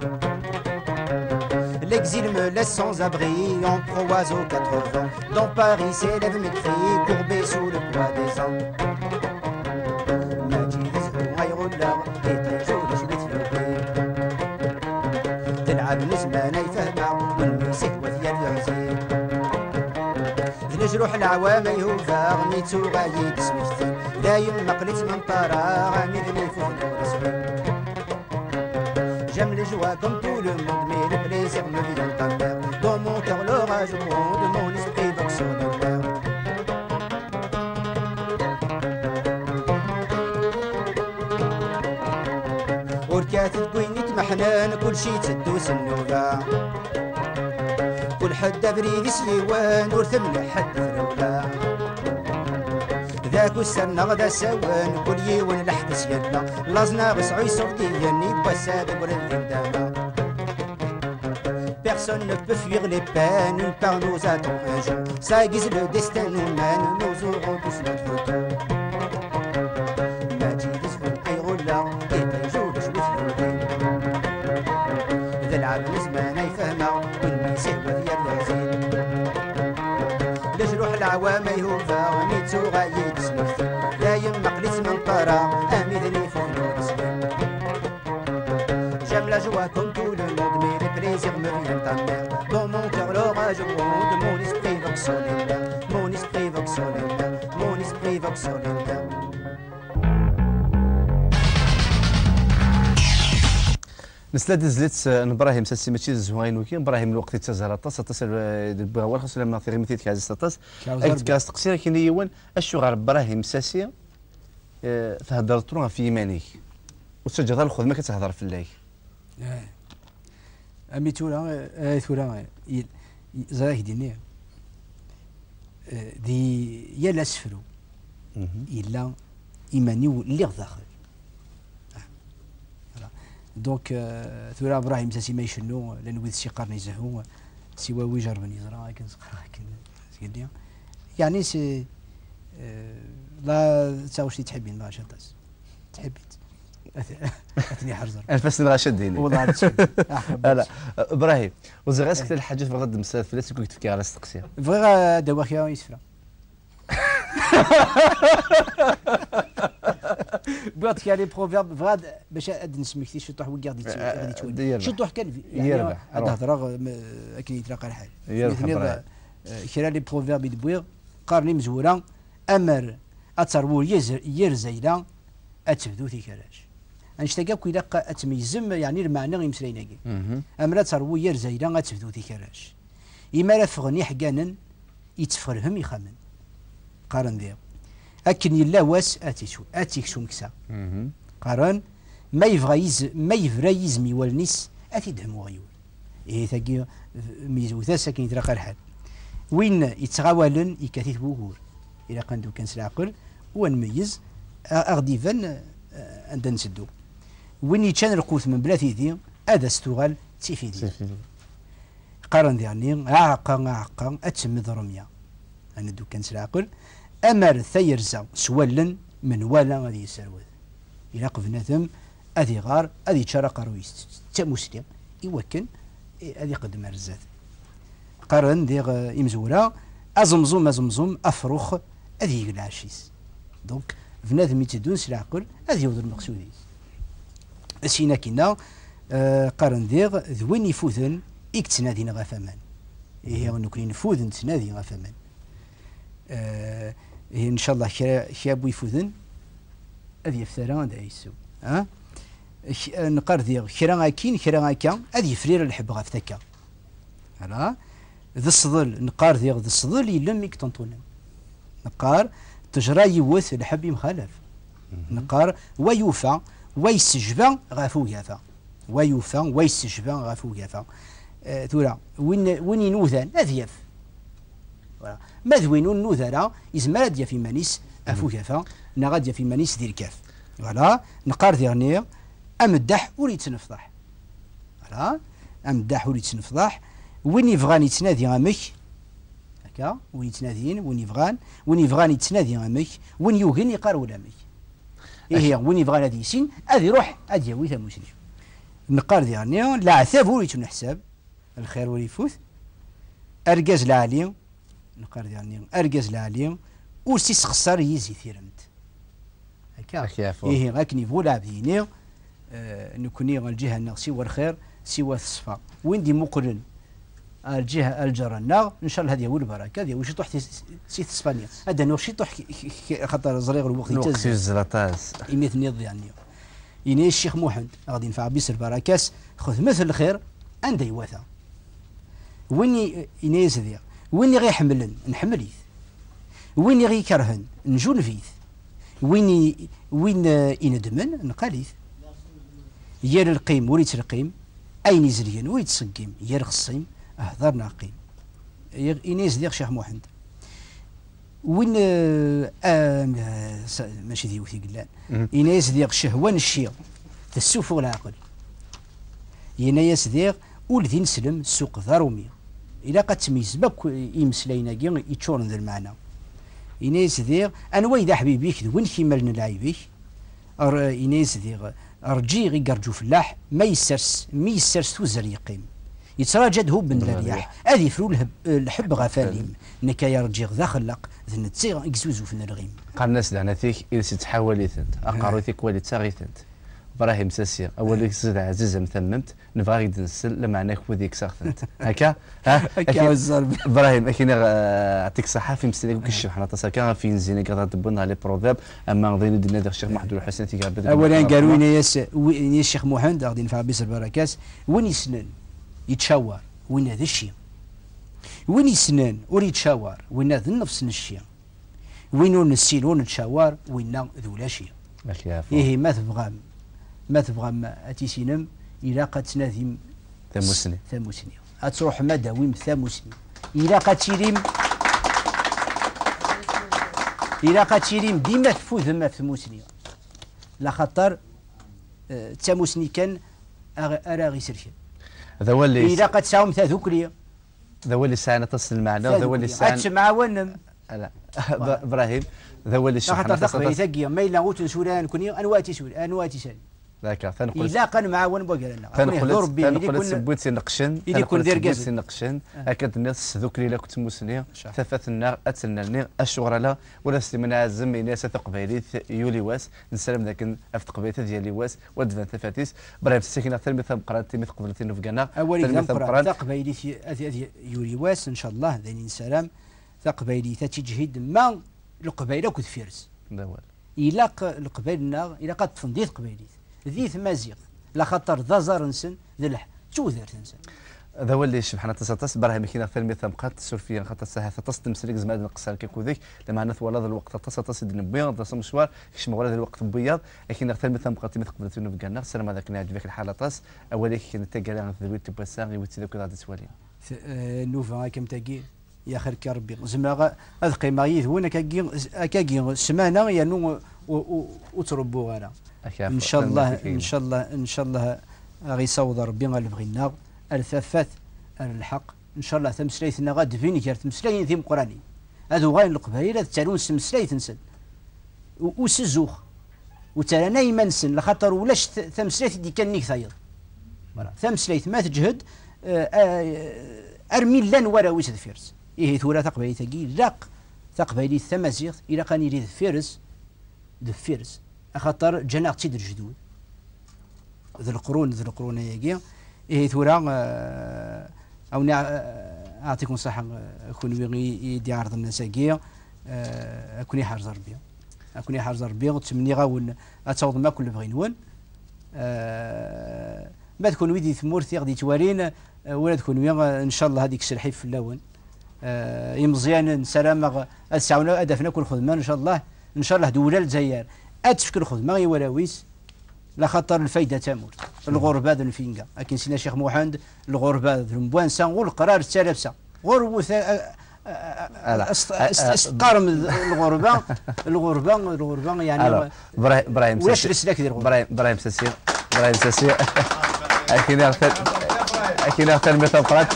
L'exil me laisse sans abri, en proie aux quatre vents. Dans Paris s'élèvent mes cris, courbés sous le poids des ans. ماجيز غير اللغ يطيجوا لجبت لوبي تلعب نزمانة يفهمها والميسك وثيال العزيز لجروح العوام يوفاغ ميتو غايد سميتي دايم مقلت من طراغ مثلي فهلو رسمي J'aime les joies comme tout le monde, mais le plaisir me vient en mer. Dans mon cœur l'orage gronde, mon esprit vogue sur les mers. وركات تقويني تمحنان كل شي تدوس النوبة كل حد بريد سيوان ورثم لحد ثرولا ذاك السنة غدا سوان كل يوان لحد سيدنا لازنا غسعي صوتياني بوساد ورد داما Personne ne peut fuir les peines, une part nous attend un jour. Ça aiguise le destin nous mène, nous aurons tous notre tour. ماجيد سفن أيغولا يطيجو بشويت لودين ذا العالم زمان يفهمها والميسيه وذيال العزيز لجروح العوام يهوفا وميتو غايد سميتي دايم مقلت من طرا أميذني فهلو رسمي J'aime la joie comme tout le monde, mais les plaisirs me viennent en mer. Dans mon cœur l'orage gronde, mon esprit vogue sur les mers. Mon esprit vogue sur les mers, mon esprit vogue sur les mers. نسلاد زلت ابراهيم ساسي ماشي زوين وكي ابراهيم الوقت تزهر طاس اتصل بغاور خاصو لما في غيمتي كاز طاس اكت كاز تقصير كاين يوان اشو غير ابراهيم ساسي فهضرتو في يمانيك وتسجل الخدمه ما كتهضر في الليل امي تورا زراك ديني دي يا لا سفرو الا ايماني اللي داخل دونك ثورة ابراهيم ساسي ما يشنو لان ويد شي قرن يزهو سوا ويجر بن يزرا كن يعني سي لا تاوشي تحبين لا شطاس تحبيت اثني حرزر الفاس غاشديني والله لا ابراهيم وزغاسك الحاجات بغض مسافه فلاتي كنت تفكر على التقسيم فغا دواخيا يسفرا بعد كان لي بروفيرب فغاد باش نسميكتي شطوح وكاردي تولي شطوح كان يعني هذا هضره كي يتلاقى الحال مثلا كرا لي بروفيرب يدبويغ قارني مزوره امر اتربو يرزيلا اتبدو تيكراش انشتاقا كي لقى اتميزم يعني المعنى يمسليناكي امر تربو يرزيلا اتبدو تيكراش اما لا فغني حكانا يتفرهم يخمن قارن ذي أكن يلا واس أتيكسو مكسا قارن ما يفرى يزمي والنس أتيدهم وغيول إيه ثقي ميزوثا ساكن يترقى الحال وين يتغاولن يكاثيث بوغور إلا كان كان سلاقل ونميز أغديفن عند نسدو وين يتشان القوت من بلاتي ذي هذا استغال تيفيدي قارن ذي عاقا أتسمى ضرميا أنا دو كان سلاقل أمر ثيرزا سولن من ولا غادي يسروذ إلا قفناثم أذي غار أذي تشارى قرويس تمسلم يوكن أذي قدم الرزاث قارن ذي إمزورا أزمزم أفرخ أذي يقلعشيس دونك فناثم يتدون سلاقل أذي يوضر المقصوديس أسينا كنا قارن ذي ذوين يفوذن إكتنادين غافمان إيه نكرين نفوذن تنادي غافمان إن شاء الله شاب يفوذن أذي يفتران دا يسو نقار ذي خيرا كين خيرا كان أذي يفرير الحب غافتكا هلا ذا الصدل نقار ذي ذا الصدل يلم يكتنطون نقار تجرى يوث الحب مخالف نقار ويوفى ويسجبا غافو يافا ويوفى ويسجبا غافو يافا ثورا وين ينوذان أذي يف ما ذوينون نوذرا إزمار ديا في مانيس أفو كافا نغاديا في مانيس دير كاف فوالا نقار ذيرني أمدح ولي تنفضح فوالا أمدح ولي تنفضح وين يبغاني يتنادي غامك هكا وين يتنادين وين يبغان يتنادي غامك وين يوغن يقار ولا مك إيه وين يبغان هذا يسين هذا يروح هذا يوي ثا مسلم نقار ذيرني لا عثاب ولي تنحساب الخير ولي يفوت أرجاز العالي نقار يعني أرجز العالي وسيس خسر يزي ثيرمت هكا إيه غاكني فولا بديني نكوني الجهة النغسي والخير سوى الصفا وين دي مقرن الجهة الجرنا إن شاء الله هذه أول بركة هذه وش طح سيت إسبانيا هذا نوع شيء طح خطر زريغ الوقت نوكسي الزلطاس إميت نيض يعني إني الشيخ محمد غادي ينفع بيس البركاس خذ مثل الخير عند يوثا وين إنيز ذي وين يغي يحملن نحمليث وين يغي يكرهن نجون فيث وين يندمن نقاليث ير القيم وريت القيم أين يزرين ويتسقيم ير خصيم أهضرنا قيم إنيز ديال شيخ محمد وين ماشي ذي وثي قلان إنيز ديال شهوان الشيخ تسوف العقل ينايس ديال ولذي نسلم السوق ضرومي إلا قد تميز بك يمسلينا كي يتشورن ذا المعنى إنايس ديال أنا ويدا حبيبيك وين كيمالنا لعيبيك إنايس ديال رجي غي قرجو فلاح ما يسرس توزر يقيم يتراجد هو بن الرياح هذه فرو الحب غفاليم نكايا رجي ذا خلق ذن تصيغ يكزوزو في الرغيم قال الناس لعنتيك إذا تتحول ثنت أقاروتيك ولي تاغيثنت إبراهيم ساسي أول زيد عزيز مثممت نبغى نسل لمعناك وذيك ساختنت هكا هكا إبراهيم أكيد أعطيك صحة في مسلك كشف حنا تساكا في نزينك غادي تبون على بروفيب أما غادي ندير نادي الشيخ محمود الحسن تيقابل أولا قالوا لي يا الشيخ محمد غادي نفع بيس البركات وين يسنن يتشاور وين هذا الشيء وين يسنن وري يتشاور وين هذا نفس الشيء وين نسيل ونتشاور وين ذو لا شيء إيه ما تبغى أتيسينم إلا قد تنادم ثموسني أتروح ما داويم ثموسني إلا قد تشيريم ديما تفوذ ما ثموسني لا خطر ثموسني كان أراغي سرشي هذا هو اللي إلا قد ساوم ذكري هذا هو اللي ساعنا تصل معنا هذا هو اللي ساعنا أتسمع ونم لا إبراهيم هذا هو اللي شحال تقري ثقيا ما إلا غوت سوران كوني أنواتي سوري أنواتي سالي ذاك ثنقول إلا كان معاون بوغيرنا ثنقول سبوت نقشن يكون دير كاز نقشن هكذا الناس ذكري لا كنت مسنيه ثفثنا اتلنا الشغرله ولا استمنا عزم ناس تقبيليت يولي واس نسلم ذاك في تقبيليت ديال لواس ودفن ثفاتيس ابراهيم الساكنه ثلمي ثم قرات تمي قبلتين في كنا اولي ثم تقبيليت يولي واس ان شاء الله ذين سلام تقبيليت تجهد ما القبيله كثفيرس إلا القبيلنا إلا قد تفنديت قبيليت ذي ثمازيغ لا خطر ذا زار نسن ذلح توذر تنسن هذا هو اللي شبحنا تصاتص براهيم كينا ثلمي ثمقات سورفيا خاطر ساعه تصدم سلك زماد نقصر كيكو ذيك لما نث ولا الوقت تصاتص دنبيض تصم مشوار كش مغرى الوقت بياض لكن ثلمي ثمقات مثقبلت انه بقالنا السلام هذاك نعجبك الحاله طاس اولي كي نتقال عن ذويت بساغي وتذكر هذا السوالي نوفا كم تاكي يا خير كربي زعما هذا قيمه يذون كاكي سمانه ينو وتربوا غانا ان شاء الله ان شاء الله ان شاء الله غيصوض ربي غالبغينا الثفات الحق ان شاء الله تمسليتنا غاد فين كار تمسلين ثيم قراني هادو غاين القبايل تالون تمسليت نسن وسزوخ وتانا يما نسن لخاطر ولاش تمسليت دي كان نيك ثايض فوالا تمسليت ما تجهد ارمي لان ورا ويس فيرس ايه ثورة تقبايل تاكي لاق تقبايل الثمازيغ الى كان يريد فيرس فيرس خاطر جناق تيدر جدود ذو القرون ياكي إيه ثورة أو أعطيكم صحة أكون يدي عرض الناس كي أكون حارز ربي أكون حارز ربي وتمني غاون أتوض ما كل بغينون ما تكون ويدي ثمورتي غادي توارين ولا تكون ويا إن شاء الله هذيك السلحي في اللون يمزيان نسلام الساعة أدفنا كل خدمة إن شاء الله دولة الجزائر أتفكر خدمة ولاويس لا خطر الفايده تموت الغربه ذو الفينكا لكن سيدنا الشيخ محمد الغربه ذو المبوانسا والقرار السلفسه غربو استقارم الغربه يعني ابراهيم ولاش رسلك ديال الغربه ابراهيم ساسي اكيد اختار مثال قرات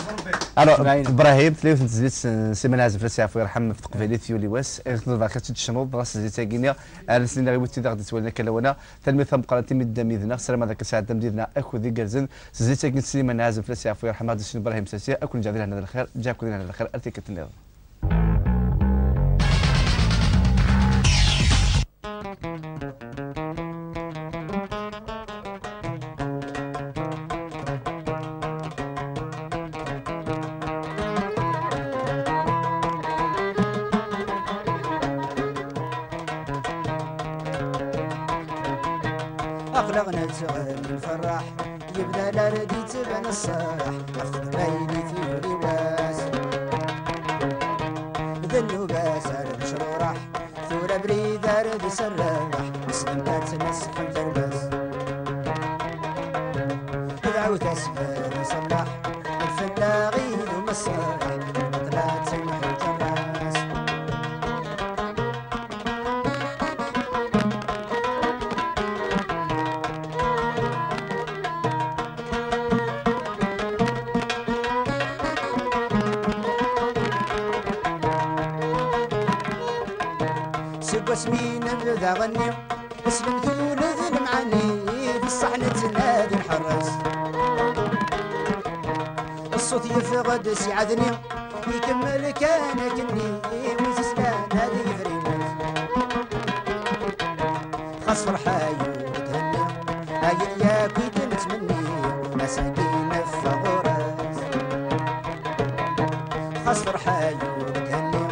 ابراهيم تليف تزيد سيمانه عزف راسي عفوا يرحم في تقبيلي ثيولي واس نظر كتشنوض راس زيت كينيا السنين غير تي غادي تولنا كلونا تلميذ مقراتي مداميذنا سلام هذاك الساعه دمدينا اكو ذي جالزن زيت كين سيمانه عزف راسي عفوا يرحم هذا الشيء ابراهيم ساسي اكون جاي لنا الخير جاكم لنا الخير ارتيك النظام أخلقنا تغني الفرح يبدا لا ردي تبان الصالح أفضل بيني في لباس ذنو باس على مشروع ثورة بريد ردي سراح مسلم تنسح الدرباس دعوة أسفل يصلح الفلاغي ومصالح طلعت سمح الجراس واسمي نبدا غني اسلم ثولث المعاني في الصحن تنادي الحراس الصوت يفقد سعدني يكمل كان كني ويسلان هذه فريمات خاص فرحة يتهنى هاي يا كيد نتمني مساكين في غراس خاص فرحة يتهنى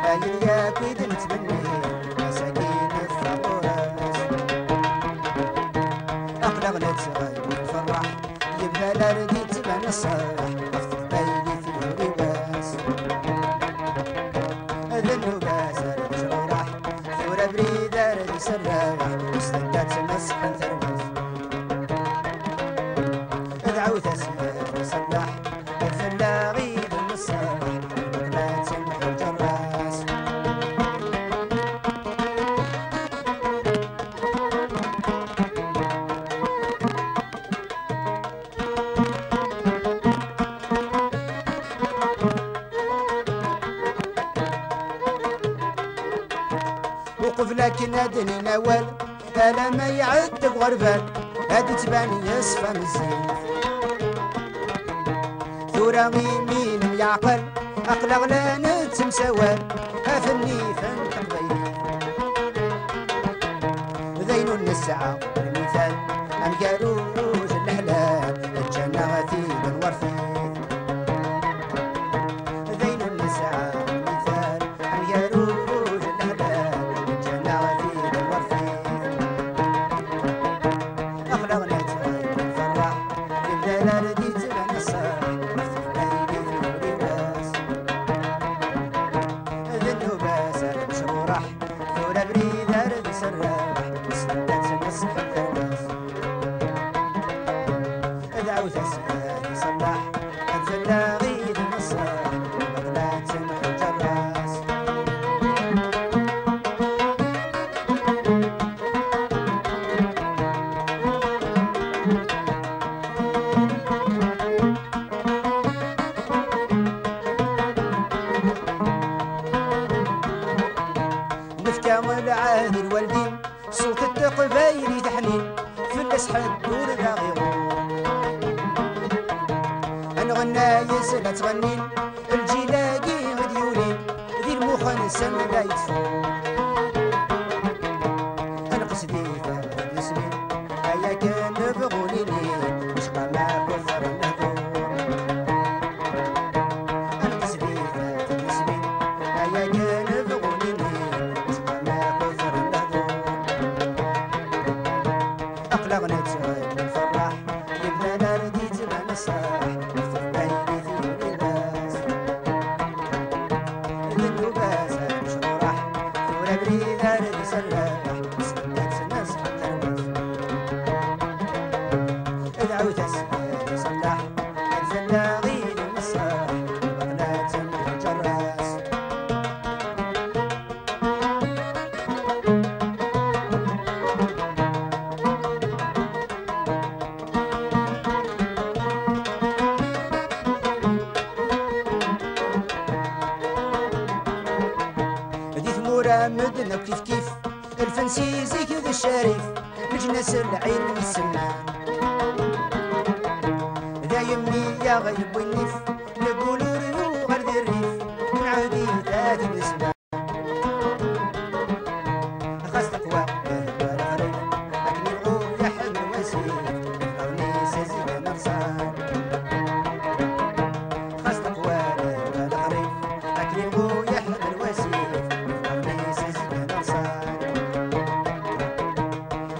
هاي يا كيد نتمني فرح يبدا لا ردي تبان الصالح أفضل بيني في اللباس ذنو باس الجراح ثورة بريدة ردي سراح واستنقات مسح ثرباس دعوت أسفل صلاح الفلاغي بالمصالح بطلات سمح الجراس لكن هادني نوال الا ما يعد بغربال هادي تبان يصفى مزيان ثورة مين يعقل اقلق لا نتمسوال افني فنطق بيني ذين النسعة المثال ام قالوج الاحلام الجنة غثيب الورفي ذين النسعة المثال ام قالوج لا رديت بان الصالح تسأل يصلح الفلا غيد النصاح بغلات الجراس نفكا والعهد الوالدين صوت التقبايل تحنين في الاسحاب دور ذا غيرون نغنى يسلا تغنين الجيلاقي غديولين ذي المخنسة لا يتفون انا قصدي ثلاث سنين هيا كان بغولي لين مشقى مع كثر النذور انا قصدي ثلاث سنين هيا كان بغولي لين مشقى مع كثر النذور اقلقنا تغيب الفرح يبنى لاردي تبنى الصاح مدنا كيف كيف الفنسيزي كذا الشريف مجنس العين السمان ذا يمي يا غيب والنيف نقولوا ريو غير ذي الريف نعودي ذات الاسبان خاص تقوى بالغريب لكن يبغوا يحمل وسيف يبغوني سازي نغصان خاص تقوى بالغريب لكن يبغوا يحمل وسيف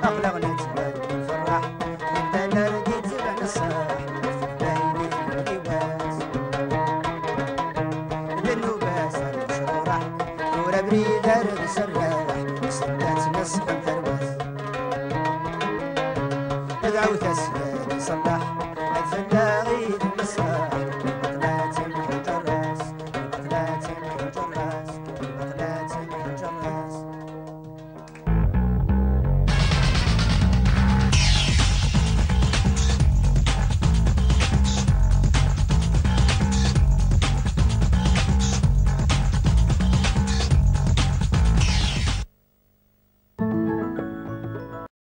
أقلقنا تبارك الفرح وانت رديت تبان الصاح بايني في اللباس بالنوبة صار مشروح دورة بريدة رد سراح وسدات نسخ ثرواس ادعو تسير يصلح